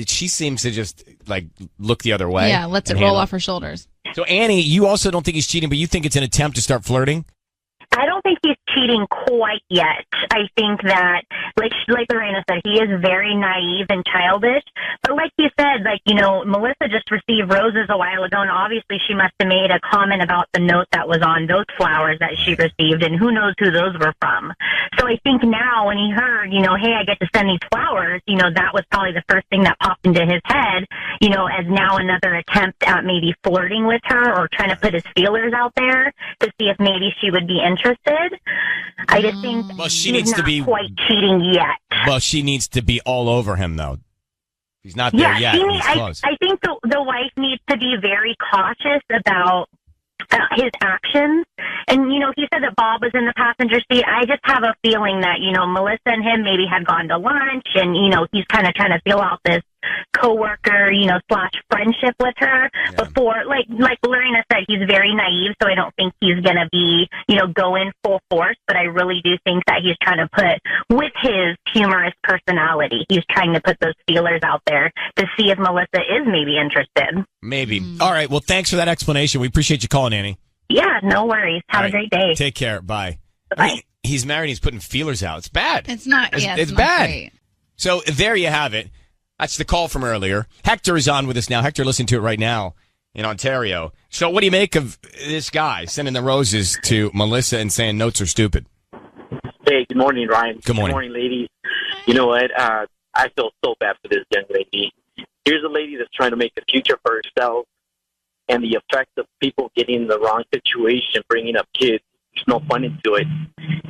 [SPEAKER 6] She seems to just look the other way.
[SPEAKER 2] Yeah, lets it roll off her shoulders.
[SPEAKER 6] So Annie, you also don't think he's cheating, but you think it's an attempt to start flirting?
[SPEAKER 4] I don't think he's cheating quite yet. I think that, like Lorena said, he is very naive and childish. But like you said, Melissa just received roses a while ago, and obviously she must have made a comment about the note that was on those flowers that she received, and who knows who those were from. So I think now when he heard, hey, I get to send these flowers, that was probably the first thing that popped into his head, as now another attempt at maybe flirting with her or trying to put his feelers out there to see if maybe she would be interested. I just think
[SPEAKER 6] she needs to be
[SPEAKER 4] quite cheating yet.
[SPEAKER 6] Well, she needs to be all over him, though. He's not there yet. He's close.
[SPEAKER 4] I think the wife needs to be very cautious about his actions. And, he said that Bob was in the passenger seat. I just have a feeling that, Melissa and him maybe had gone to lunch and, he's kind of trying to feel out this coworker, slash friendship with her before, like Lorena said, he's very naive, so I don't think he's going to be, go in full force, but I really do think that he's trying to put, with his humorous personality, he's trying to put those feelers out there to see if Melissa is maybe interested.
[SPEAKER 6] Maybe. All right. Well, thanks for that explanation. We appreciate you calling, Annie.
[SPEAKER 4] Yeah, no worries. Have a great day.
[SPEAKER 6] Take care. Bye.
[SPEAKER 4] Bye.
[SPEAKER 6] He's married. He's putting feelers out. It's bad.
[SPEAKER 2] It's not.
[SPEAKER 6] It's
[SPEAKER 2] not
[SPEAKER 6] bad.
[SPEAKER 2] Great.
[SPEAKER 6] So there you have it. That's the call from earlier. Hector is on with us now. Hector, listen to it right now in Ontario. So what do you make of this guy sending the roses to Melissa and saying notes are stupid?
[SPEAKER 9] Hey, good morning, Ryan.
[SPEAKER 6] Good morning.
[SPEAKER 9] Good morning, ladies. You know what? I feel so bad for this young lady. Here's a lady that's trying to make a future for herself, and the effect of people getting in the wrong situation, bringing up kids, there's no fun into it.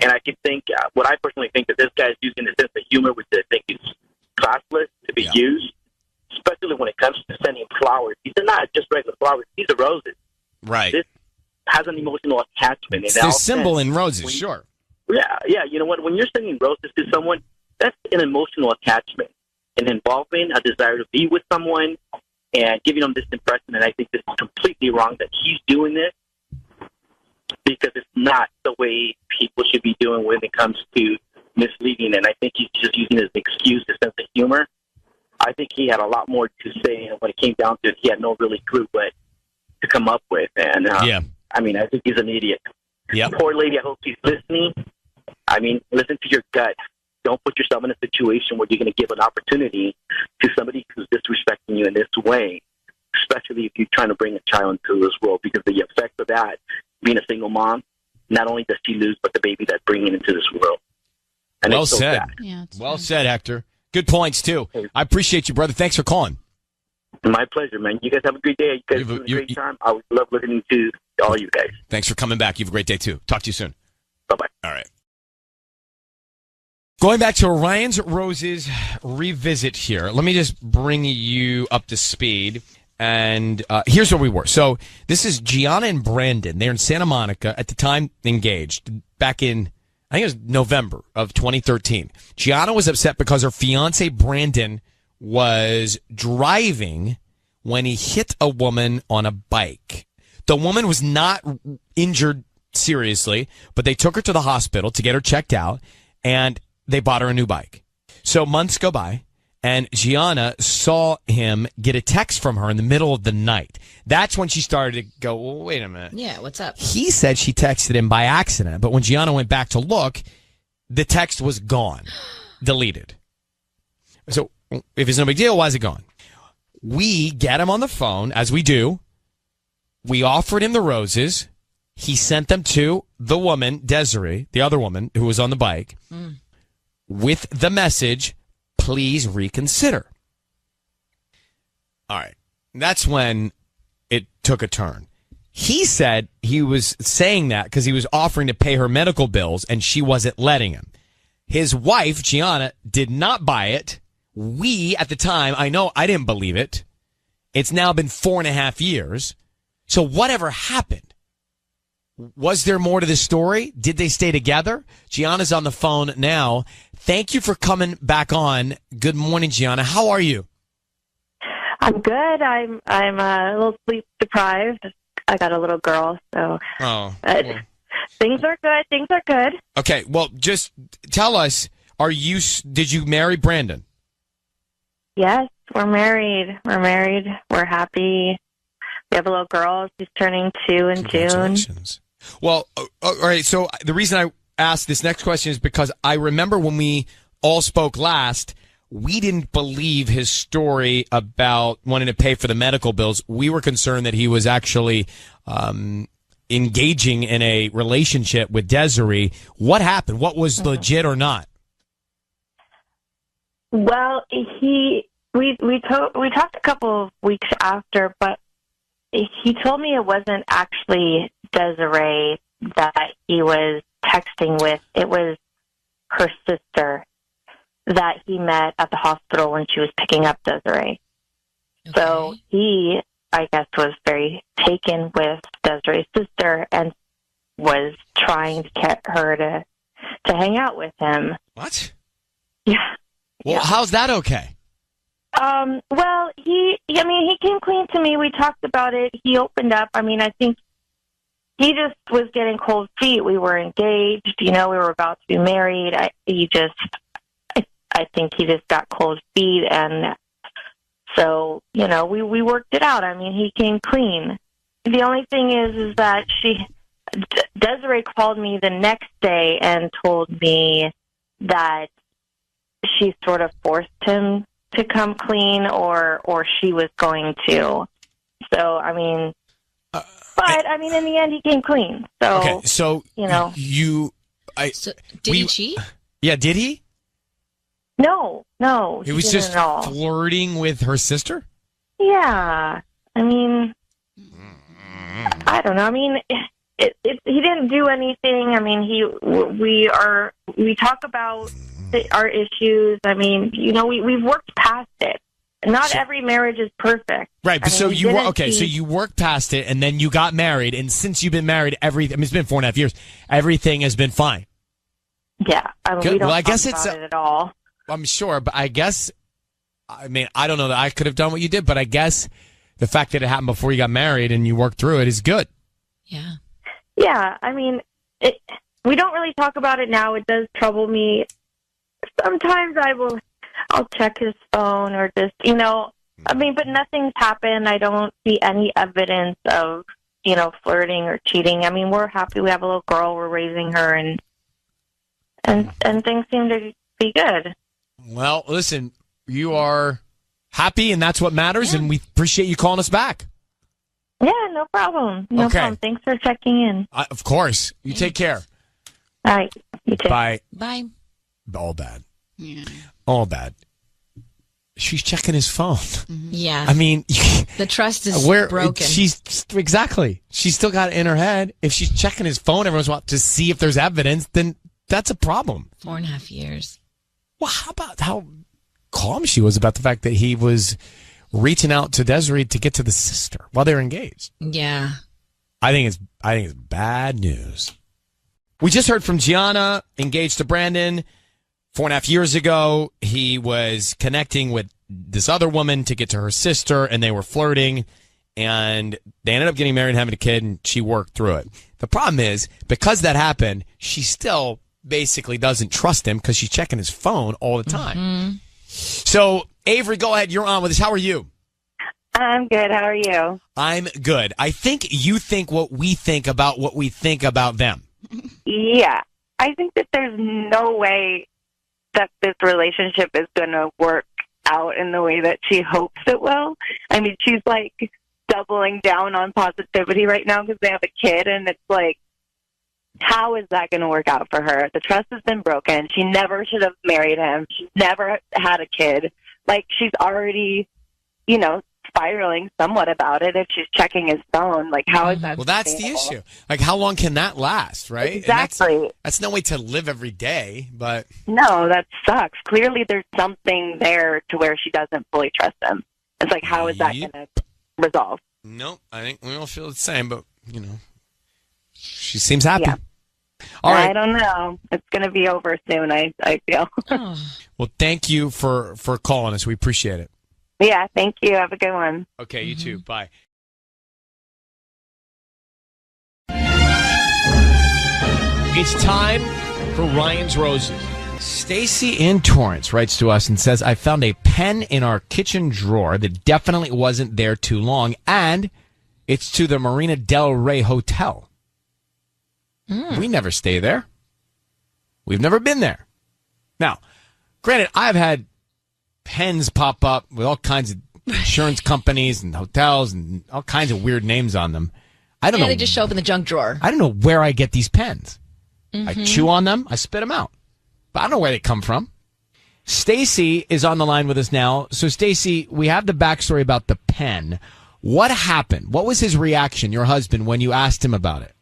[SPEAKER 9] And I could think, what I personally think that this guy's using a sense of humor, which I think is classless to be used, especially when it comes to sending flowers. These are not just regular flowers. These are roses.
[SPEAKER 6] Right.
[SPEAKER 9] This has an emotional attachment.
[SPEAKER 6] It's the symbol in roses, sure.
[SPEAKER 9] Yeah. You know what? When you're sending roses to someone, that's an emotional attachment, an involvement, a desire to be with someone, and giving them this impression. And I think this is completely wrong that he's doing this, because it's not the way people should be doing when it comes to misleading. And I think he's just using it as an excuse, a sense of humor. I think he had a lot more to say, and when it came down to it, he had no really clue what to come up with. And I mean, I think he's an idiot. Poor lady, I hope she's listening. I mean, listen to your gut. Don't put yourself in a situation where you're going to give an opportunity to somebody who's disrespecting you in this way, especially if you're trying to bring a child into this world, because the effect of that, being a single mom, not only does she lose, but the baby that's bringing into this world. And
[SPEAKER 6] Well
[SPEAKER 9] it's so
[SPEAKER 6] said.
[SPEAKER 9] sad.
[SPEAKER 2] Yeah,
[SPEAKER 6] Well said, Hector. Good points, too. I appreciate you, brother. Thanks for calling.
[SPEAKER 9] My pleasure, man. You guys have a great day. You guys have a great time. I would love listening to all you guys.
[SPEAKER 6] Thanks for coming back. You have a great day, too. Talk to you soon.
[SPEAKER 9] Bye-bye.
[SPEAKER 6] All right. Going back to Ryan's Roses revisit here. Let me just bring you up to speed. And here's where we were. So this is Gianna and Brandon. They're in Santa Monica, at the time engaged, back in, I think it was November of 2013. Gianna was upset because her fiance, Brandon, was driving when he hit a woman on a bike. The woman was not injured seriously, but they took her to the hospital to get her checked out, and they bought her a new bike. So months go by, and Gianna saw him get a text from her in the middle of the night. That's when she started to go, well, wait a minute.
[SPEAKER 7] Yeah, what's up?
[SPEAKER 6] He said she texted him by accident, but when Gianna went back to look, the text was gone, deleted. So if it's no big deal, why is it gone? We get him on the phone, as we do. We offered him the roses. He sent them to the woman, Desiree, the other woman who was on the bike, with the message, please reconsider. All right. That's when it took a turn. He said he was saying that because he was offering to pay her medical bills and she wasn't letting him. His wife, Gianna, did not buy it. We, at the time, I know I didn't believe it. It's now been 4.5 years. So whatever happened? Was there more to the story? Did they stay together? Gianna's on the phone now. Thank you for coming back on. Good morning, Gianna. How are you?
[SPEAKER 10] I'm good. I'm a little sleep deprived. I got a little girl, so things are good. Things are good.
[SPEAKER 6] Okay, well, just tell us, did you marry Brandon?
[SPEAKER 10] Yes, we're married. We're happy. We have a little girl. She's turning 2 in June.
[SPEAKER 6] Well, all right, so the reason I asked this next question is because I remember when we all spoke last, we didn't believe his story about wanting to pay for the medical bills. We were concerned that he was actually engaging in a relationship with Desiree. What happened? What was legit or not?
[SPEAKER 10] Well, we talked a couple of weeks after, but he told me it wasn't actually Desiree that he was texting with. It was her sister that he met at the hospital when she was picking up Desiree. Okay. So he, I guess, was very taken with Desiree's sister and was trying to get her to hang out with him.
[SPEAKER 6] What?
[SPEAKER 10] Yeah.
[SPEAKER 6] Well, how's that okay?
[SPEAKER 10] Well, he came clean to me. We talked about it. He opened up. I think he just was getting cold feet. We were engaged. We were about to be married. I think he just got cold feet, and so, we worked it out. He came clean. The only thing is that Desiree called me the next day and told me that she sort of forced him to come clean, or she was going to. So, in the end, he came clean. So,
[SPEAKER 6] okay, so,
[SPEAKER 7] did he cheat?
[SPEAKER 6] Yeah, did he?
[SPEAKER 10] No.
[SPEAKER 6] He was just flirting with her sister?
[SPEAKER 10] Yeah. I don't know. He didn't do anything. We talk about our issues. We've worked past it. Not every marriage is perfect.
[SPEAKER 6] Right, but so you worked past it and then you got married, and since you've been married, it's been 4.5 years, everything has been fine.
[SPEAKER 10] Yeah. We don't talk about it at all.
[SPEAKER 6] I'm sure, but I guess, I don't know that I could have done what you did, but I guess the fact that it happened before you got married and you worked through it is good.
[SPEAKER 7] Yeah.
[SPEAKER 10] Yeah, we don't really talk about it now. It does trouble me. Sometimes I'll check his phone or just, but nothing's happened. I don't see any evidence of, flirting or cheating. We're happy. We have a little girl. We're raising her, and things seem to be good.
[SPEAKER 6] Well, listen, you are happy, and that's what matters, and we appreciate you calling us back.
[SPEAKER 10] Yeah, no problem. No problem. Thanks for checking in.
[SPEAKER 6] Of course. You take care.
[SPEAKER 10] All right. You too.
[SPEAKER 6] Bye.
[SPEAKER 7] Bye.
[SPEAKER 6] All bad.
[SPEAKER 7] Yeah.
[SPEAKER 6] All bad. She's checking his phone.
[SPEAKER 7] Yeah.
[SPEAKER 6] The
[SPEAKER 7] trust is broken.
[SPEAKER 6] She's still got it in her head. If she's checking his phone every once in a while to see if there's evidence, then that's a problem.
[SPEAKER 7] 4.5 years.
[SPEAKER 6] Well, how about how calm she was about the fact that he was reaching out to Desiree to get to the sister while they were engaged?
[SPEAKER 7] Yeah.
[SPEAKER 6] I think it's bad news. We just heard from Gianna, engaged to Brandon. 4.5 years ago, he was connecting with this other woman to get to her sister, and they were flirting, and they ended up getting married and having a kid, and she worked through it. The problem is, because that happened, she still basically doesn't trust him because she's checking his phone all the time. Mm-hmm. So, Avery, go ahead. You're on with us. How are you?
[SPEAKER 10] I'm good. How are you?
[SPEAKER 6] I'm good. I think you think what we think about them.
[SPEAKER 10] Yeah. I think that there's no way that this relationship is going to work out in the way that she hopes it will. I mean, she's like doubling down on positivity right now because they have a kid, and it's like, how is that going to work out for her? The trust has been broken. She never should have married him. She never had a kid. Like, she's already, you know, spiraling somewhat about it if she's checking his phone. Like, how is that?
[SPEAKER 6] Well, that's the issue. Like, how long can that last, right?
[SPEAKER 10] Exactly.
[SPEAKER 6] And that's no way to live every day, but...
[SPEAKER 10] No, that sucks. Clearly there's something there to where she doesn't fully trust him. It's like, how is that going to resolve?
[SPEAKER 6] Nope. I think we all feel the same, but, you know, she seems happy.
[SPEAKER 10] Yeah.
[SPEAKER 6] All right.
[SPEAKER 10] I don't know. It's going to be over soon, I feel.
[SPEAKER 6] Well, thank you for calling us. We appreciate it.
[SPEAKER 10] Yeah, thank you. Have a good one.
[SPEAKER 6] Okay, you too. Bye. It's time for Ryan's Roses. Stacy in Torrance writes to us and says, I found a pen in our kitchen drawer that definitely wasn't there too long, and it's to the Marina Del Rey Hotel. We never stay there. We've never been there. Now, granted, I've had pens pop up with all kinds of insurance companies and hotels and all kinds of weird names on them. I don't know.
[SPEAKER 7] They just show up in the junk drawer.
[SPEAKER 6] I don't know where I get these pens. I chew on them. I spit them out. But I don't know where they come from. Stacy is on the line with us now. So, Stacy, we have the backstory about the pen. What happened? What was his reaction, your husband, when you asked him about it?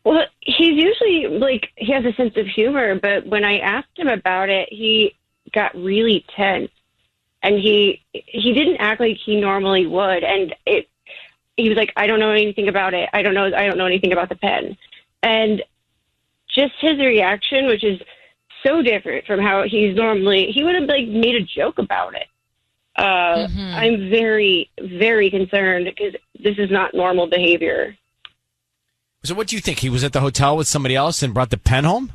[SPEAKER 17] Well, he's usually, like, he has a sense of humor, but when I asked him about it, he got really tense. And he didn't act like he normally would. And he was like, I don't know anything about it. I don't know anything about the pen. And just his reaction, which is so different from how he's normally, he would have, like, made a joke about it. I'm very, very concerned because this is not normal behavior.
[SPEAKER 6] So what do you think? He was at the hotel with somebody else and brought the pen home?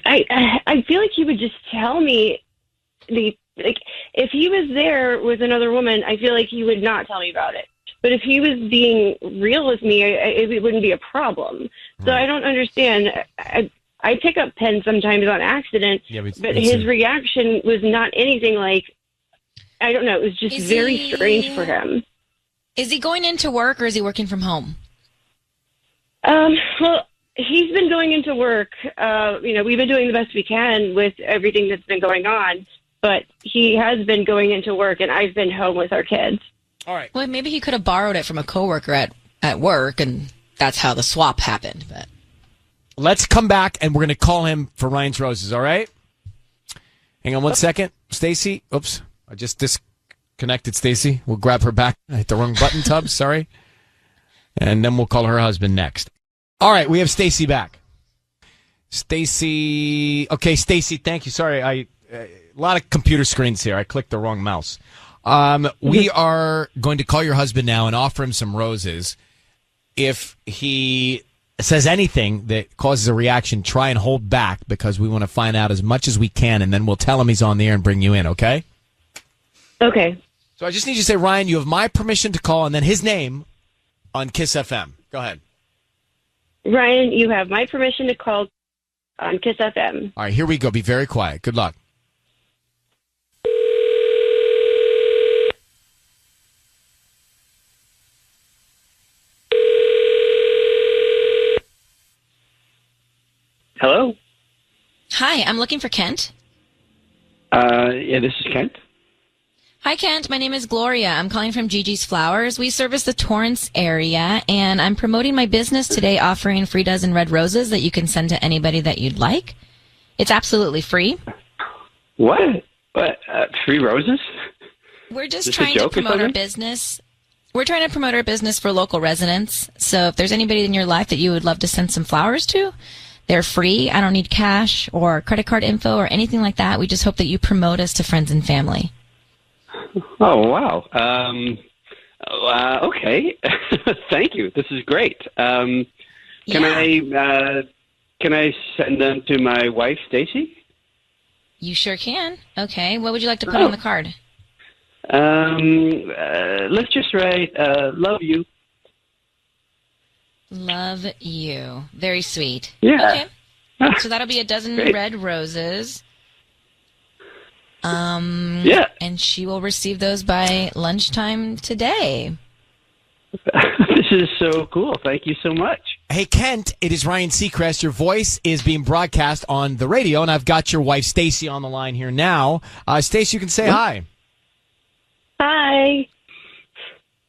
[SPEAKER 17] I feel like he would just tell me if he was there with another woman, I feel like he would not tell me about it. But if he was being real with me, it wouldn't be a problem. So I don't understand. I pick up pens sometimes on accident, but his reaction was not anything like, I don't know, it was just very strange for him.
[SPEAKER 7] Is he going into work or is he working from home?
[SPEAKER 17] Well, he's been going into work. We've been doing the best we can with everything that's been going on, but he has been going into work and I've been home with our kids.
[SPEAKER 6] All right.
[SPEAKER 7] Well, maybe he could have borrowed it from a coworker at work and that's how the swap happened. But
[SPEAKER 6] let's come back and we're going to call him for Ryan's Roses, all right? Hang on one second. Stacy, oops, I just disconnected Stacy. We'll grab her back. I hit the wrong button, Tubbs, sorry. And then we'll call her husband next. All right, we have Stacy back. Stacy, okay, Stacy, thank you. Sorry, a lot of computer screens here. I clicked the wrong mouse. We are going to call your husband now and offer him some roses. If he says anything that causes a reaction, try and hold back because we want to find out as much as we can, and then we'll tell him he's on the air and bring you in, okay?
[SPEAKER 17] Okay.
[SPEAKER 6] So I just need you to say, Ryan, you have my permission to call, and then his name on Kiss FM. Go ahead.
[SPEAKER 17] Ryan, you have my permission to call on Kiss FM.
[SPEAKER 6] All right, here we go. Be very quiet. Good luck.
[SPEAKER 13] Hello?
[SPEAKER 7] Hi, I'm looking for Kent.
[SPEAKER 13] Yeah, this is Kent.
[SPEAKER 7] Hi, Kent. My name is Gloria. I'm calling from Gigi's Flowers. We service the Torrance area, and I'm promoting my business today, offering free dozen red roses that you can send to anybody that you'd like. It's absolutely free.
[SPEAKER 13] What? What? Free roses?
[SPEAKER 7] We're just
[SPEAKER 13] Is this a
[SPEAKER 7] trying to
[SPEAKER 13] joke or
[SPEAKER 7] promote our
[SPEAKER 13] something?
[SPEAKER 7] business. We're trying to promote our business for local residents. So if there's anybody in your life that you would love to send some flowers to, they're free. I don't need cash or credit card info or anything like that. We just hope that you promote us to friends and family.
[SPEAKER 13] Oh, wow. Okay. Thank you. This is great. Can I send them to my wife, Stacy?
[SPEAKER 7] You sure can. Okay. What would you like to put on the card?
[SPEAKER 13] Let's just write, love you.
[SPEAKER 7] Love you. Very sweet.
[SPEAKER 13] Yeah.
[SPEAKER 7] Okay. So that'll be a dozen
[SPEAKER 13] Great.
[SPEAKER 7] red roses.
[SPEAKER 13] Yeah.
[SPEAKER 7] And she will receive those by lunchtime today.
[SPEAKER 13] This is so cool. Thank you so much.
[SPEAKER 1] Hey, Kent, it is Ryan Seacrest. Your voice is being broadcast on the radio, and I've got your wife, Stacy, on the line here now. Stacy, you can say hi.
[SPEAKER 17] Hi.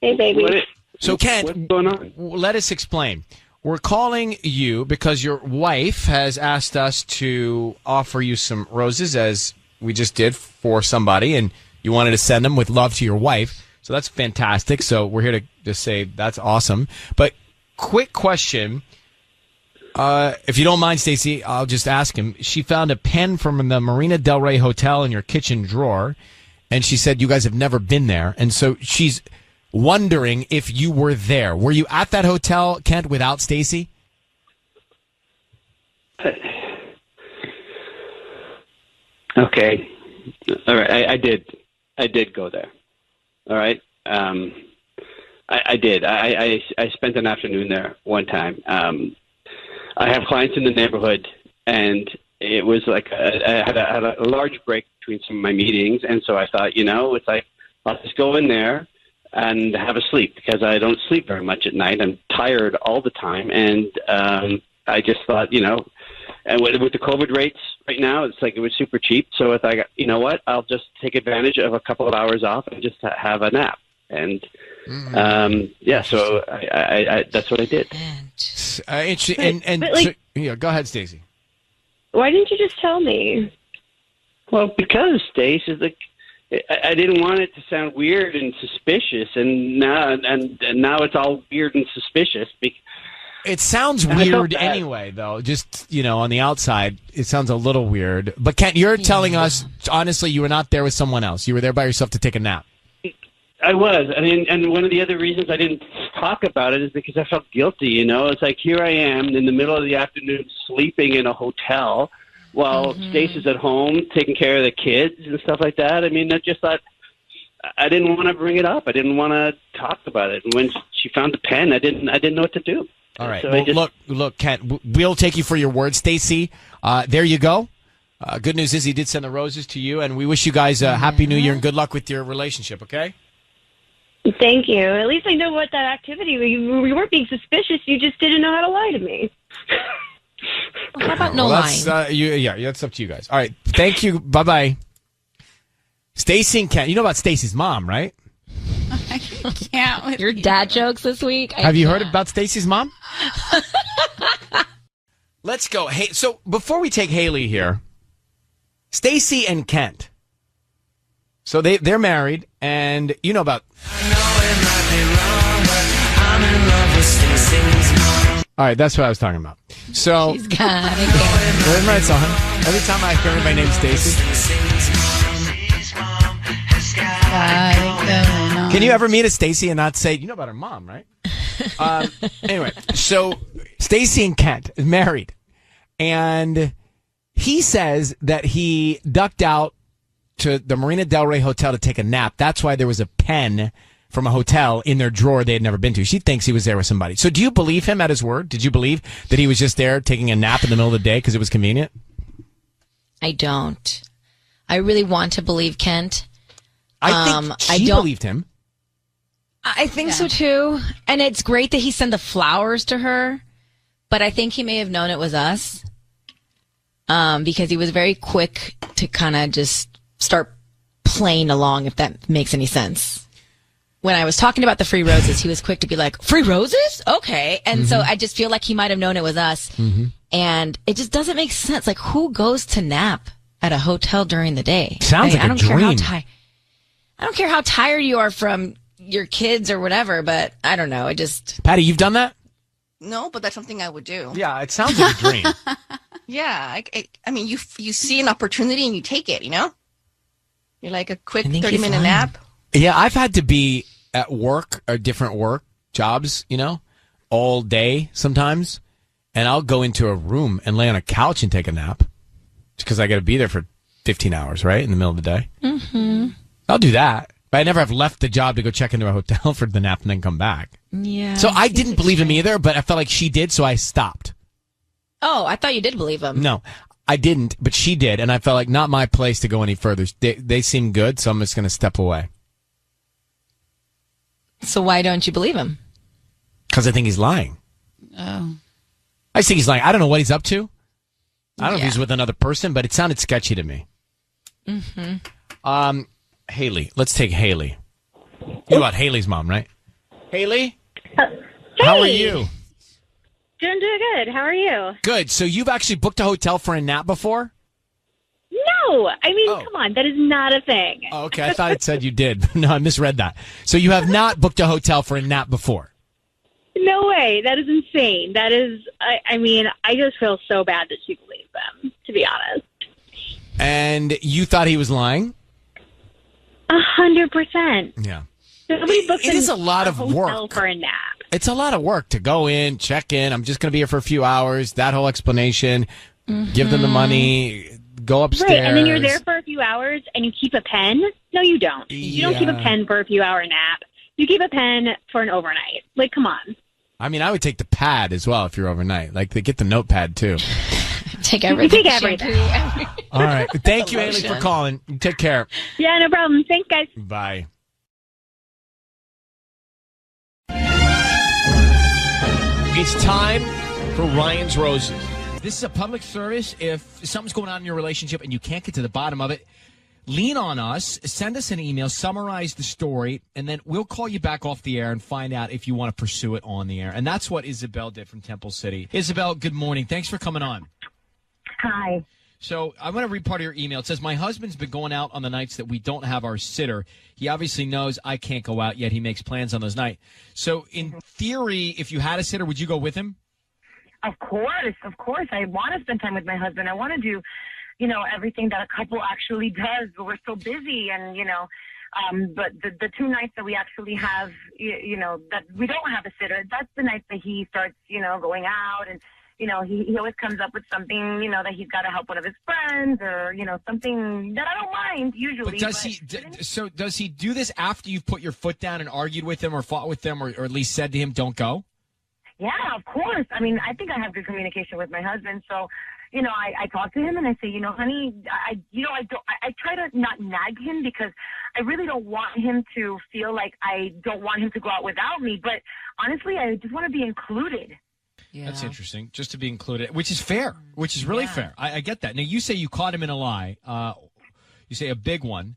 [SPEAKER 17] Hey, baby.
[SPEAKER 1] So, Kent,
[SPEAKER 13] what's going on?
[SPEAKER 1] Let us explain. We're calling you because your wife has asked us to offer you some roses, as we just did for somebody, and you wanted to send them with love to your wife. So that's fantastic. So we're here to say that's awesome. But quick question. If you don't mind, Stacy, I'll just ask him. She found a pen from the Marina Del Rey Hotel in your kitchen drawer, and she said you guys have never been there. And so she's wondering if you were there. Were you at that hotel, Kent, without Stacy?
[SPEAKER 13] Okay. All right. I did go there. All right. I did. I spent an afternoon there one time. I have clients in the neighborhood, and it was like I had a large break between some of my meetings, and so I thought, it's like I'll just go in there and have a sleep, because I don't sleep very much at night. I'm tired all the time, and I just thought, and with the COVID rates right now, it's like it was super cheap. So I thought, you know what, I'll just take advantage of a couple of hours off and just have a nap. And so I that's what I did.
[SPEAKER 1] Interesting. Go ahead, Stacy.
[SPEAKER 17] Why didn't you just tell me?
[SPEAKER 13] Well, because Stace is like, I didn't want it to sound weird and suspicious, and now it's all weird and suspicious.
[SPEAKER 1] It sounds weird anyway, though. Just, on the outside, it sounds a little weird. But Kent, you're telling us, honestly, you were not there with someone else. You were there by yourself to take a nap.
[SPEAKER 13] I was. And one of the other reasons I didn't talk about it is because I felt guilty, It's like, here I am in the middle of the afternoon sleeping in a hotel while Stace is at home taking care of the kids and stuff like that. I just thought, I didn't want to bring it up. I didn't want to talk about it. And when she found the pen, I didn't know what to do.
[SPEAKER 1] All right.
[SPEAKER 13] So
[SPEAKER 1] well, look, Kent, we'll take you for your word. Stacy, there you go. Good news is he did send the roses to you, and we wish you guys a happy new year and good luck with your relationship, okay?
[SPEAKER 17] Thank you. At least I know what that activity was. We weren't being suspicious. You just didn't know how to lie to me.
[SPEAKER 7] How about no lying?
[SPEAKER 1] That's up to you guys. All right. Thank you. Bye-bye. Stacy and Kent. You know about Stacy's mom, right?
[SPEAKER 2] I can't with
[SPEAKER 7] your dad jokes this week.
[SPEAKER 1] Have you heard about Stacy's mom? Let's go. Hey, so before we take Haley here, Stacy and Kent. So they're married, and you know about. All right, that's what I was talking about. So
[SPEAKER 7] she's got it.
[SPEAKER 1] Where's my song? Every time I hear my name, Stacy. Can you ever meet a Stacy and not say, you know about her mom, right? Anyway, so Stacy and Kent is married, and he says that he ducked out to the Marina Del Rey Hotel to take a nap. That's why there was a pen from a hotel in their drawer they had never been to. She thinks he was there with somebody. So do you believe him at his word? Did you believe that he was just there taking a nap in the middle of the day because it was convenient?
[SPEAKER 7] I don't. I really want to believe Kent.
[SPEAKER 1] I think she believed him.
[SPEAKER 7] I think so too. And it's great that he sent the flowers to her, but I think he may have known it was us. Because he was very quick to kind of just start playing along, if that makes any sense. When I was talking about the free roses, he was quick to be like, free roses? Okay. And so I just feel like he might have known it was us. And it just doesn't make sense. Like, who goes to nap at a hotel during the day?
[SPEAKER 1] Sounds like a dream.
[SPEAKER 7] I don't care how tired you are from your kids or whatever, but I don't know.
[SPEAKER 1] Patty, you've done that?
[SPEAKER 12] No, but that's something I would do.
[SPEAKER 1] Yeah, it sounds like a dream.
[SPEAKER 12] Yeah. I mean, you see an opportunity and you take it, You're like a quick 30-minute nap.
[SPEAKER 1] Yeah, I've had to be at work or different work jobs, all day sometimes. And I'll go into a room and lay on a couch and take a nap because I got to be there for 15 hours, right? In the middle of the day.
[SPEAKER 7] Mm-hmm.
[SPEAKER 1] I'll do that. But I never have left the job to go check into a hotel for the nap and then come back.
[SPEAKER 7] Yeah.
[SPEAKER 1] So I didn't believe him either, but I felt like she did, so I stopped.
[SPEAKER 7] Oh, I thought you did believe him.
[SPEAKER 1] No. I didn't, but she did, and I felt like not my place to go any further. They seem good, so I'm just going to step away.
[SPEAKER 7] So why don't you believe him?
[SPEAKER 1] Because I think he's lying.
[SPEAKER 2] Oh.
[SPEAKER 1] I think he's lying. I don't know what he's up to. I don't know if he's with another person, but it sounded sketchy to me.
[SPEAKER 7] Mm-hmm.
[SPEAKER 1] Haley. Let's take Haley. You know about Haley's mom, right? Haley? How are you?
[SPEAKER 14] Doing good. How are you?
[SPEAKER 1] Good. So you've actually booked a hotel for a nap before?
[SPEAKER 14] No. I mean, come on. That is not a thing.
[SPEAKER 1] Oh, okay. I thought it said you did. No, I misread that. So you have not booked a hotel for a nap before?
[SPEAKER 14] No way. That is insane. That is, I mean, I just feel so bad that she believes them, to be honest.
[SPEAKER 1] And you thought he was lying?
[SPEAKER 14] 100%.
[SPEAKER 1] Yeah.
[SPEAKER 14] Nobody books
[SPEAKER 1] it is a lot of work
[SPEAKER 14] for a nap.
[SPEAKER 1] It's a lot of work to go in, check in. I'm just going to be here for a few hours. That whole explanation. Give them the money. Go upstairs.
[SPEAKER 14] Right, and then you're there for a few hours and you keep a pen? No, you don't. You don't keep a pen for a few hour nap. You keep a pen for an overnight. Like, come on.
[SPEAKER 1] I mean, I would take the pad as well if you're overnight. Like, they get the notepad too.
[SPEAKER 7] Take everything.
[SPEAKER 14] Take everything.
[SPEAKER 1] All right. Thank you, Haley, for calling. Take care.
[SPEAKER 14] Yeah, no problem. Thanks, guys.
[SPEAKER 1] Bye. It's time for Ryan's Roses. This is a public service. If something's going on in your relationship and you can't get to the bottom of it, lean on us, send us an email, summarize the story, and then we'll call you back off the air and find out if you want to pursue it on the air. And that's what Isabel did from Temple City. Isabel, good morning. Thanks for coming on.
[SPEAKER 4] Hi.
[SPEAKER 1] So I want to read part of your email. It says, my husband's been going out on the nights that we don't have our sitter. He obviously knows I can't go out, yet he makes plans on those nights. So in theory, if you had a sitter, would you go with him?
[SPEAKER 4] Of course. I want to spend time with my husband. I want to do, everything that a couple actually does, but we're so busy and, but the 2 nights that we actually have, that we don't have a sitter, that's the nights that he starts, going out and, he always comes up with something, that he's got to help one of his friends or, something that I don't mind usually.
[SPEAKER 1] But does he do this after you've put your foot down and argued with him or fought with them or at least said to him, don't go?
[SPEAKER 4] Yeah, of course. I mean, I think I have good communication with my husband. So, I talk to him and I say, honey, I try to not nag him because I really don't want him to feel like I don't want him to go out without me. But honestly, I just want to be included.
[SPEAKER 1] Yeah. That's interesting, just to be included, which is fair, which is really fair. I get that. Now, you say you caught him in a lie. You say a big one.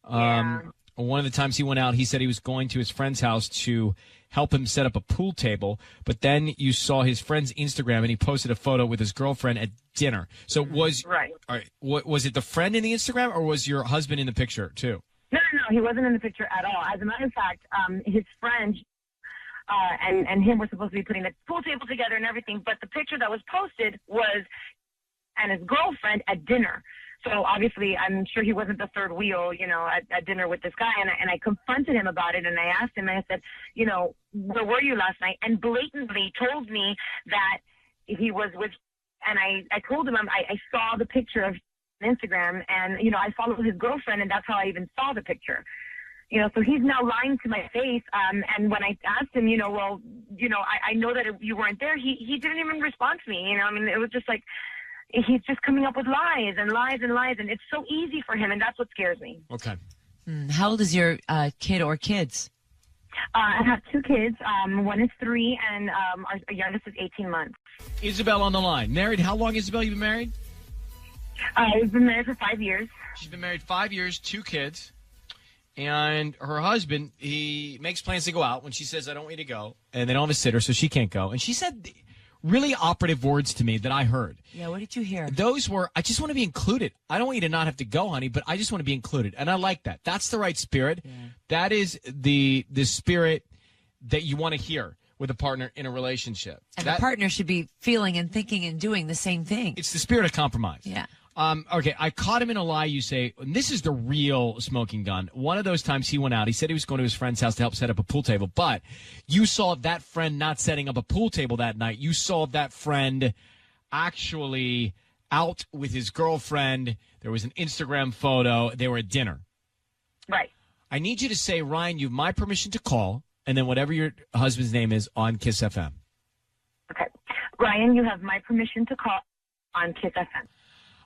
[SPEAKER 1] One of the times he went out, he said he was going to his friend's house to help him set up a pool table, but then you saw his friend's Instagram and he posted a photo with his girlfriend at dinner. So was was it the friend in the Instagram or was your husband in the picture too?
[SPEAKER 4] No, he wasn't in the picture at all. As a matter of fact, his friend and him were supposed to be putting the pool table together and everything, but the picture that was posted was and his girlfriend at dinner. So obviously, I'm sure he wasn't the third wheel, at dinner with this guy. And I confronted him about it, and I asked him, and I said, where were you last night? And blatantly told me that he was with, and I told him I saw the picture of Instagram, and, I followed his girlfriend, and that's how I even saw the picture. So he's now lying to my face. And when I asked him, I know that you weren't there, he didn't even respond to me. It was just like, he's just coming up with lies and lies and lies, and it's so easy for him, and that's what scares me.
[SPEAKER 1] Okay.
[SPEAKER 15] How old is your kid or kids?
[SPEAKER 4] I have 2 kids. One is 3, and our youngest is 18 months.
[SPEAKER 1] Isabel on the line. Married? How long, Isabel, you been married?
[SPEAKER 4] We've been married for 5 years.
[SPEAKER 1] She's been married 5 years, 2 kids. And her husband, he makes plans to go out when she says, I don't want you to go. And they don't have a sitter, so she can't go. And she said really operative words to me that I heard.
[SPEAKER 15] Yeah, what did you hear?
[SPEAKER 1] Those were, I just want to be included. I don't want you to not have to go, honey, but I just want to be included. And I like that. That's the right spirit. Yeah. That is the spirit that you want to hear with a partner in a relationship.
[SPEAKER 15] And the partner should be feeling and thinking and doing the same thing.
[SPEAKER 1] It's the spirit of compromise.
[SPEAKER 15] Yeah.
[SPEAKER 1] Okay, I caught him in a lie, you say, and this is the real smoking gun. One of those times he went out, he said he was going to his friend's house to help set up a pool table, but you saw that friend not setting up a pool table that night. You saw that friend actually out with his girlfriend. There was an Instagram photo. They were at dinner.
[SPEAKER 4] Right.
[SPEAKER 1] I need you to say, Ryan, you have my permission to call, and then whatever your husband's name is on Kiss FM.
[SPEAKER 4] Okay. Ryan, you have my permission to call on Kiss FM.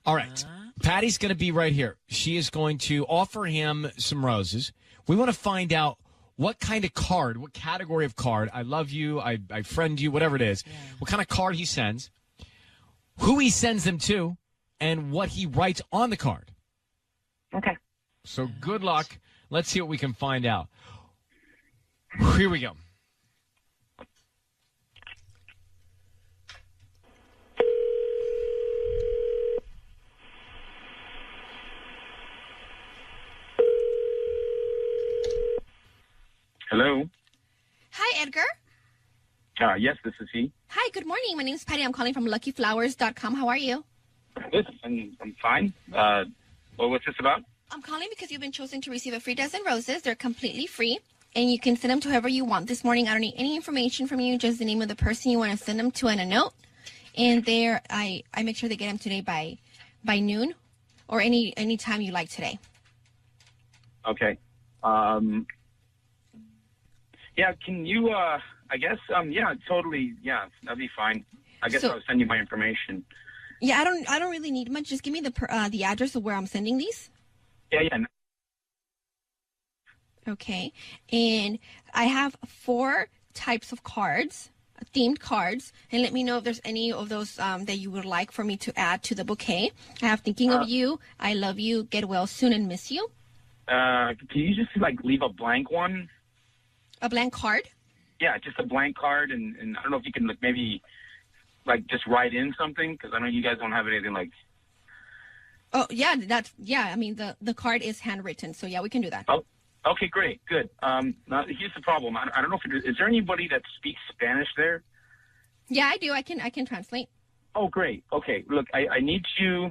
[SPEAKER 1] All right. Patty's going to be right here. She is going to offer him some roses. We want to find out what kind of card, what category of card, I love you, I friend you, whatever it is, what kind of card he sends, who he sends them to, and what he writes on the card.
[SPEAKER 10] Okay.
[SPEAKER 1] So good luck. Let's see what we can find out. Here we go.
[SPEAKER 11] Hello.
[SPEAKER 12] Hi, Edgar.
[SPEAKER 11] Yes, this is he.
[SPEAKER 12] Hi, good morning. My name is Patty. I'm calling from luckyflowers.com. How are you?
[SPEAKER 11] Good. I'm fine. Well, what's this about?
[SPEAKER 12] I'm calling because you've been chosen to receive a free dozen roses. They're completely free, and you can send them to whoever you want this morning. I don't need any information from you, just the name of the person you want to send them to and a note. And there, I make sure they get them today by noon or any time you like today.
[SPEAKER 11] Okay. Yeah, can you, I guess, yeah, totally, yeah, that'd be fine. I guess I'll send you my information.
[SPEAKER 12] Yeah, I don't really need much. Just give me the address of where I'm sending these.
[SPEAKER 11] Yeah.
[SPEAKER 12] Okay. And I have 4 types of cards, themed cards, and let me know if there's any of those that you would like for me to add to the bouquet. I have thinking of you, I love you, get well soon, and miss you.
[SPEAKER 11] Can you just, leave a blank one?
[SPEAKER 12] A blank card?
[SPEAKER 11] Yeah, just a blank card, and I don't know if you can, maybe, just write in something, because I know you guys don't have anything like...
[SPEAKER 12] Oh, yeah, I mean, the card is handwritten, so yeah, we can do that.
[SPEAKER 11] Oh, okay, great, good. Now, here's the problem. I don't know if is there anybody that speaks Spanish there?
[SPEAKER 12] Yeah, I do. I can translate.
[SPEAKER 11] Oh, great. Okay, look, I need you...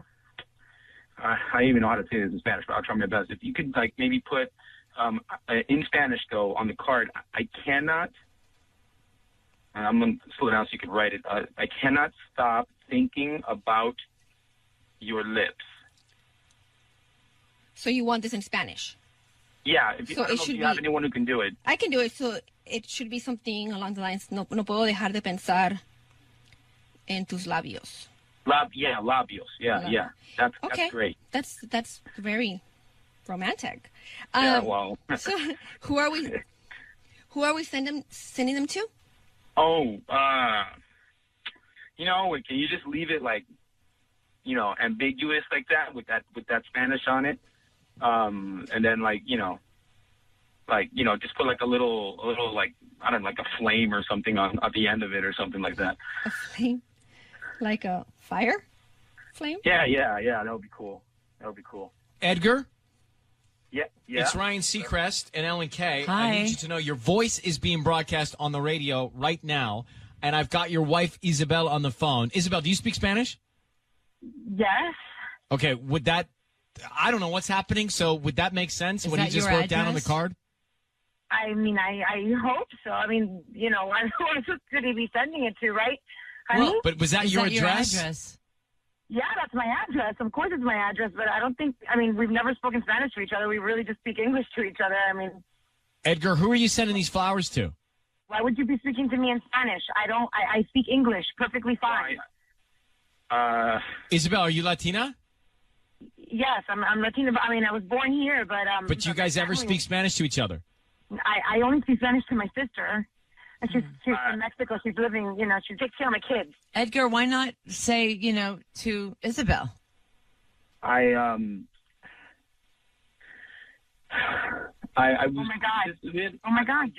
[SPEAKER 11] I don't even know how to say this in Spanish, but I'll try my best. If you could, maybe put... in Spanish, though, on the card, I cannot... I'm going to slow down so you can write it. I cannot stop thinking about your lips.
[SPEAKER 12] So you want this in Spanish?
[SPEAKER 11] Yeah, if you,
[SPEAKER 12] So
[SPEAKER 11] I don't know if you have anyone who can do it.
[SPEAKER 12] I can do it, so it should be something along the lines, no puedo dejar de pensar en tus labios.
[SPEAKER 11] Labios. Yeah. That's great.
[SPEAKER 12] That's very romantic.
[SPEAKER 11] Yeah, well.
[SPEAKER 12] So who are we sending them to?
[SPEAKER 11] Oh, can you just leave it ambiguous like that with that Spanish on it? And then just put a little I don't know, a flame or something at the end of it or something like that.
[SPEAKER 12] A flame? Like a fire flame?
[SPEAKER 11] Yeah, that would be cool.
[SPEAKER 1] Edgar?
[SPEAKER 11] Yeah.
[SPEAKER 1] It's Ryan Seacrest and Ellen Kay.
[SPEAKER 15] Hi.
[SPEAKER 1] I need you to know your voice is being broadcast on the radio right now, and I've got your wife, Isabel, on the phone. Isabel, do you speak Spanish?
[SPEAKER 10] Yes.
[SPEAKER 1] Okay, would that... I don't know what's happening, so would that make sense,
[SPEAKER 15] Is
[SPEAKER 1] what he
[SPEAKER 15] that
[SPEAKER 1] just
[SPEAKER 15] your
[SPEAKER 1] wrote down on the
[SPEAKER 15] address?
[SPEAKER 1] card?
[SPEAKER 10] I mean, I hope so. I mean, who could he be sending it to, right? Honey?
[SPEAKER 1] Well, but was that your address?
[SPEAKER 10] Yeah, that's my address. Of course it's my address, but I don't think, we've never spoken Spanish to each other. We really just speak English to each other.
[SPEAKER 1] Edgar, who are you sending these flowers to?
[SPEAKER 10] Why would you be speaking to me in Spanish? I speak English perfectly fine.
[SPEAKER 1] Isabel, are you Latina?
[SPEAKER 10] Yes, I'm Latina. I was born here, but...
[SPEAKER 1] But you guys ever speak Spanish to each other?
[SPEAKER 10] I only speak Spanish to my sister. And she's from Mexico. She's living, she takes care of my kids.
[SPEAKER 15] Edgar, why not say, to Isabel?
[SPEAKER 11] I
[SPEAKER 10] Oh
[SPEAKER 11] was...
[SPEAKER 10] my God. Oh my God.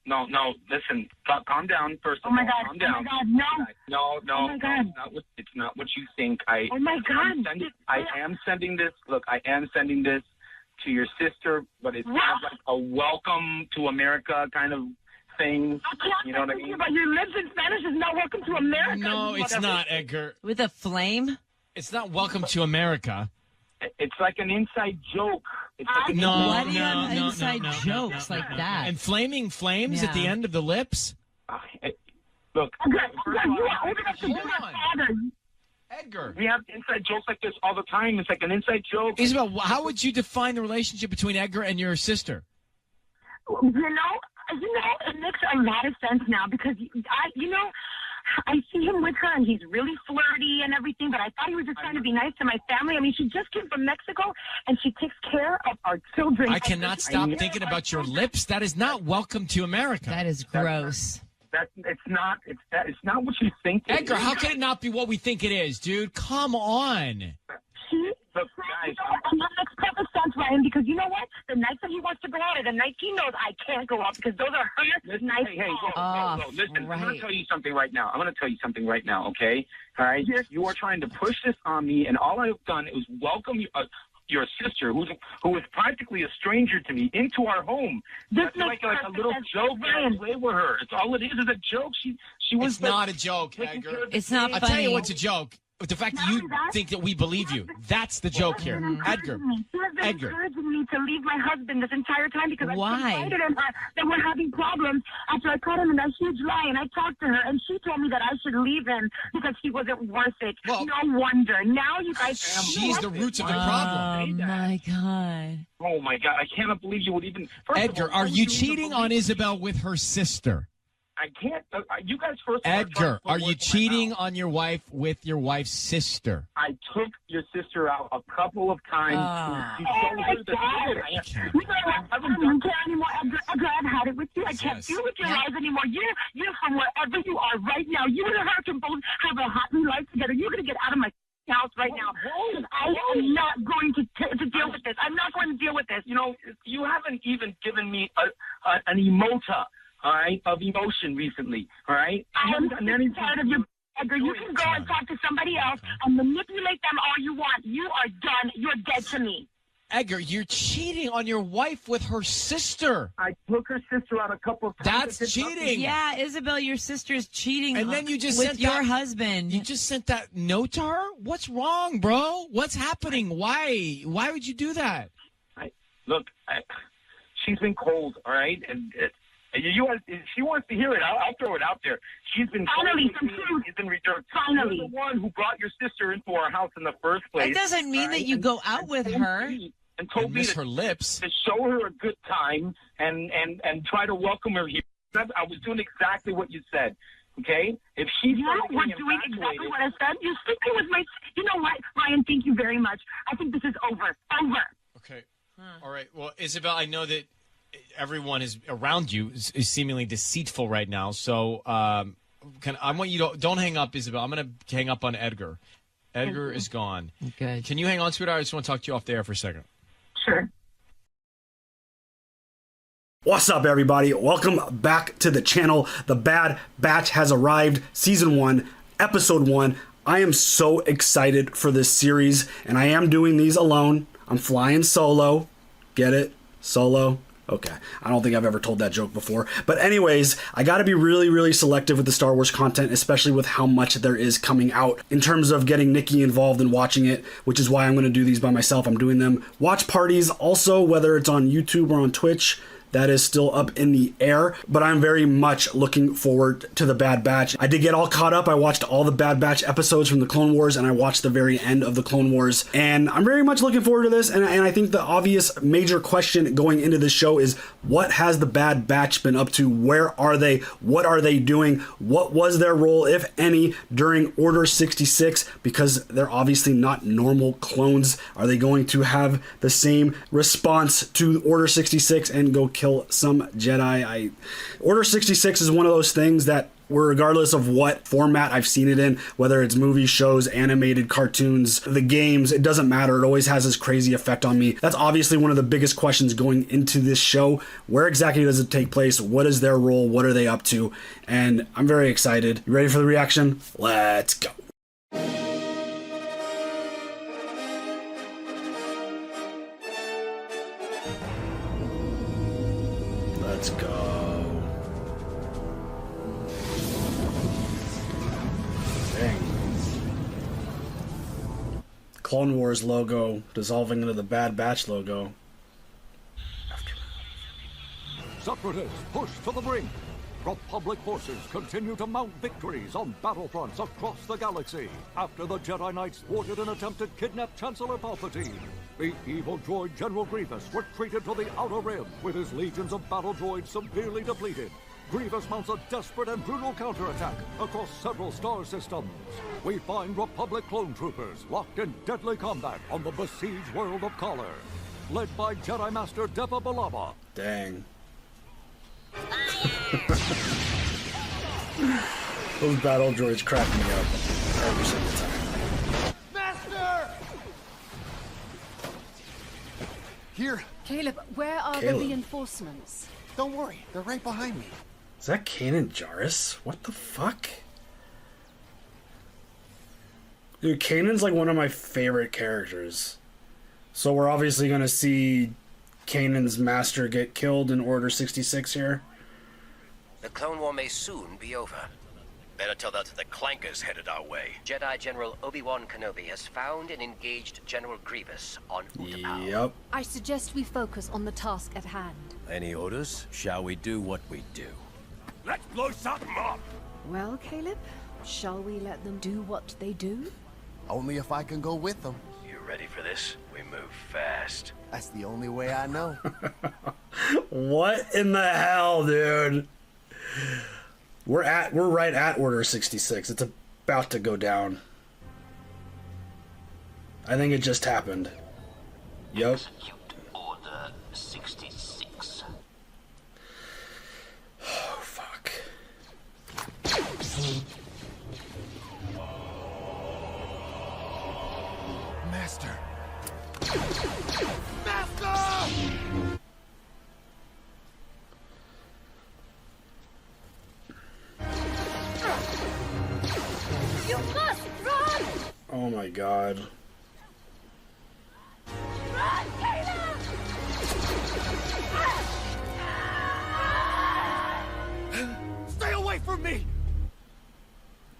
[SPEAKER 11] No, listen. Calm down, first of all.
[SPEAKER 10] Oh my God.
[SPEAKER 11] Calm down.
[SPEAKER 10] Oh my God, no.
[SPEAKER 11] No.
[SPEAKER 10] Oh my God.
[SPEAKER 11] It's not what you think.
[SPEAKER 10] Oh my God.
[SPEAKER 11] I am sending this. Look, I am sending this to your sister, but it's kind of like a welcome to America kind of thing. You know what I mean?
[SPEAKER 10] But your lips in Spanish is not welcome to America.
[SPEAKER 1] No, it's not, Edgar.
[SPEAKER 15] With a flame?
[SPEAKER 1] It's not welcome to America.
[SPEAKER 11] It's like an inside joke. It's like
[SPEAKER 15] inside jokes like that?
[SPEAKER 1] And flaming flames at the end of the lips?
[SPEAKER 11] Look,
[SPEAKER 1] Edgar.
[SPEAKER 11] We have inside jokes like this all the time. It's like an inside joke.
[SPEAKER 1] Isabel, how would you define the relationship between Edgar and your sister?
[SPEAKER 10] It makes a lot of sense now because
[SPEAKER 16] I see him with her, and he's really flirty and everything, but I thought he was just trying to be nice to my family. I mean, she just came from Mexico, and she takes care of our children.
[SPEAKER 1] I cannot stop thinking about your lips. That is not welcome to America.
[SPEAKER 15] That is gross.
[SPEAKER 11] It's not what you think.
[SPEAKER 1] Edgar, how can it not be what we think it is, dude? Come on.
[SPEAKER 16] Look, guys, and that makes perfect sense, Ryan, because you know what? The nights that he wants to go out are the nights he knows I can't go out because those are her nights.
[SPEAKER 11] Hey, whoa, listen, I'm going to tell you something right now. Okay? All right? You are trying to push this on me, and all I've done is welcome your sister, who is practically a stranger to me, into our home. This is like a little joke. Ryan, play with her. It's all it is a joke. She was.
[SPEAKER 1] It's not a joke, Edgar.
[SPEAKER 15] It's not
[SPEAKER 1] I'll
[SPEAKER 15] funny.
[SPEAKER 1] tell you what's a joke. The fact that you think that we believe you. That's the joke here. Edgar.
[SPEAKER 16] She has been encouraging me to leave my husband this entire time because I confided in her that we're having problems after I caught him in that huge lie, and I talked to her, and she told me that I should leave him because he wasn't worth it. Well, no wonder. Now you guys...
[SPEAKER 1] She's the roots of the problem.
[SPEAKER 15] Oh, my God.
[SPEAKER 11] Oh, my God. I cannot believe you would even...
[SPEAKER 1] Edgar, are you cheating on Isabel with her sister?
[SPEAKER 11] I can't. You guys first.
[SPEAKER 1] Edgar, are you cheating on your wife with your wife's sister?
[SPEAKER 11] I took your sister out a couple of times.
[SPEAKER 16] Oh my God! You know what? I don't care anymore, Edgar. Edgar, I've had it with you. I can't deal with your lies anymore. You're from wherever you are right now. You and her can both have a hot new life together. You're gonna get out of my house right now. I am not going to deal with this. I'm not going to deal with this.
[SPEAKER 11] You know, you haven't even given me an emota. All right, of emotion recently. All right,
[SPEAKER 16] I'm tired of you, Edgar. You can go and talk to somebody else and manipulate them all you want. You are done. You're dead to me.
[SPEAKER 1] Edgar, you're cheating on your wife with her sister.
[SPEAKER 11] I took her sister out a couple of times.
[SPEAKER 1] That's cheating.
[SPEAKER 15] Yeah, Isabel, your sister's cheating.
[SPEAKER 1] And then you just
[SPEAKER 15] with
[SPEAKER 1] sent
[SPEAKER 15] your husband.
[SPEAKER 1] You just sent that note to her? What's wrong, bro? What's happening? Why? Why would you do that?
[SPEAKER 11] She's been cold. All right, and. If she wants to hear it, I'll throw it out there. She's been
[SPEAKER 16] finally
[SPEAKER 11] in return.
[SPEAKER 16] Finally,
[SPEAKER 11] you're the one who brought your sister into our house in the first place.
[SPEAKER 15] It doesn't mean that you go out with her
[SPEAKER 11] and told me
[SPEAKER 1] her lips
[SPEAKER 11] to show her a good time and try to welcome her here. I was doing exactly what you said. Okay, if she's
[SPEAKER 16] we're doing exactly what I said. You're sleeping with my. You know what, Ryan? Thank you very much. I think this is over. Over.
[SPEAKER 1] Okay. All right. Well, Isabel, I know that everyone is around you is seemingly deceitful right now. So I want you to don't hang up, Isabel. I'm going to hang up on Edgar. Edgar is gone.
[SPEAKER 15] Good.
[SPEAKER 1] Can you hang on, sweetheart? I just want to talk to you off the air for a second.
[SPEAKER 16] Sure.
[SPEAKER 18] What's up, everybody? Welcome back to the channel. The Bad Batch has arrived. Season 1, Episode 1. I am so excited for this series, and I am doing these alone. I'm flying solo. Get it? Solo. Okay, I don't think I've ever told that joke before. But anyways, I gotta be really, really selective with the Star Wars content, especially with how much there is coming out in terms of getting Nikki involved and watching it, which is why I'm gonna do these by myself. I'm doing them watch parties also, whether it's on YouTube or on Twitch. That is still up in the air, but I'm very much looking forward to the Bad Batch. I did get all caught up. I watched all the Bad Batch episodes from the Clone Wars, and I watched the very end of the Clone Wars, and I'm very much looking forward to this, and I think the obvious major question going into this show is, what has the Bad Batch been up to? Where are they? What are they doing? What was their role, if any, during Order 66? Because they're obviously not normal clones. Are they going to have the same response to Order 66 and go kill some Jedi? Order 66 is one of those things that, regardless of what format I've seen it in, whether it's movies, shows, animated cartoons, the games, it doesn't matter. It always has this crazy effect on me. That's obviously one of the biggest questions going into this show. Where exactly does it take place? What is their role? What are they up to? And I'm very excited. You ready for the reaction? Let's go. Let's go. Dang. Clone Wars logo dissolving into the Bad Batch logo.
[SPEAKER 23] Separatists push to the brink. Republic forces continue to mount victories on battlefronts across the galaxy after the Jedi Knights thwarted an attempt to kidnap Chancellor Palpatine. The evil droid General Grievous retreated to the Outer Rim with his legions of battle droids severely depleted. Grievous mounts a desperate and brutal counterattack across several star systems. We find Republic clone troopers locked in deadly combat on the besieged world of Collar, led by Jedi Master Depa Billaba.
[SPEAKER 18] Dang. Those battle droids crack me up every single time.
[SPEAKER 3] Master! Here.
[SPEAKER 5] Caleb, where are
[SPEAKER 18] Caleb.
[SPEAKER 5] the reinforcements?
[SPEAKER 3] Don't worry, they're right behind me.
[SPEAKER 18] Is that Kanan Jarrus? What the fuck? Dude, Kanan's like one of my favorite characters. So we're obviously gonna see Kanan's master get killed in Order 66 here.
[SPEAKER 20] The Clone War may soon be over. Better tell that to the clankers headed our way. Jedi General Obi-Wan Kenobi has found and engaged General Grievous on Utapau.
[SPEAKER 18] Yep.
[SPEAKER 5] I suggest we focus on the task at hand.
[SPEAKER 20] Any orders? Shall we do what we do?
[SPEAKER 3] Let's blow something up!
[SPEAKER 5] Well, Caleb, shall we let them do what they do?
[SPEAKER 3] Only if I can go with them.
[SPEAKER 20] You ready for this? We move fast.
[SPEAKER 3] That's the only way I know.
[SPEAKER 18] What in the hell, dude? We're right at Order 66. It's about to go down. I think it just happened. Yup.
[SPEAKER 20] Execute Order 66.
[SPEAKER 18] Oh, fuck.
[SPEAKER 3] Master! Master!
[SPEAKER 5] You must run!
[SPEAKER 18] Oh my god.
[SPEAKER 5] Run, Caleb!
[SPEAKER 3] Stay away from me!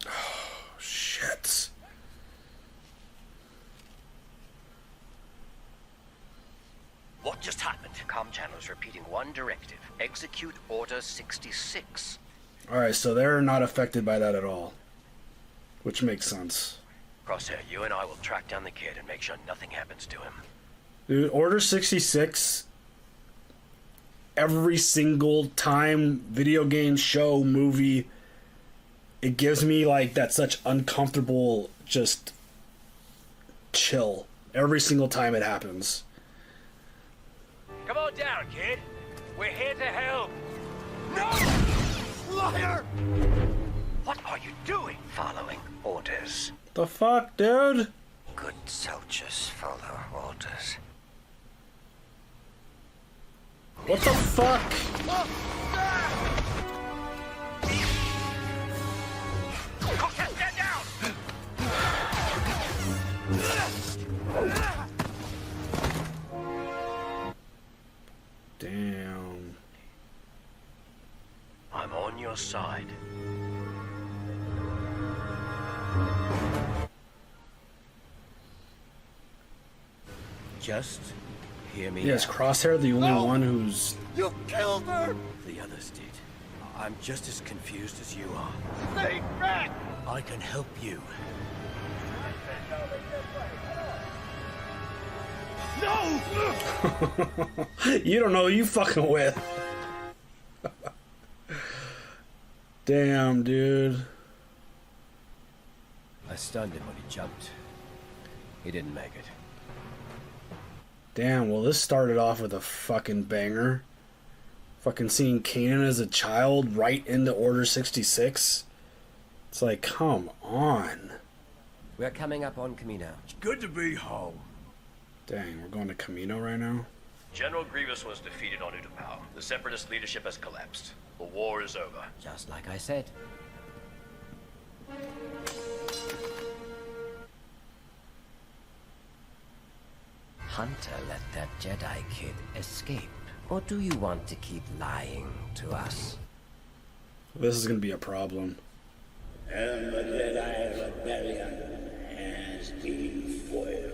[SPEAKER 18] Oh, shit.
[SPEAKER 20] What just happened? Comm channels repeating one directive. Execute Order 66.
[SPEAKER 18] Alright, so they're not affected by that at all. Which makes sense.
[SPEAKER 20] Crosshair, you and I will track down the kid and make sure nothing happens to him.
[SPEAKER 18] Dude, Order 66, every single time, video game, show, movie, it gives me like that such uncomfortable, just chill. Every single time it happens.
[SPEAKER 20] Come on down, kid. We're here to help.
[SPEAKER 3] No! Liar!
[SPEAKER 20] What are you doing? Following orders.
[SPEAKER 18] The fuck, dude?
[SPEAKER 20] Good soldiers follow orders.
[SPEAKER 18] What the fuck?
[SPEAKER 20] Crosshair, stand down!
[SPEAKER 18] Damn.
[SPEAKER 20] I'm on your side. Just hear me.
[SPEAKER 18] Yeah, is Crosshair the only one who's...
[SPEAKER 3] You killed her!
[SPEAKER 20] The others did. I'm just as confused as you are.
[SPEAKER 3] Stay back!
[SPEAKER 20] I can help you.
[SPEAKER 3] No!
[SPEAKER 18] You don't know who you fucking with. Damn, dude.
[SPEAKER 20] I stunned him when he jumped. He didn't make it.
[SPEAKER 18] Damn, well, this started off with a fucking banger. Fucking seeing Kanan as a child right into Order 66. It's like, come on.
[SPEAKER 20] We're coming up on Camino.
[SPEAKER 3] It's good to be home.
[SPEAKER 18] Dang, we're going to Camino right now?
[SPEAKER 20] General Grievous was defeated on Utapau. The Separatist leadership has collapsed. The war is over. Just like I said. Hunter let that Jedi kid escape. Or do you want to keep lying to us?
[SPEAKER 18] This is going to be a problem.
[SPEAKER 24] And the Jedi rebellion has been foiled.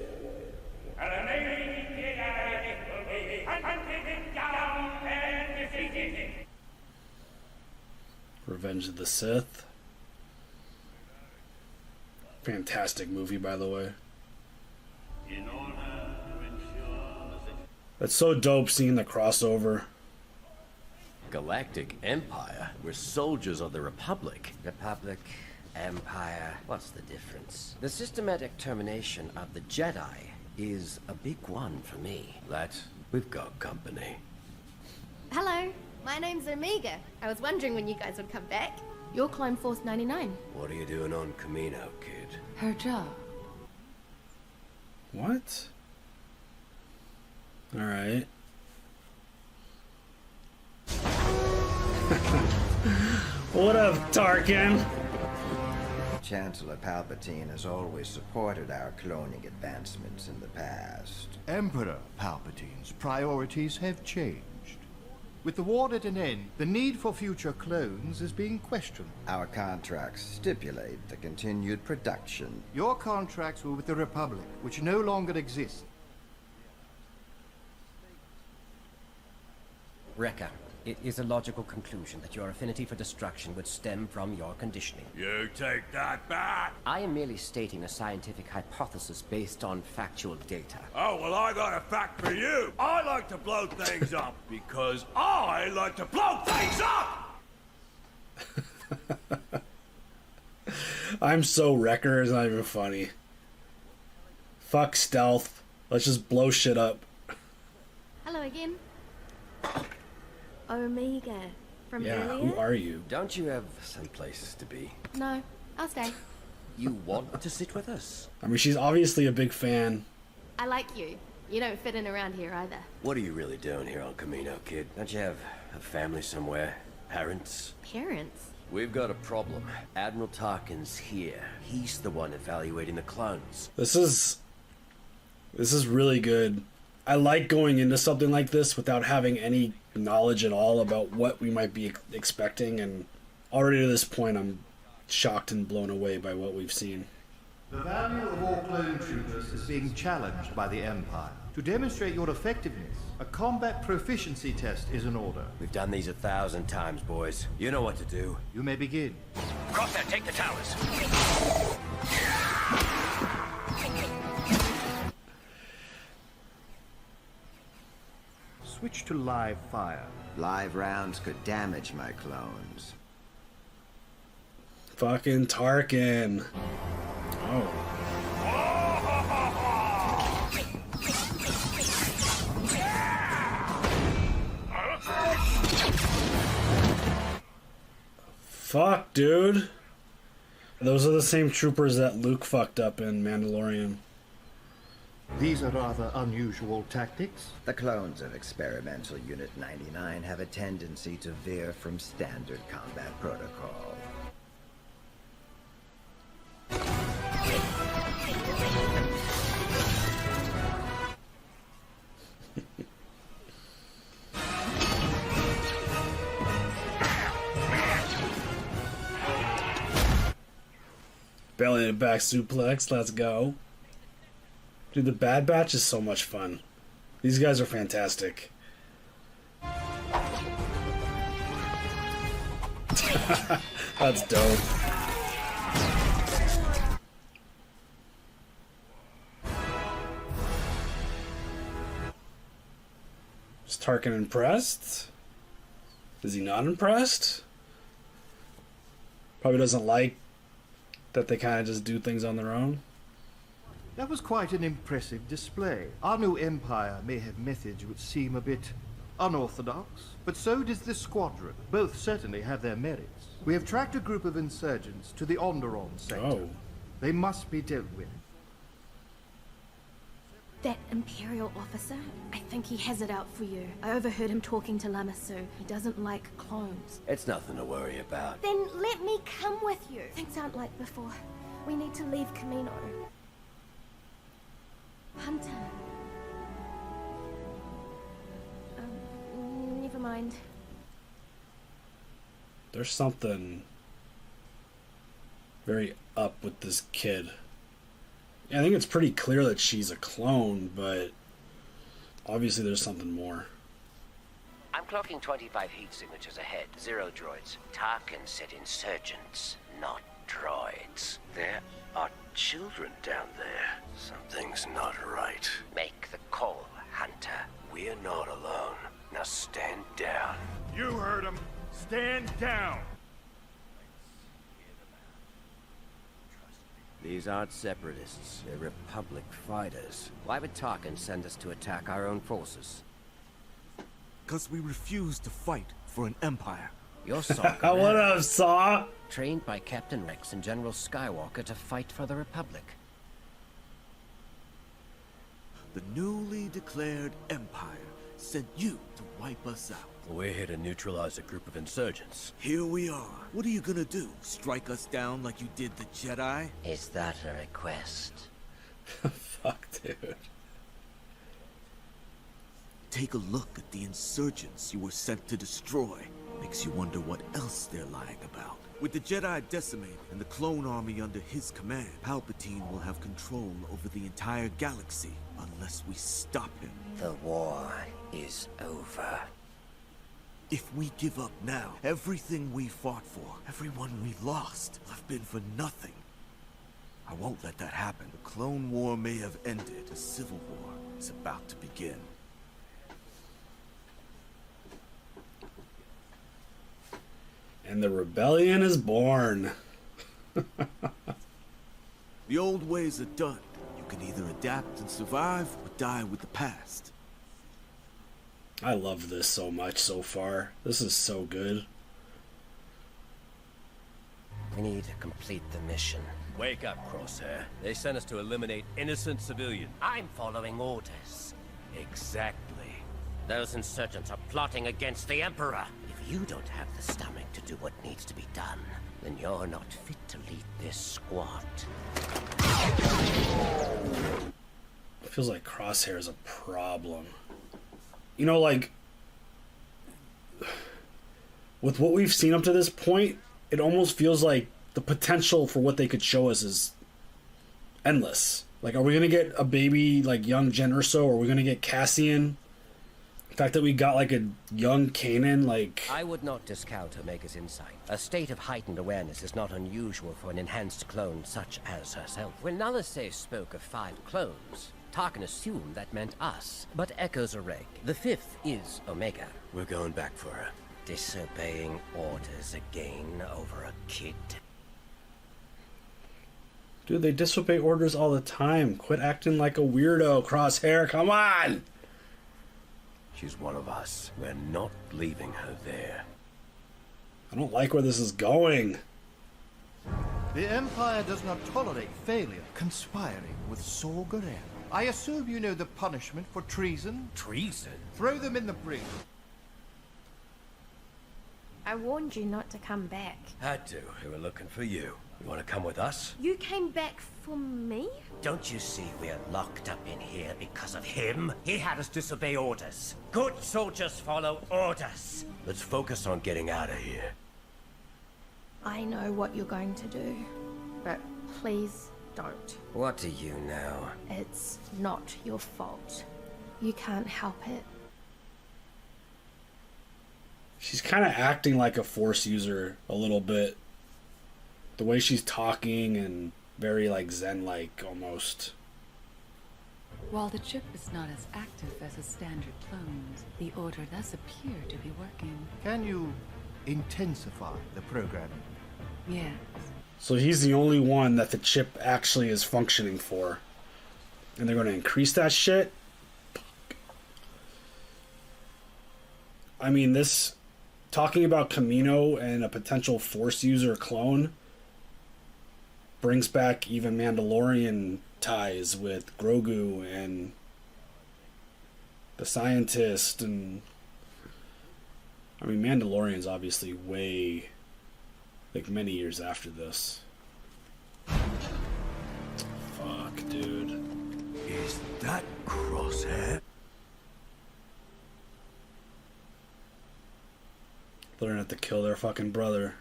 [SPEAKER 25] And the remaining Jedi will be hunted down and defeated.
[SPEAKER 18] Revenge of the Sith. Fantastic movie, by the way.
[SPEAKER 24] In order to ensure the
[SPEAKER 18] That's so dope seeing the crossover.
[SPEAKER 20] Galactic Empire? We're soldiers of the Republic. Republic, Empire, what's the difference? The systematic termination of the Jedi is a big one for me. Let, we've got company.
[SPEAKER 8] Hello, my name's Omega. I was wondering when you guys would come back. You're Clone Force 99.
[SPEAKER 20] What are you doing on Camino, kid?
[SPEAKER 8] Her job.
[SPEAKER 18] What? Alright. What up, Tarkin?
[SPEAKER 9] Chancellor Palpatine has always supported our cloning advancements in the past.
[SPEAKER 19] Emperor Palpatine's priorities have changed. With the war at an end, the need for future clones is being questioned.
[SPEAKER 9] Our contracts stipulate the continued production.
[SPEAKER 19] Your contracts were with the Republic, which no longer exists.
[SPEAKER 20] Wrecker, it is a logical conclusion that your affinity for destruction would stem from your conditioning.
[SPEAKER 3] You take that back!
[SPEAKER 20] I am merely stating a scientific hypothesis based on factual data.
[SPEAKER 3] Oh, well, I got a fact for you. I like to blow things up because I like to blow things up!
[SPEAKER 18] I'm so Wrecker, it's not even funny. Fuck stealth. Let's just blow shit up.
[SPEAKER 8] Hello again. Omega. From
[SPEAKER 18] Yeah,
[SPEAKER 8] earlier?
[SPEAKER 18] who are you?
[SPEAKER 20] Don't you have some places to be?
[SPEAKER 8] No, I'll stay.
[SPEAKER 20] You want to sit with us?
[SPEAKER 18] I mean, she's obviously a big fan.
[SPEAKER 8] I like you. You don't fit in around here either.
[SPEAKER 20] What are you really doing here on Camino, kid? Don't you have a family somewhere? Parents?
[SPEAKER 8] Parents?
[SPEAKER 20] We've got a problem. Admiral Tarkin's here. He's the one evaluating the clones.
[SPEAKER 18] This is really good. I like going into something like this without having any knowledge at all about what we might be expecting, and already to this point I'm shocked and blown away by what we've seen.
[SPEAKER 19] The value of all clone troopers is being challenged by the Empire. To demonstrate your effectiveness, a combat proficiency test is in order.
[SPEAKER 20] We've done these 1,000 times, boys. You know what to do.
[SPEAKER 19] You may begin.
[SPEAKER 20] Crosshair, take the towers.
[SPEAKER 19] Switch to live fire.
[SPEAKER 9] Live rounds could damage my clones.
[SPEAKER 18] Fucking Tarkin. Oh. Fuck, dude. Those are the same troopers that Luke fucked up in Mandalorian.
[SPEAKER 19] These are rather unusual tactics.
[SPEAKER 9] The clones of Experimental Unit 99 have a tendency to veer from standard combat protocol.
[SPEAKER 18] Belly to back suplex, let's go. Dude, the Bad Batch is so much fun. These guys are fantastic. That's dope. Is Tarkin impressed? Is he not impressed? Probably doesn't like that they kind of just do things on their own.
[SPEAKER 19] That was quite an impressive display. Our new Empire may have methods which seem a bit unorthodox, but so does this squadron. Both certainly have their merits. We have tracked a group of insurgents to the Onderon sector.
[SPEAKER 18] Oh.
[SPEAKER 19] They must be dealt with.
[SPEAKER 8] That Imperial officer, I think he has it out for you. I overheard him talking to Lamassu. He doesn't like clones.
[SPEAKER 20] It's nothing to worry about.
[SPEAKER 8] Then let me come with you. Things aren't like before. We need to leave Camino. Hunter. Never mind.
[SPEAKER 18] There's something very up with this kid. I think it's pretty clear that she's a clone, but obviously there's something more.
[SPEAKER 20] I'm clocking 25 heat signatures ahead. 0 droids. Tarkin said insurgents, not droids. There are children down there. Something's not right. Make the call, Hunter. We're not alone. Now stand down.
[SPEAKER 3] You heard him. stand down.
[SPEAKER 20] These aren't separatists. They're Republic fighters. Why would Tarkin send us to attack our own forces?
[SPEAKER 6] Because we refuse to fight for an empire.
[SPEAKER 20] You're Saw.
[SPEAKER 18] What up, Saw?
[SPEAKER 20] Trained by Captain Rex and General Skywalker to fight for the Republic.
[SPEAKER 6] The newly declared empire sent you to wipe us out.
[SPEAKER 20] We're here to neutralize a group of insurgents.
[SPEAKER 6] Here we are. What are you gonna do? Strike us down like you did the Jedi?
[SPEAKER 20] Is that a request?
[SPEAKER 18] Fuck, dude.
[SPEAKER 6] Take a look at the insurgents you were sent to destroy. Makes you wonder what else they're lying about. With the Jedi decimated and the clone army under his command, Palpatine will have control over the entire galaxy unless we stop him.
[SPEAKER 20] The war is over.
[SPEAKER 6] If we give up now, everything we fought for, everyone we lost, will have been for nothing. I won't let that happen. The Clone War may have ended. The Civil War is about to begin.
[SPEAKER 18] And the rebellion is born.
[SPEAKER 6] The old ways are done. You can either adapt and survive, or die with the past.
[SPEAKER 18] I love this so much so far. This is so good.
[SPEAKER 20] We need to complete the mission. Wake up, Crosshair. They sent us to eliminate innocent civilians. I'm following orders. Exactly. Those insurgents are plotting against the Emperor. If you don't have the stomach to do what needs to be done, then you're not fit to lead this squad.
[SPEAKER 18] It feels like Crosshair is a problem. You know, like, with what we've seen up to this point, it almost feels like the potential for what they could show us is endless. Like, are we going to get a baby, like, young Jyn Erso? Or are we going to get Cassian? The fact that we got, like, a young Kanan, like...
[SPEAKER 20] I would not discount Omega's insight. A state of heightened awareness is not unusual for an enhanced clone such as herself. When Nalase spoke of 5 clones, Tarkin assumed that meant us, but echoes are reg. The 5th is Omega. We're going back for her. Disobeying orders again over a kid.
[SPEAKER 18] Dude, they disobey orders all the time. Quit acting like a weirdo, Crosshair. Come on!
[SPEAKER 20] She's one of us. We're not leaving her there.
[SPEAKER 18] I don't like where this is going.
[SPEAKER 19] The Empire does not tolerate failure. Conspiring with Saw Gerrera. I assume you know the punishment for treason?
[SPEAKER 20] Treason?
[SPEAKER 19] Throw them in the brig.
[SPEAKER 8] I warned you not to come back.
[SPEAKER 20] Had to. We were looking for you. You want to come with us?
[SPEAKER 8] You came back for me?
[SPEAKER 20] Don't you see we're locked up in here because of him? He had us disobey orders. Good soldiers follow orders. Let's focus on getting out of here.
[SPEAKER 8] I know what you're going to do, but please don't.
[SPEAKER 20] What do you know?
[SPEAKER 8] It's not your fault. You can't help it.
[SPEAKER 18] She's kind of acting like a Force user a little bit. The way she's talking and very like Zen-like almost.
[SPEAKER 13] While the chip is not as active as a standard clone's, the Order does appear to be working.
[SPEAKER 19] Can you intensify the programming?
[SPEAKER 13] Yes.
[SPEAKER 18] So he's the only one that the chip actually is functioning for. And they're going to increase that shit? I mean, this... Talking about Kamino and a potential Force user clone brings back even Mandalorian ties with Grogu and the scientist, and I mean Mandalorian's obviously way, like, many years after this. Fuck, dude.
[SPEAKER 6] Is that Crosshair?
[SPEAKER 18] They're gonna have to kill their fucking brother.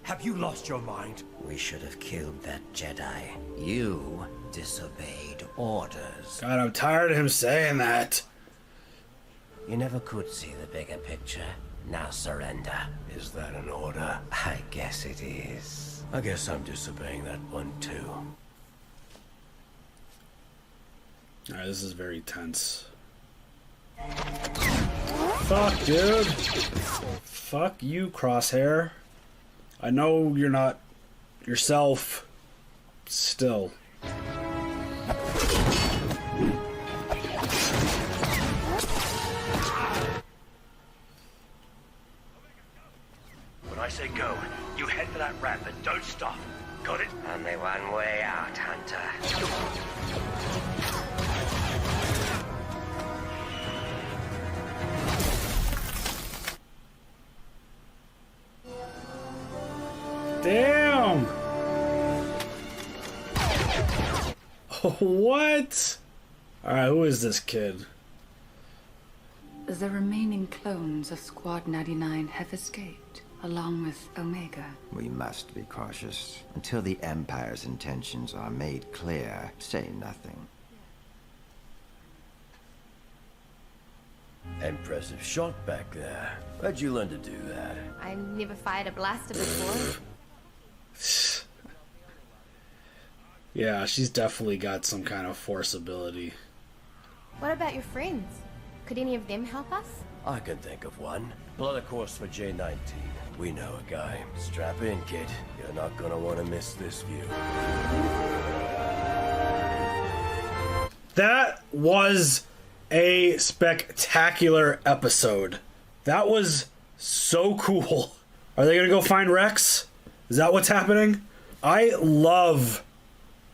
[SPEAKER 20] Have you lost your mind? We should have killed that Jedi. You disobeyed orders.
[SPEAKER 18] God, I'm tired of him saying that.
[SPEAKER 20] You never could see the bigger picture. Now surrender. Is that an order? I guess it is. I guess I'm disobeying that one too.
[SPEAKER 18] Alright, this is very tense. Fuck, dude. Fuck you, Crosshair. I know you're not yourself still.
[SPEAKER 24] When I say go, you head for that ramp and don't stop. Got it?
[SPEAKER 20] Only one way out, Hunter.
[SPEAKER 18] Damn! What? Alright, who is this kid?
[SPEAKER 13] The remaining clones of Squad 99 have escaped, along with Omega.
[SPEAKER 9] We must be cautious. Until the Empire's intentions are made clear, say nothing.
[SPEAKER 20] Impressive shot back there. Where'd you learn to do that?
[SPEAKER 8] I never fired a blaster before.
[SPEAKER 18] Yeah, she's definitely got some kind of force ability.
[SPEAKER 8] What about your friends? Could any of them help us?
[SPEAKER 20] I can think of one. Plot a course for J-19. We know a guy. Strap in, kid. You're not gonna want to miss this view.
[SPEAKER 18] That was a spectacular episode. That was so cool. Are they gonna go find Rex? Is that what's happening? I love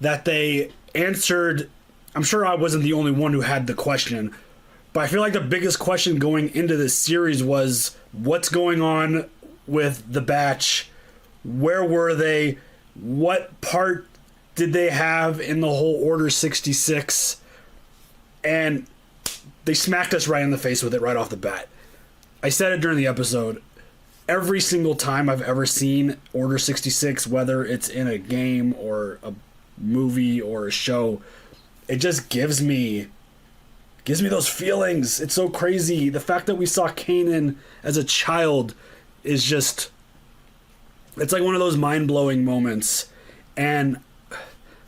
[SPEAKER 18] that they answered. I'm sure I wasn't the only one who had the question, but I feel like the biggest question going into this series was what's going on with the Batch? Where were they? What part did they have in the whole Order 66? And they smacked us right in the face with it right off the bat. I said it during the episode. Every single time I've ever seen Order 66, whether it's in a game or a movie or a show, it just gives me those feelings. It's so crazy. The fact that we saw Kanan as a child is just, it's like one of those mind-blowing moments. And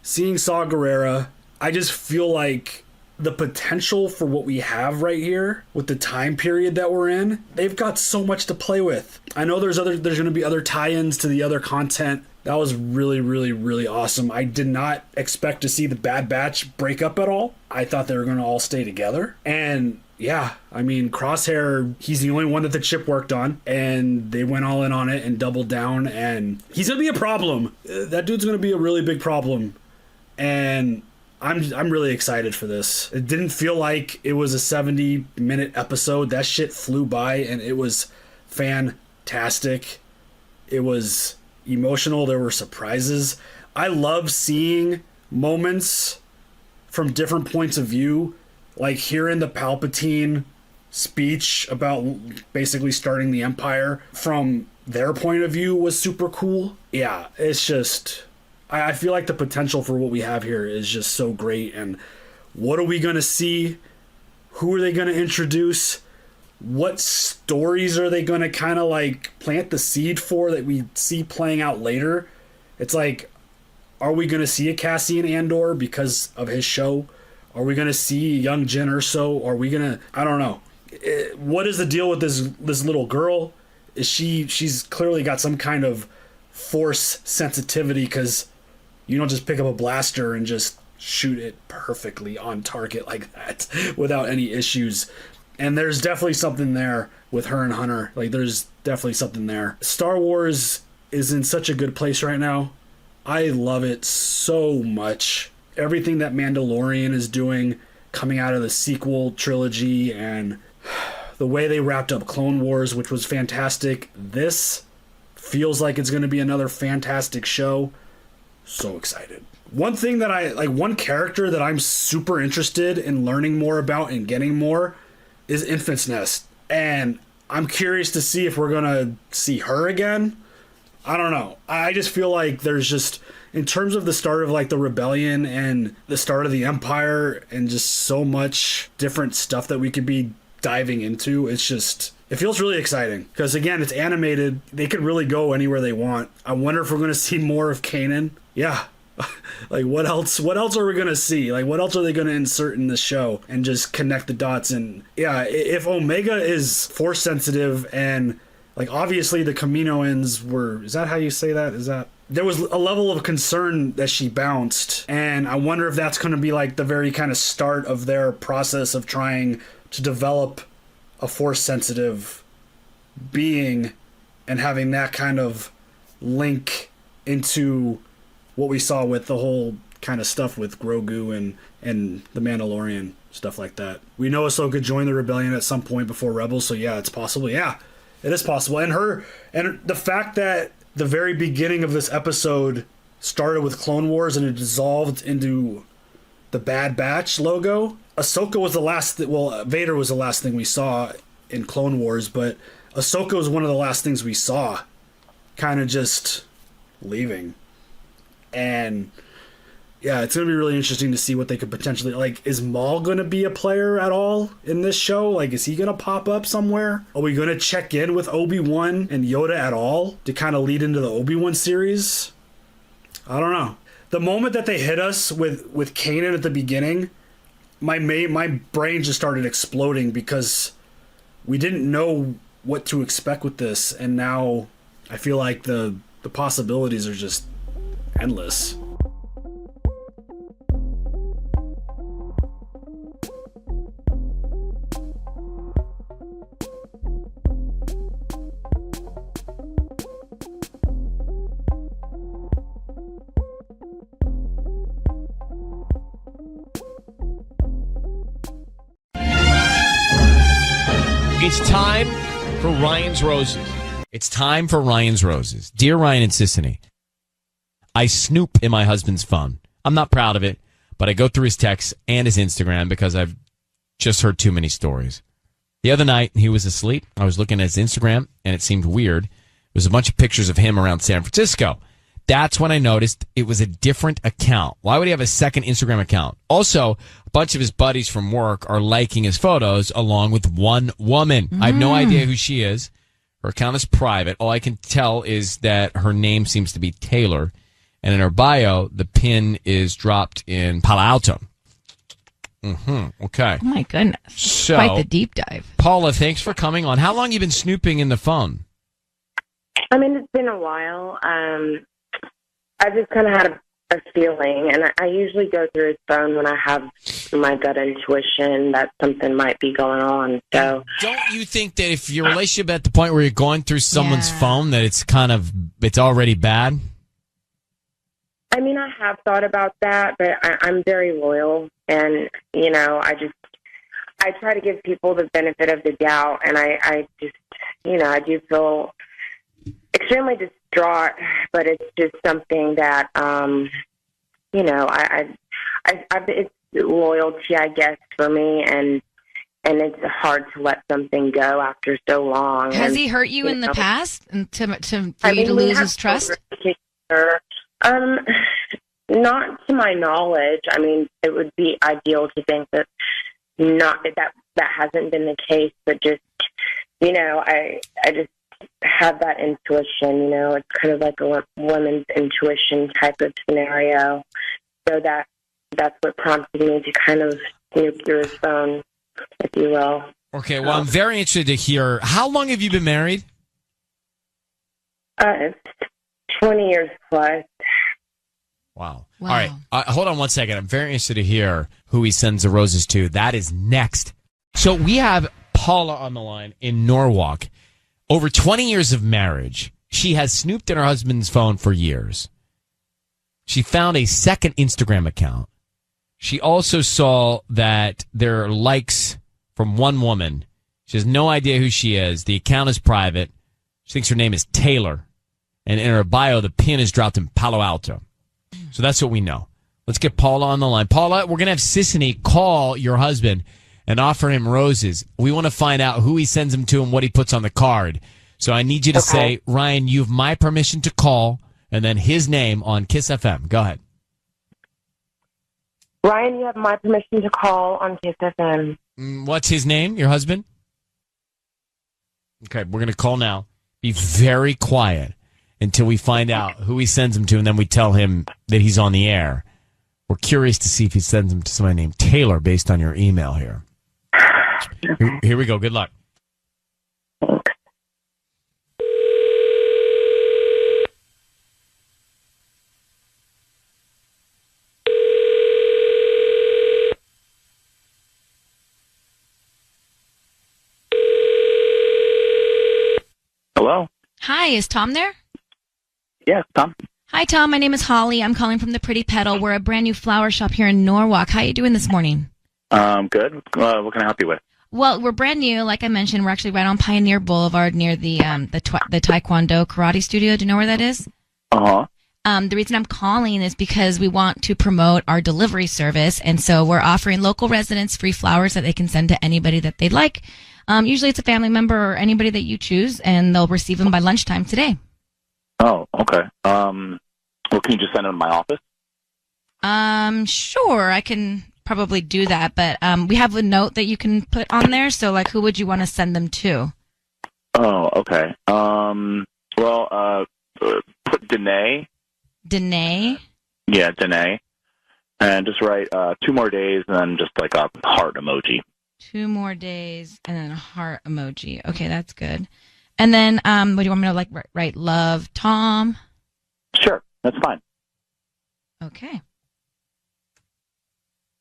[SPEAKER 18] seeing Saw Gerrera, I just feel like the potential for what we have right here with the time period that we're in, they've got so much to play with. I know there's going to be other tie-ins to the other content. That was really, really, really awesome. I did not expect to see the Bad Batch break up at all. I thought they were going to all stay together. And yeah, I mean, Crosshair, he's the only one that the chip worked on, and they went all in on it and doubled down, and he's going to be a problem. That dude's going to be a really big problem. And I'm really excited for this. It didn't feel like it was a 70-minute episode. That shit flew by, and it was fantastic. It was emotional. There were surprises. I love seeing moments from different points of view, like hearing the Palpatine speech about basically starting the Empire from their point of view was super cool. Yeah, it's just, I feel like the potential for what we have here is just so great. And what are we going to see? Who are they going to introduce? What stories are they going to kind of like plant the seed for that we see playing out later? It's like, are we going to see a Cassian Andor because of his show? Are we going to see young Jyn Erso? Are we going to, I don't know. What is the deal with this little girl? She's clearly got some kind of force sensitivity, because you don't just pick up a blaster and just shoot it perfectly on target like that without any issues. And there's definitely something there with her and Hunter. Like, there's definitely something there. Star Wars is in such a good place right now. I love it so much. Everything that Mandalorian is doing, coming out of the sequel trilogy, and the way they wrapped up Clone Wars, which was fantastic. This feels like it's going to be another fantastic show. So excited. One thing that one character that I'm super interested in learning more about and getting more is Infant's Nest. And I'm curious to see if we're going to see her again. I don't know. I just feel like there's just, in terms of the start of like the rebellion and the start of the Empire and just so much different stuff that we could be diving into, it's just, it feels really exciting. Because again, it's animated. They could really go anywhere they want. I wonder if we're going to see more of Kanan. Yeah, Like, what else are we gonna see? Like, what else are they gonna insert in the show and just connect the dots? And yeah, if Omega is force sensitive, and like obviously the Kaminoans were, is that how you say that? Is that, there was a level of concern that she bounced, and I wonder if that's gonna be like the very kind of start of their process of trying to develop a force sensitive being and having that kind of link into what we saw with the whole kind of stuff with Grogu and the Mandalorian, stuff like that. We know Ahsoka joined the rebellion at some point before Rebels, so yeah, it's possible. Yeah, it is possible. And the fact that the very beginning of this episode started with Clone Wars and it dissolved into the Bad Batch logo. Ahsoka was the last, Vader was the last thing we saw in Clone Wars, but Ahsoka was one of the last things we saw kind of just leaving. And yeah, it's going to be really interesting to see what they could potentially, like, is Maul going to be a player at all in this show? Like, is he going to pop up somewhere? Are we going to check in with Obi-Wan and Yoda at all to kind of lead into the Obi-Wan series? I don't know. The moment that they hit us with Kanan at the beginning, my brain just started exploding because we didn't know what to expect with this, and now I feel like the possibilities are just endless.
[SPEAKER 1] It's time for Ryan's Roses. It's time for Ryan's Roses. Dear Ryan and Sissany, I snoop in my husband's phone. I'm not proud of it, but I go through his texts and his Instagram because I've just heard too many stories. The other night, he was asleep. I was looking at his Instagram, and it seemed weird. There was a bunch of pictures of him around San Francisco. That's when I noticed it was a different account. Why would he have a second Instagram account? Also, a bunch of his buddies from work are liking his photos along with one woman. I have no idea who she is. Her account is private. All I can tell is that her name seems to be Taylor. And in her bio, the pin is dropped in Palo Alto. Okay.
[SPEAKER 2] Oh, my goodness.
[SPEAKER 1] So,
[SPEAKER 2] quite the deep dive.
[SPEAKER 1] Paula, thanks for coming on. How long have you been snooping in the phone?
[SPEAKER 7] I mean, it's been a while. I just kind of had a feeling, and I usually go through his phone when I have my gut intuition that something might be going on. So,
[SPEAKER 1] don't you think that if your relationship at the point where you're going through someone's phone, that it's already bad?
[SPEAKER 7] I mean, I have thought about that, but I'm very loyal, and I try to give people the benefit of the doubt, and I just, I do feel extremely distraught, but it's just something that, it's loyalty, I guess, for me, and it's hard to let something go after so long.
[SPEAKER 2] Has he hurt you in the past, and for you to lose his trust?
[SPEAKER 7] Not to my knowledge. I mean, it would be ideal to think that that hasn't been the case, but just, I just have that intuition, it's kind of like a woman's intuition type of scenario. So that's what prompted me to kind of snoop through his phone, if you will.
[SPEAKER 1] Okay, well, I'm very interested to hear, how long have you been married?
[SPEAKER 7] It's 20 years plus.
[SPEAKER 1] Wow. All right. Hold on one second. I'm very interested to hear who he sends the roses to. That is next. So we have Paula on the line in Norwalk. Over 20 years of marriage, she has snooped in her husband's phone for years. She found a second Instagram account. She also saw that there are likes from one woman. She has no idea who she is. The account is private. She thinks her name is Taylor. And in her bio, the pin is dropped in Palo Alto. So that's what we know. Let's get Paula on the line. Paula, we're going to have Sissany call your husband and offer him roses. We want to find out who he sends them to and what he puts on the card. So I need you to say, Ryan, you have my permission to call, and then his name on Kiss FM. Go ahead.
[SPEAKER 7] Ryan, you have my permission to call on Kiss FM.
[SPEAKER 1] What's his name, your husband? Okay, we're going to call now. Be very quiet. until we find out who he sends them to, and then we tell him that he's on the air. We're curious to see if he sends them to somebody named Taylor based on your email here. Here we go. Good luck.
[SPEAKER 4] Hello?
[SPEAKER 2] Hi, is Tom there?
[SPEAKER 4] Yes, Tom.
[SPEAKER 2] Hi, Tom. My name is Holly. I'm calling from the Pretty Petal. We're a brand new flower shop here in Norwalk. How are you doing this morning?
[SPEAKER 4] Good. What can I help you with?
[SPEAKER 2] Well, we're brand new. Like I mentioned, we're actually right on Pioneer Boulevard near the Taekwondo Karate Studio. Do you know where that is?
[SPEAKER 4] Uh-huh.
[SPEAKER 2] The reason I'm calling is because we want to promote our delivery service, and so we're offering local residents free flowers that they can send to anybody that they'd like. Usually it's a family member or anybody that you choose, and they'll receive them by lunchtime today.
[SPEAKER 4] Oh, okay. Well, can you just send them to my office?
[SPEAKER 2] Sure, I can probably do that, but we have a note that you can put on there, so like who would you want to send them to?
[SPEAKER 4] Oh, okay. Put Danae.
[SPEAKER 2] Danae?
[SPEAKER 4] Yeah, Danae. And just write 2 more days and then just like a heart emoji.
[SPEAKER 2] 2 more days and then a heart emoji. Okay, that's good. And then, what do you want me to write? Love, Tom?
[SPEAKER 4] Sure, that's fine.
[SPEAKER 2] Okay.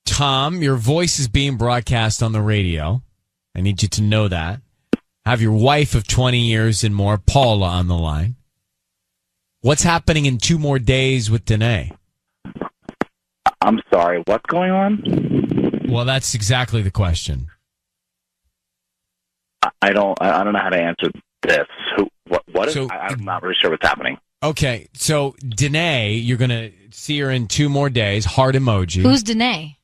[SPEAKER 1] Tom, your voice is being broadcast on the radio. I need you to know that. Have your wife of 20 years and more, Paula, on the line. What's happening in 2 more days with Danae?
[SPEAKER 4] I'm sorry, what's going on?
[SPEAKER 1] Well, that's exactly the question.
[SPEAKER 4] I don't know how to answer this. What is? So, I'm not really sure what's happening.
[SPEAKER 1] Okay, so Danae, you're going to see her in 2 more days. Heart emoji.
[SPEAKER 2] Who's Danae?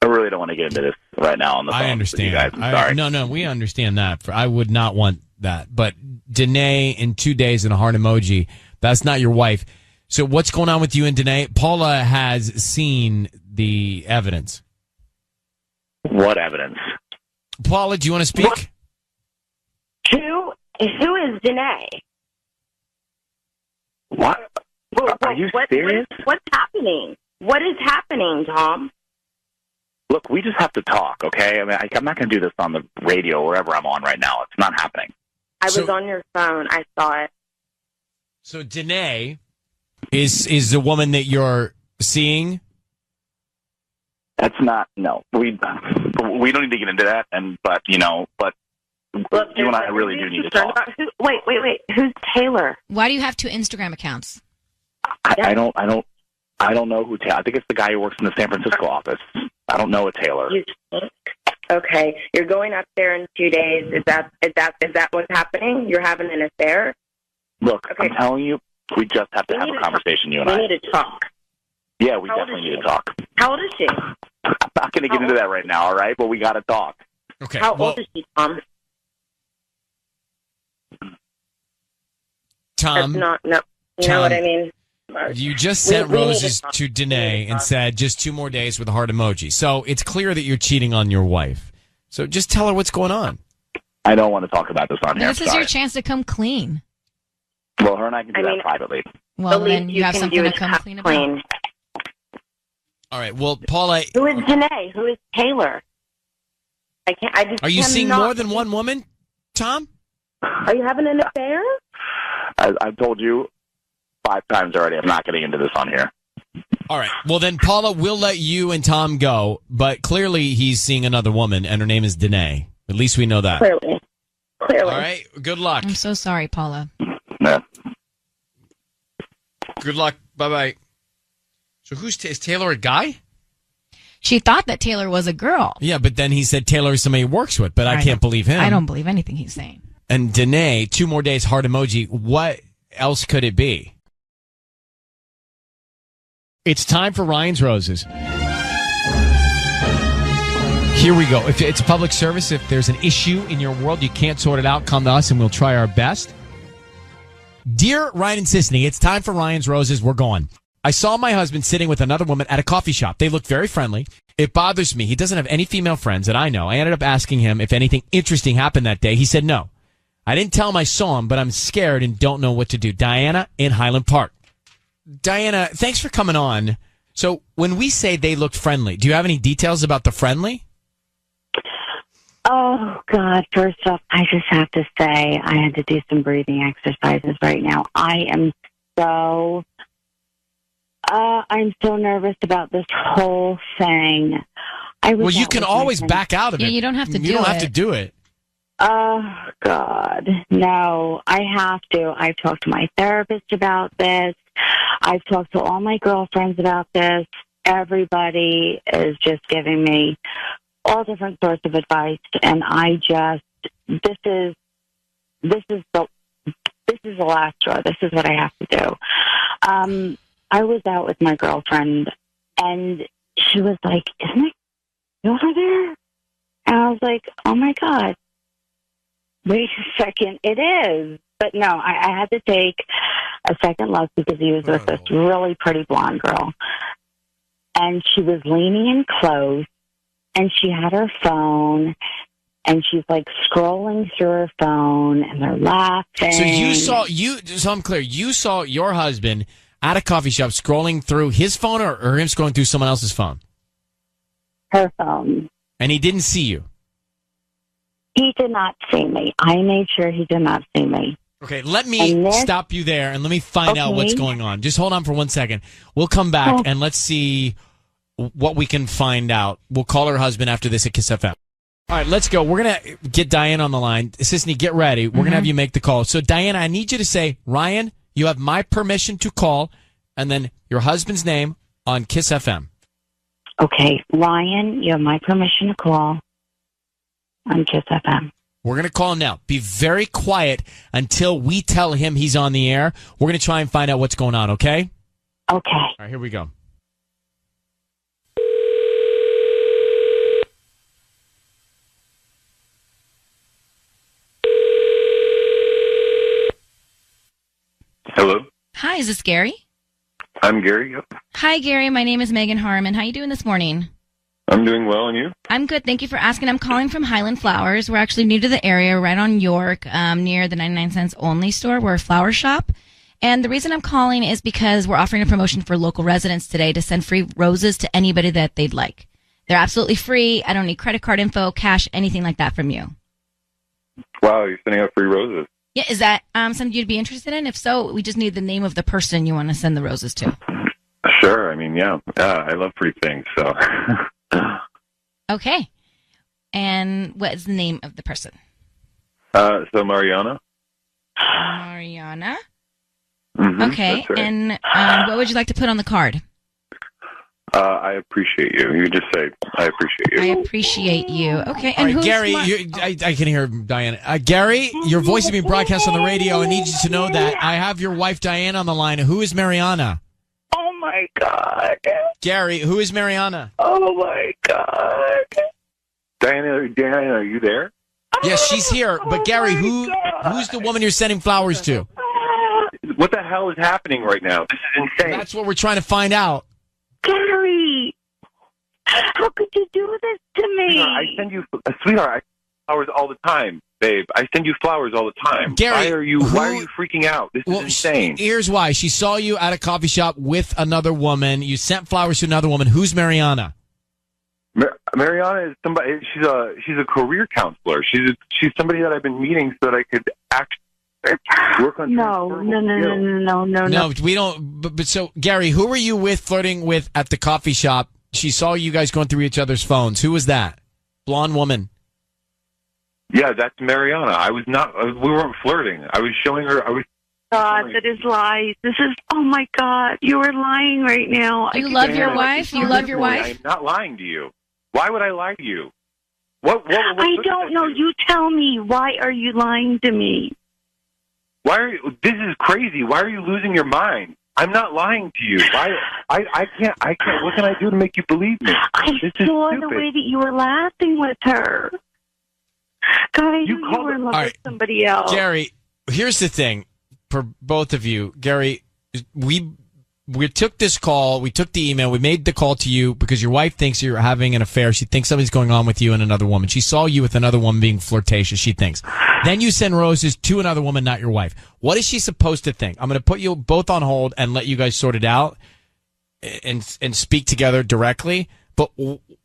[SPEAKER 4] I really don't want to get into this right now on the phone.
[SPEAKER 1] I understand.
[SPEAKER 4] You guys. I'm sorry.
[SPEAKER 1] No, we understand that. I would not want that. But Danae in 2 days and a heart emoji, that's not your wife. So what's going on with you and Danae? Paula has seen the evidence.
[SPEAKER 4] What evidence?
[SPEAKER 1] Paula, do you want to speak?
[SPEAKER 7] Who is Danae?
[SPEAKER 4] What? Are you serious?
[SPEAKER 7] What's happening? What is happening, Tom?
[SPEAKER 4] Look, we just have to talk, okay? I mean, I'm not going to do this on the radio or wherever I'm on right now. It's not happening.
[SPEAKER 7] I was on your phone. I saw it.
[SPEAKER 1] So Danae is the woman that you're seeing?
[SPEAKER 4] That's not, no. We don't need to get into that, but
[SPEAKER 7] Look,
[SPEAKER 4] you and I really do need to talk.
[SPEAKER 7] Wait. Who's Taylor?
[SPEAKER 2] Why do you have 2 Instagram accounts?
[SPEAKER 4] I don't know who Taylor. I think it's the guy who works in the San Francisco office. I don't know a Taylor.
[SPEAKER 7] Okay, you're going up there in 2 days. Is that what's happening? You're having an affair?
[SPEAKER 4] Look, okay. I'm telling you, we just have to have a conversation, you and I.
[SPEAKER 7] We need to talk.
[SPEAKER 4] Yeah, we definitely need to talk.
[SPEAKER 7] How old is she?
[SPEAKER 4] I'm not going to get into that right now, all right? But we got to talk.
[SPEAKER 1] Okay.
[SPEAKER 7] How old is she, Tom?
[SPEAKER 1] Tom.
[SPEAKER 7] You know what I mean?
[SPEAKER 1] You just sent roses to Danae and said just 2 more days with a heart emoji. So it's clear that you're cheating on your wife. So just tell her what's going on.
[SPEAKER 4] I don't want to talk about this on here.
[SPEAKER 2] This is your chance to come clean.
[SPEAKER 4] Well, her and I can do that privately.
[SPEAKER 2] Well, then you have something to come clean about.
[SPEAKER 1] All right. Well, Paula.
[SPEAKER 7] Who is Danae? Who is Taylor?
[SPEAKER 1] Are you seeing more than one woman, Tom?
[SPEAKER 7] Are you having an affair?
[SPEAKER 4] I've told you 5 times already. I'm not getting into this on here.
[SPEAKER 1] All right. Well, then, Paula, we'll let you and Tom go. But clearly, he's seeing another woman, and her name is Danae. At least we know that.
[SPEAKER 7] Clearly.
[SPEAKER 1] All right. Good luck.
[SPEAKER 2] I'm so sorry, Paula.
[SPEAKER 4] Yeah.
[SPEAKER 1] Good luck. Bye-bye. So is Taylor a guy?
[SPEAKER 2] She thought that Taylor was a girl.
[SPEAKER 1] Yeah, but then he said Taylor is somebody he works with, but I can't believe him.
[SPEAKER 2] I don't believe anything he's saying.
[SPEAKER 1] And Danae, 2 more days, heart emoji. What else could it be? It's time for Ryan's Roses. Here we go. If it's a public service, if there's an issue in your world, you can't sort it out, come to us and we'll try our best. Dear Ryan and Sisney, it's time for Ryan's Roses. We're going. I saw my husband sitting with another woman at a coffee shop. They looked very friendly. It bothers me. He doesn't have any female friends that I know. I ended up asking him if anything interesting happened that day. He said no. I didn't tell him I saw him, but I'm scared and don't know what to do. Diana in Highland Park. Diana, thanks for coming on. So when we say they looked friendly, do you have any details about the friendly?
[SPEAKER 10] Oh, God. First off, I just have to say I had to do some breathing exercises right now. I'm so nervous about this whole thing.
[SPEAKER 1] Well, you can always back out of it.
[SPEAKER 2] Yeah, you don't have to do it.
[SPEAKER 1] You don't have to do it.
[SPEAKER 10] Oh, God. No, I have to. I've talked to my therapist about this. I've talked to all my girlfriends about this. Everybody is just giving me all different sorts of advice, and this is the last straw. This is what I have to do. I was out with my girlfriend, and she was like, "Isn't it over there?" And I was like, "Oh my God. Wait a second, it is." But no, I had to take a second look because he was with this really pretty blonde girl. And she was leaning in close, and she had her phone, and she's like scrolling through her phone, and they're laughing.
[SPEAKER 1] So so I'm clear, you saw your husband at a coffee shop scrolling through his phone or him scrolling through someone else's phone?
[SPEAKER 10] Her phone.
[SPEAKER 1] And he didn't see you?
[SPEAKER 10] He did not see me. I made sure he did not see me.
[SPEAKER 1] Okay, let me stop you there and let me find out what's going on. Just hold on for 1 second. We'll come back and let's see what we can find out. We'll call her husband after this at Kiss FM. All right, let's go. We're going to get Diane on the line. Sisney, get ready. We're going to have you make the call. So, Diana, I need you to say, Ryan, you have my permission to call, and then your husband's name on Kiss FM.
[SPEAKER 10] Okay, Ryan, you have my permission to call on Kiss FM.
[SPEAKER 1] We're going to call him now. Be very quiet until we tell him he's on the air. We're going to try and find out what's going on, okay?
[SPEAKER 10] Okay.
[SPEAKER 1] All right, here we go.
[SPEAKER 12] Hello.
[SPEAKER 2] Hi, is this Gary?
[SPEAKER 12] I'm Gary. Yep.
[SPEAKER 2] Hi, Gary. My name is Megan Harmon. How you doing this morning?
[SPEAKER 12] I'm doing well, and you?
[SPEAKER 2] I'm good. Thank you for asking. I'm calling from Highland Flowers. We're actually new to the area, right on York, near the 99 cents only store. We're a flower shop. And the reason I'm calling is because we're offering a promotion for local residents today to send free roses to anybody that they'd like. They're absolutely free. I don't need credit card info, cash, anything like that from you.
[SPEAKER 12] Wow, you're sending out free roses.
[SPEAKER 2] Yeah, is that something you'd be interested in? If so, we just need the name of the person you want to send the roses to.
[SPEAKER 12] Sure. I mean, yeah, I love free things, so.
[SPEAKER 2] Okay. And what is the name of the person?
[SPEAKER 12] So Mariana.
[SPEAKER 2] Mariana?
[SPEAKER 12] Mm-hmm,
[SPEAKER 2] okay.
[SPEAKER 12] that's right.
[SPEAKER 2] And what would you like to put on the card?
[SPEAKER 12] I appreciate you. You just say, I appreciate you.
[SPEAKER 2] I appreciate you. Okay.
[SPEAKER 1] All
[SPEAKER 2] And
[SPEAKER 1] right,
[SPEAKER 2] who's
[SPEAKER 1] Gary, I can hear Diana. Gary, your voice is being broadcast on the radio. I need you to know that I have your wife, Diana, on the line. Who is Mariana?
[SPEAKER 10] Oh, my God.
[SPEAKER 1] Gary, who is Mariana?
[SPEAKER 10] Oh, my God.
[SPEAKER 12] Diana, are you there?
[SPEAKER 1] Yes, she's here. But Gary, who's the woman you're sending flowers to?
[SPEAKER 12] What the hell is happening right now? This is insane.
[SPEAKER 1] That's what we're trying to find out.
[SPEAKER 10] Gary, how could you do this to me?
[SPEAKER 12] Sweetheart, I send you, sweetheart, I send flowers all the time, babe. I send you flowers all the time.
[SPEAKER 1] Gary,
[SPEAKER 12] why are you freaking out? This is insane.
[SPEAKER 1] Here's why. She saw you at a coffee shop with another woman. You sent flowers to another woman. Who's Mariana?
[SPEAKER 12] Mariana is somebody. She's a career counselor. She's somebody that I've been meeting so that I could actually work on.
[SPEAKER 10] No,
[SPEAKER 1] we don't. But so, Gary, who were you flirting with at the coffee shop? She saw you guys going through each other's phones. Who was that? Blonde woman.
[SPEAKER 12] Yeah, that's Mariana. I was not. We weren't flirting. I was showing her.
[SPEAKER 10] God, that is lies. This is, oh my God, you are lying right now.
[SPEAKER 2] You love your wife? You love your wife?
[SPEAKER 12] I'm not lying to you. Why would I lie to you? What
[SPEAKER 10] I don't know. You tell me. Why are you lying to me?
[SPEAKER 12] Why are you? This is crazy. Why are you losing your mind? I'm not lying to you. Why? I can't. What can I do to make you believe me?
[SPEAKER 10] I saw the way that you were laughing with her. God, I knew you were in love with somebody else.
[SPEAKER 1] Gary, here's the thing for both of you. Gary, we we took this call, we took the email, we made the call to you because your wife thinks you're having an affair. She thinks something's going on with you and another woman. She saw you with another woman being flirtatious, she thinks. Then you send roses to another woman, not your wife. What is she supposed to think? I'm going to put you both on hold and let you guys sort it out and speak together directly. But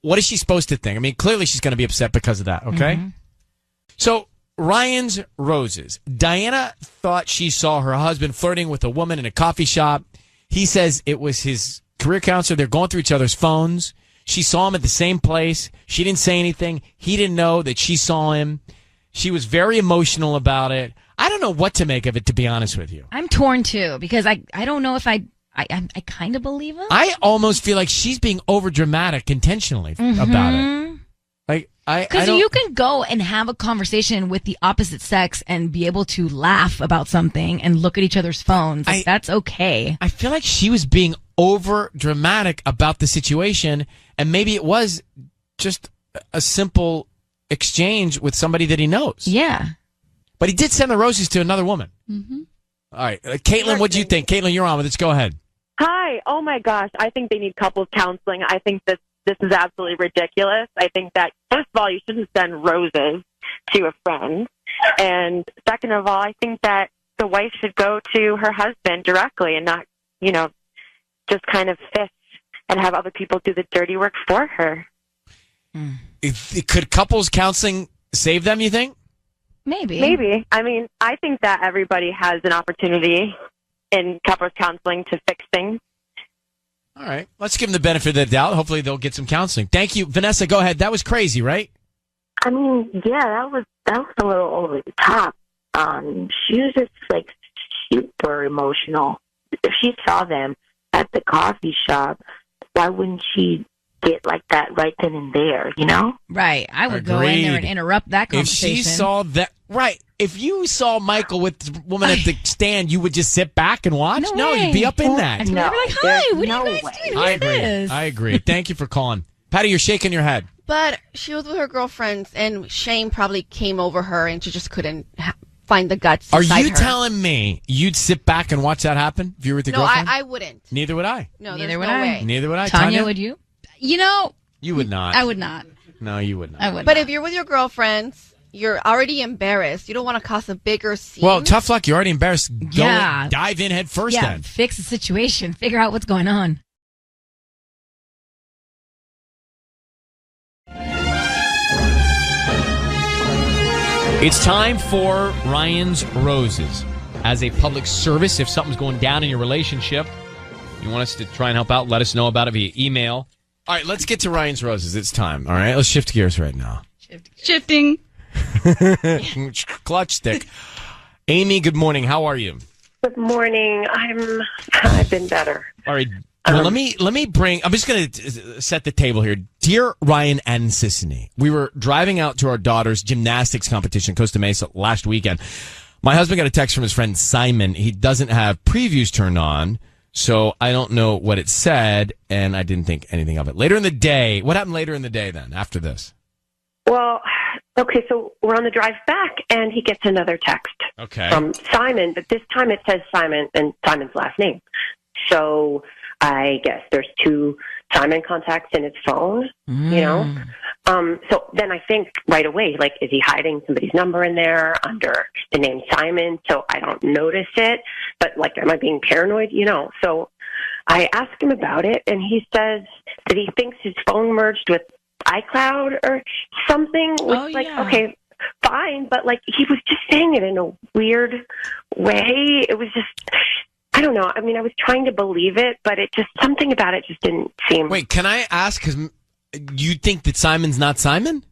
[SPEAKER 1] what is she supposed to think? I mean, clearly she's going to be upset because of that, okay? Mm-hmm. So, Ryan's roses. Diana thought she saw her husband flirting with a woman in a coffee shop. He says it was his career counselor. They're going through each other's phones. She saw him at the same place. She didn't say anything. He didn't know that she saw him. She was very emotional about it. I don't know what to make of it, to be honest with you.
[SPEAKER 2] I'm torn, too, because I don't know if I kind of believe him.
[SPEAKER 1] I almost feel like she's being overdramatic intentionally about it. Like,
[SPEAKER 2] because you can go and have a conversation with the opposite sex and be able to laugh about something and look at each other's phones. Like, that's okay.
[SPEAKER 1] I feel like she was being over dramatic about the situation, and maybe it was just a simple exchange with somebody that he knows.
[SPEAKER 2] Yeah.
[SPEAKER 1] But he did send the roses to another woman.
[SPEAKER 2] Mm-hmm.
[SPEAKER 1] All right. Caitlin, what do you think? Caitlin, you're on with it. Go ahead.
[SPEAKER 10] Hi. Oh, my gosh. I think they need couples counseling. I think that this is absolutely ridiculous. I think that, first of all, you shouldn't send roses to a friend. And second of all, I think that the wife should go to her husband directly and not, just kind of fish and have other people do the dirty work for her.
[SPEAKER 1] Could couples counseling save them, you think?
[SPEAKER 2] Maybe.
[SPEAKER 10] I mean, I think that everybody has an opportunity in couples counseling to fix things.
[SPEAKER 1] All right. Let's give them the benefit of the doubt. Hopefully they'll get some counseling. Thank you. Vanessa, go ahead. That was crazy, right?
[SPEAKER 11] I mean, yeah, that was a little over the top. She was just like super emotional. If she saw them at the coffee shop, why wouldn't she get like that right then and there,
[SPEAKER 2] Right. I would go in there and interrupt that conversation.
[SPEAKER 1] If she saw that, right. If you saw Michael with the woman at the stand, you would just sit back and watch? No, you'd be up in that.
[SPEAKER 2] No. You'd be like, hi, what are you guys doing?
[SPEAKER 1] I agree. Thank you for calling. Patty, you're shaking your head.
[SPEAKER 14] But she was with her girlfriends, and shame probably came over her, and she just couldn't find the guts to
[SPEAKER 1] Are you telling me you'd sit back and watch that happen if you were with your girlfriend?
[SPEAKER 14] No, I wouldn't.
[SPEAKER 1] Neither would I.
[SPEAKER 14] No,
[SPEAKER 2] Neither would
[SPEAKER 14] no
[SPEAKER 2] I.
[SPEAKER 14] way.
[SPEAKER 1] Neither would I.
[SPEAKER 2] Tanya, would you?
[SPEAKER 1] You would not.
[SPEAKER 14] I would not.
[SPEAKER 1] No, you would not.
[SPEAKER 2] I would
[SPEAKER 14] But
[SPEAKER 2] not.
[SPEAKER 14] if you're with your girlfriends, you're already embarrassed. You don't want to cause a bigger scene.
[SPEAKER 1] Well, tough luck. You're already embarrassed.
[SPEAKER 2] Yeah.
[SPEAKER 1] Dive in head first then.
[SPEAKER 2] Fix the situation. Figure out what's going on.
[SPEAKER 1] It's time for Ryan's Roses. As a public service, if something's going down in your relationship, you want us to try and help out, let us know about it via email. All right, let's get to Ryan's Roses. It's time. All right, let's shift gears right now.
[SPEAKER 17] Shifting.
[SPEAKER 1] Clutch stick. Amy, good morning. How are you?
[SPEAKER 7] Good morning. I've been better.
[SPEAKER 1] All right. Well, let me bring. I'm just going to set the table here. Dear Ryan and Sissany, we were driving out to our daughter's gymnastics competition, Costa Mesa, last weekend. My husband got a text from his friend Simon. He doesn't have previews turned on, so I don't know what it said, and I didn't think anything of it. Later in the day, what happened later in the day then, after this?
[SPEAKER 7] Well, okay, so we're on the drive back, and he gets another text from Simon, but this time it says Simon and Simon's last name. So I guess there's two Simon contacts in his phone, So then I think right away, like, is he hiding somebody's number in there under the name Simon so I don't notice it? But, like, am I being paranoid? So I asked him about it, and he says that he thinks his phone merged with iCloud or something. Which, okay, fine, but, like, he was just saying it in a weird way. It was just... I don't know. I mean, I was trying to believe it, but something about it just didn't seem...
[SPEAKER 1] Wait, can I ask, because you think that Simon's not Simon?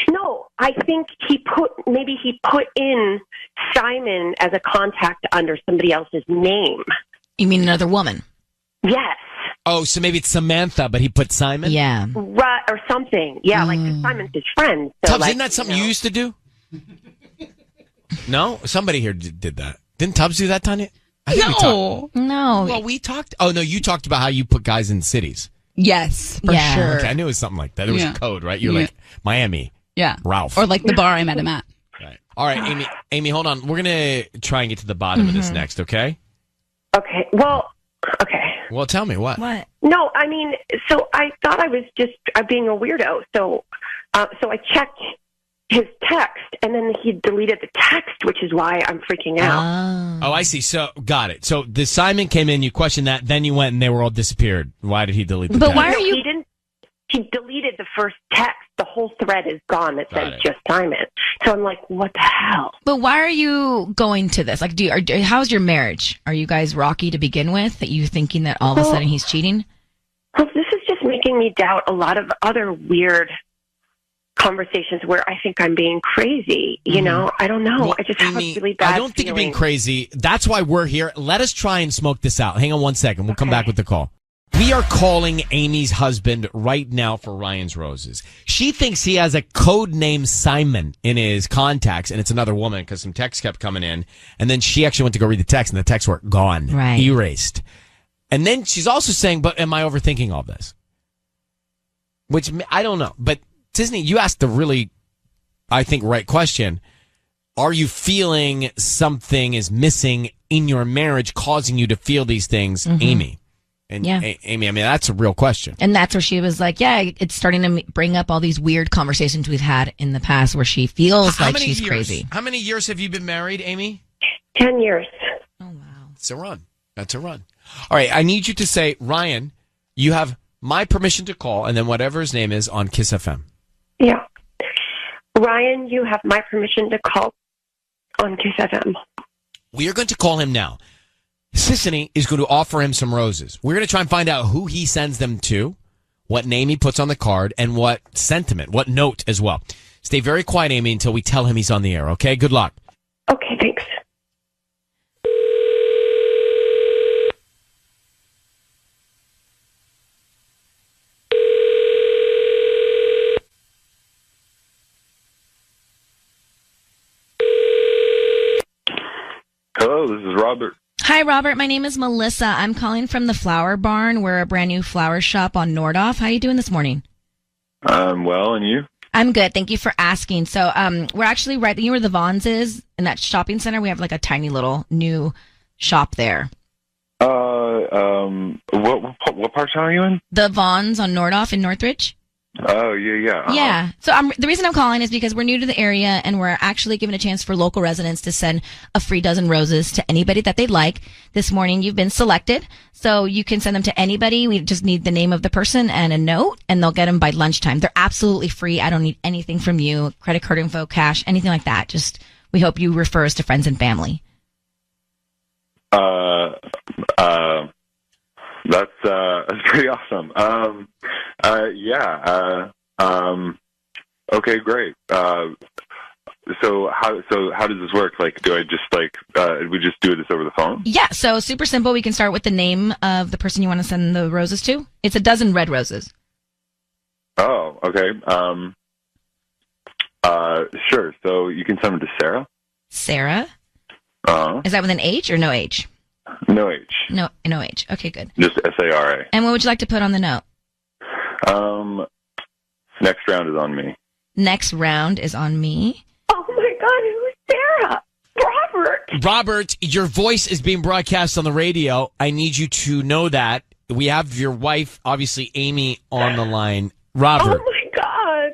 [SPEAKER 7] No, I think he put in Simon as a contact under somebody else's name.
[SPEAKER 2] You mean another woman?
[SPEAKER 7] Yes.
[SPEAKER 1] Oh, so maybe it's Samantha, but he put Simon?
[SPEAKER 2] Yeah.
[SPEAKER 7] Right, or something. Yeah, like Simon's his friend. So
[SPEAKER 1] Tubbs, isn't that something you used to do? No? Somebody here did that. Didn't Tubbs do that, Tanya?
[SPEAKER 2] No.
[SPEAKER 1] Well, we talked... Oh, no, you talked about how you put guys in cities.
[SPEAKER 17] Yes, for sure.
[SPEAKER 1] Okay, I knew it was something like that. It was a code, right? You're like, Miami.
[SPEAKER 17] Yeah.
[SPEAKER 1] Ralph.
[SPEAKER 17] Or like the bar I met him at.
[SPEAKER 1] Right. All right, Amy, hold on. We're going to try and get to the bottom of this next, okay?
[SPEAKER 7] Okay. Well, okay.
[SPEAKER 1] Well, tell me what.
[SPEAKER 2] What?
[SPEAKER 7] No, I mean, so I thought I was just being a weirdo. So I checked his text, and then he deleted the text, which is why I'm freaking out.
[SPEAKER 1] Oh, I see. So, got it. So the assignment came in, you questioned that, then you went and they were all disappeared. Why did he delete the text?
[SPEAKER 7] He didn't. He deleted the first text. The whole thread is gone that says just Simon. So I'm like, what the hell?
[SPEAKER 2] But why are you going to this? Like, how's your marriage? Are you guys rocky to begin with? That you thinking that all of a sudden he's cheating?
[SPEAKER 7] Well, this is just making me doubt a lot of other weird conversations where I think I'm being crazy. You know, I don't know.
[SPEAKER 1] Well,
[SPEAKER 7] I just have a really bad
[SPEAKER 1] I don't think you're being
[SPEAKER 7] feeling.
[SPEAKER 1] crazy. That's why we're here. Let us try and smoke this out. Hang on one second. We'll come back with the call. We are calling Amy's husband right now for Ryan's Roses. She thinks he has a code name Simon in his contacts, and it's another woman because some texts kept coming in. And then she actually went to go read the text, and the texts were gone, erased. And then she's also saying, but am I overthinking all this? Which, I don't know. But, Disney, you asked the really, I think, right question. Are you feeling something is missing in your marriage causing you to feel these things, Amy? And Amy, I mean, that's a real question.
[SPEAKER 2] And that's where she was like, yeah, it's starting to bring up all these weird conversations we've had in the past where she feels like she's crazy.
[SPEAKER 1] How many years have you been married, Amy?
[SPEAKER 7] 10 years.
[SPEAKER 2] Oh, wow.
[SPEAKER 1] That's a run. That's a run. All right, I need you to say, Ryan, you have my permission to call, and then whatever his name is on Kiss FM.
[SPEAKER 7] Yeah. Ryan, you have my permission to call on Kiss FM.
[SPEAKER 1] We are going to call him now. Sissany is going to offer him some roses. We're going to try and find out who he sends them to, what name he puts on the card, and what sentiment, what note as well. Stay very quiet, Amy, until we tell him he's on the air, okay? Good luck.
[SPEAKER 7] Okay, thanks.
[SPEAKER 12] Hello, this is Robert.
[SPEAKER 2] Hi, Robert. My name is Melissa. I'm calling from the Flower Barn. We're a brand new flower shop on Nordhoff. How are you doing this morning?
[SPEAKER 12] Well, and you?
[SPEAKER 2] I'm good. Thank you for asking. So, we're actually right, you know where the Vons is? In that shopping center, we have like a tiny little new shop there.
[SPEAKER 12] What part of town are you in?
[SPEAKER 2] The Vons on Nordhoff in Northridge.
[SPEAKER 12] Oh, yeah.
[SPEAKER 2] Yeah. So the reason I'm calling is because we're new to the area and we're actually giving a chance for local residents to send a free dozen roses to anybody that they'd like. This morning you've been selected, so you can send them to anybody. We just need the name of the person and a note, and they'll get them by lunchtime. They're absolutely free. I don't need anything from you, credit card info, cash, anything like that. Just we hope you refer us to friends and family.
[SPEAKER 12] That's pretty awesome. Okay, great. So how does this work? Like, do I just we just do this over the phone?
[SPEAKER 2] Yeah, so super simple. We can start with the name of the person you want to send the roses to. It's a dozen red roses.
[SPEAKER 12] Oh, okay. Sure. So you can send them to Sarah.
[SPEAKER 2] Sarah? Is that with an H or no H?
[SPEAKER 12] No H.
[SPEAKER 2] No H. Okay, good.
[SPEAKER 12] Just Sara.
[SPEAKER 2] And what would you like to put on the note?
[SPEAKER 12] Next round is on me.
[SPEAKER 2] Next round is on me.
[SPEAKER 7] Oh my God, who's Sarah?
[SPEAKER 1] Robert, your voice is being broadcast on the radio. I need you to know that. We have your wife, obviously Amy, on the line. Robert.
[SPEAKER 7] Oh my God.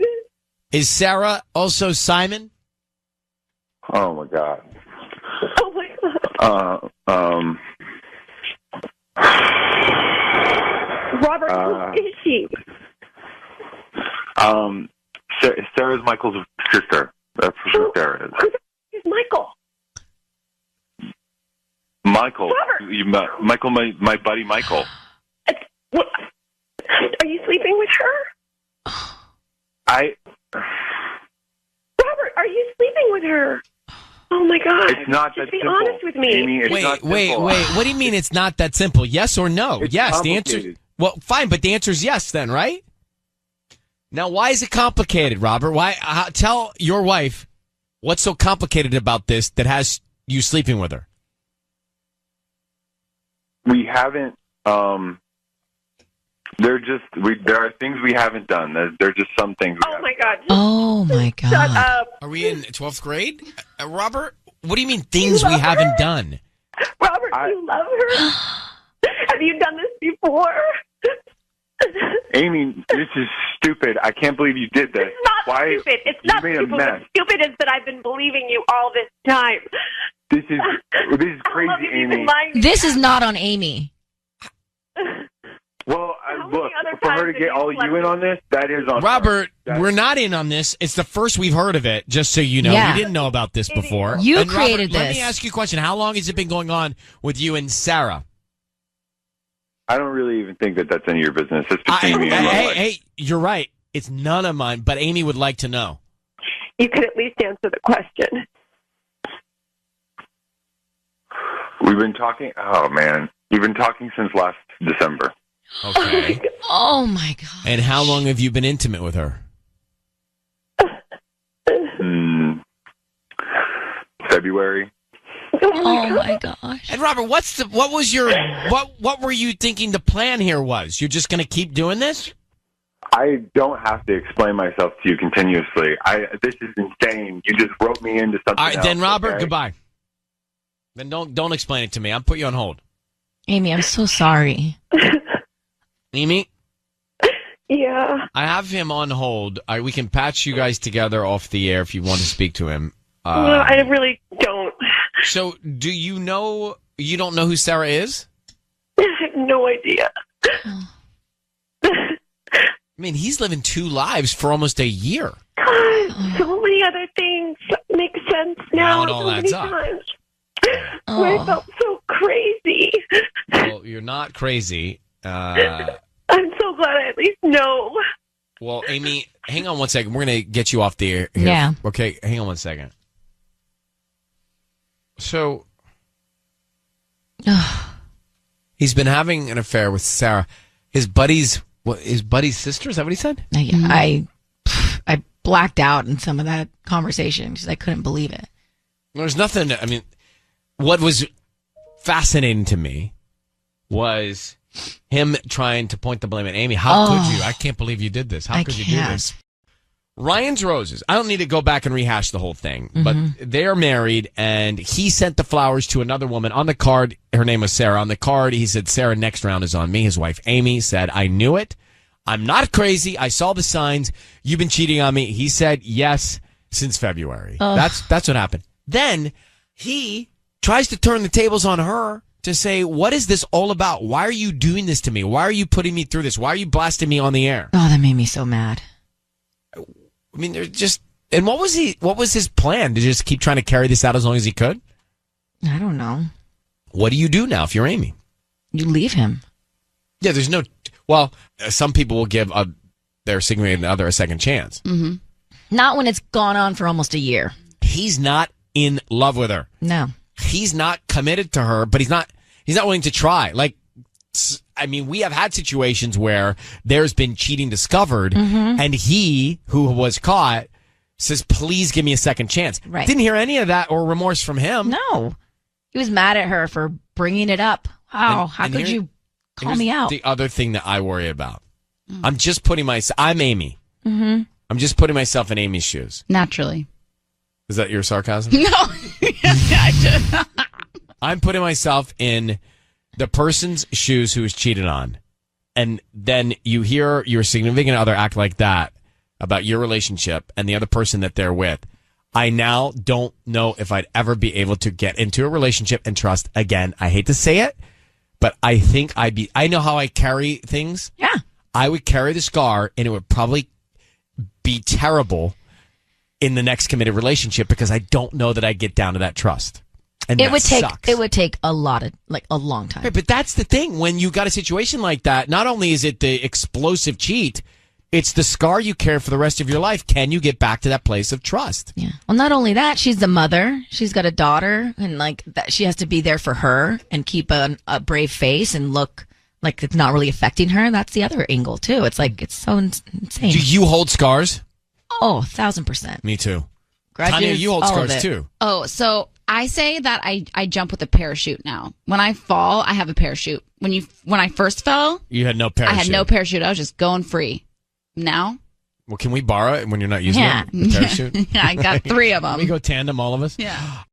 [SPEAKER 1] Is Sarah also Simon?
[SPEAKER 12] Oh my God.
[SPEAKER 7] Oh my God. Robert, who is she?
[SPEAKER 12] Sarah's Michael's sister. That's who Sarah is.
[SPEAKER 7] Who's Michael?
[SPEAKER 12] Michael.
[SPEAKER 7] Robert.
[SPEAKER 12] Michael, my buddy Michael.
[SPEAKER 7] What? Are you sleeping with her? Robert, are you sleeping with her? Oh my God.
[SPEAKER 12] It's not
[SPEAKER 7] Just
[SPEAKER 12] that
[SPEAKER 7] be
[SPEAKER 12] simple.
[SPEAKER 7] honest with me.
[SPEAKER 12] Amy, it's not simple.
[SPEAKER 1] Wait. What do you mean it's not that simple? Yes or no?
[SPEAKER 12] It's
[SPEAKER 1] yes. The
[SPEAKER 12] complicated.
[SPEAKER 1] answer. Well, fine, but the answer is yes then, right? Now, why is it complicated, Robert? Tell your wife what's so complicated about this that has you sleeping with her.
[SPEAKER 12] We haven't. There are things we haven't done. There are just some things.
[SPEAKER 7] My God.
[SPEAKER 2] Oh my God.
[SPEAKER 7] Shut up.
[SPEAKER 1] Are we in 12th grade? Robert, what do you mean things we haven't done?
[SPEAKER 7] Robert, do you love her? Have you done this
[SPEAKER 11] before.
[SPEAKER 12] Amy, this is stupid. I can't believe you did this.
[SPEAKER 11] It's not stupid. It's not
[SPEAKER 12] made a
[SPEAKER 11] stupid.
[SPEAKER 12] mess.
[SPEAKER 11] What's stupid is that I've been believing you all this time.
[SPEAKER 12] This is crazy, Amy.
[SPEAKER 2] This is not on Amy.
[SPEAKER 12] Well, look, for her to get all you in on this, that is on
[SPEAKER 1] Robert,
[SPEAKER 12] her.
[SPEAKER 1] we're not in on this. It's the first we've heard of it, just so you know.
[SPEAKER 2] Yeah.
[SPEAKER 1] We didn't know about this before.
[SPEAKER 2] You
[SPEAKER 1] And Robert,
[SPEAKER 2] created
[SPEAKER 1] Let
[SPEAKER 2] this.
[SPEAKER 1] me ask you a question. How long has it been going on with you and Sarah?
[SPEAKER 12] I don't really even think that that's any of your business. It's between me and my wife.
[SPEAKER 1] Hey, you're right. It's none of mine, but Amy would like to know.
[SPEAKER 11] You could at least answer the question.
[SPEAKER 12] We've been talking. Oh man, we've been talking since last December.
[SPEAKER 1] Okay.
[SPEAKER 2] Oh my god.
[SPEAKER 1] And how long have you been intimate with her?
[SPEAKER 12] February.
[SPEAKER 2] Oh my gosh.
[SPEAKER 1] And Robert, what were you thinking the plan here was? You're just going to keep doing this?
[SPEAKER 12] I don't have to explain myself to you continuously. This is insane. You just wrote me into something.
[SPEAKER 1] All right,
[SPEAKER 12] else,
[SPEAKER 1] then Robert,
[SPEAKER 12] okay?
[SPEAKER 1] goodbye. Then don't explain it to me. I'll put you on hold.
[SPEAKER 2] Amy, I'm so sorry.
[SPEAKER 1] Amy?
[SPEAKER 11] Yeah.
[SPEAKER 1] I have him on hold. We can patch you guys together off the air if you want to speak to him.
[SPEAKER 11] No, I really don't.
[SPEAKER 1] So, do you know? You don't know who Sarah is?
[SPEAKER 11] I have no idea.
[SPEAKER 1] I mean, he's living two lives for almost a year.
[SPEAKER 11] God, so many other things make sense now.
[SPEAKER 1] Now it all
[SPEAKER 11] so
[SPEAKER 1] adds
[SPEAKER 11] many
[SPEAKER 1] up.
[SPEAKER 11] times. Where I felt so crazy.
[SPEAKER 1] Well, you're not crazy.
[SPEAKER 11] I'm so glad I at least know.
[SPEAKER 1] Well, Amy, hang on one second. We're going to get you off the air here.
[SPEAKER 2] Yeah.
[SPEAKER 1] Okay, hang on one second. So, he's been having an affair with Sarah. His buddy's sister? Is that what he said?
[SPEAKER 2] I blacked out in some of that conversation because I couldn't believe it.
[SPEAKER 1] There's nothing. I mean, what was fascinating to me was him trying to point the blame at Amy. How could you? I can't believe you did this. How could you do this? Ryan's Roses. I don't need to go back and rehash the whole thing, but they're married, and he sent the flowers to another woman. On the card, her name was Sarah. On the card, he said, Sarah, next round is on me. His wife, Amy, said, I knew it. I'm not crazy. I saw the signs. You've been cheating on me. He said, yes, since February. That's what happened. Then he tries to turn the tables on her to say, what is this all about? Why are you doing this to me? Why are you putting me through this? Why are you blasting me on the air?
[SPEAKER 2] Oh, that made me so mad.
[SPEAKER 1] I mean, they're just, and what was his plan? To just keep trying to carry this out as long as he could?
[SPEAKER 2] I don't know.
[SPEAKER 1] What do you do now if you're Amy?
[SPEAKER 2] You leave him.
[SPEAKER 1] Yeah, there's no, well, some people will give their significant other a second chance.
[SPEAKER 2] Mm-hmm. Not when it's gone on for almost a year.
[SPEAKER 1] He's not in love with her.
[SPEAKER 2] No.
[SPEAKER 1] He's not committed to her, but he's not willing to try. Like, I mean, we have had situations where there's been cheating discovered, and he, who was caught, says, please give me a second chance.
[SPEAKER 2] Right.
[SPEAKER 1] Didn't hear any of that or remorse from him.
[SPEAKER 2] No. He was mad at her for bringing it up. Wow, how could you call me out?
[SPEAKER 1] The other thing that I worry about. I'm just putting I'm Amy.
[SPEAKER 2] Mm-hmm.
[SPEAKER 1] I'm just putting myself in Amy's shoes.
[SPEAKER 17] Naturally.
[SPEAKER 1] Is that your sarcasm?
[SPEAKER 17] No. I just...
[SPEAKER 1] I'm putting myself in the person's shoes who was cheated on. And then you hear your significant other act like that about your relationship and the other person that they're with. I now don't know if I'd ever be able to get into a relationship and trust again. I hate to say it, but I think I know how I carry things.
[SPEAKER 2] Yeah.
[SPEAKER 1] I would carry the scar, and it would probably be terrible in the next committed relationship because I don't know that I'd get down to that trust. And
[SPEAKER 2] It
[SPEAKER 1] that
[SPEAKER 2] would
[SPEAKER 1] sucks.
[SPEAKER 2] take a long time.
[SPEAKER 1] Right, but that's the thing. When you got a situation like that, not only is it the explosive cheat, it's the scar you carry for the rest of your life. Can you get back to that place of trust?
[SPEAKER 2] Yeah. Well, not only that, she's the mother. She's got a daughter, and like that, she has to be there for her and keep a brave face and look like it's not really affecting her. That's the other angle too. It's like it's so insane.
[SPEAKER 1] Do you hold scars?
[SPEAKER 2] Oh, 1,000%.
[SPEAKER 1] Me too.
[SPEAKER 2] Grudges,
[SPEAKER 1] Tanya, you hold
[SPEAKER 2] all of
[SPEAKER 1] scars
[SPEAKER 2] it.
[SPEAKER 1] too.
[SPEAKER 17] Oh, so I say that I jump with a parachute now. When I fall, I have a parachute. When I first fell,
[SPEAKER 1] You had no parachute.
[SPEAKER 17] I had no parachute. I was just going free. Now,
[SPEAKER 1] Well, can we borrow it when you're not using
[SPEAKER 17] Yeah.
[SPEAKER 1] it? The parachute?
[SPEAKER 17] Yeah, I got 3 of them.
[SPEAKER 1] Can we go tandem, all of us?
[SPEAKER 17] Yeah.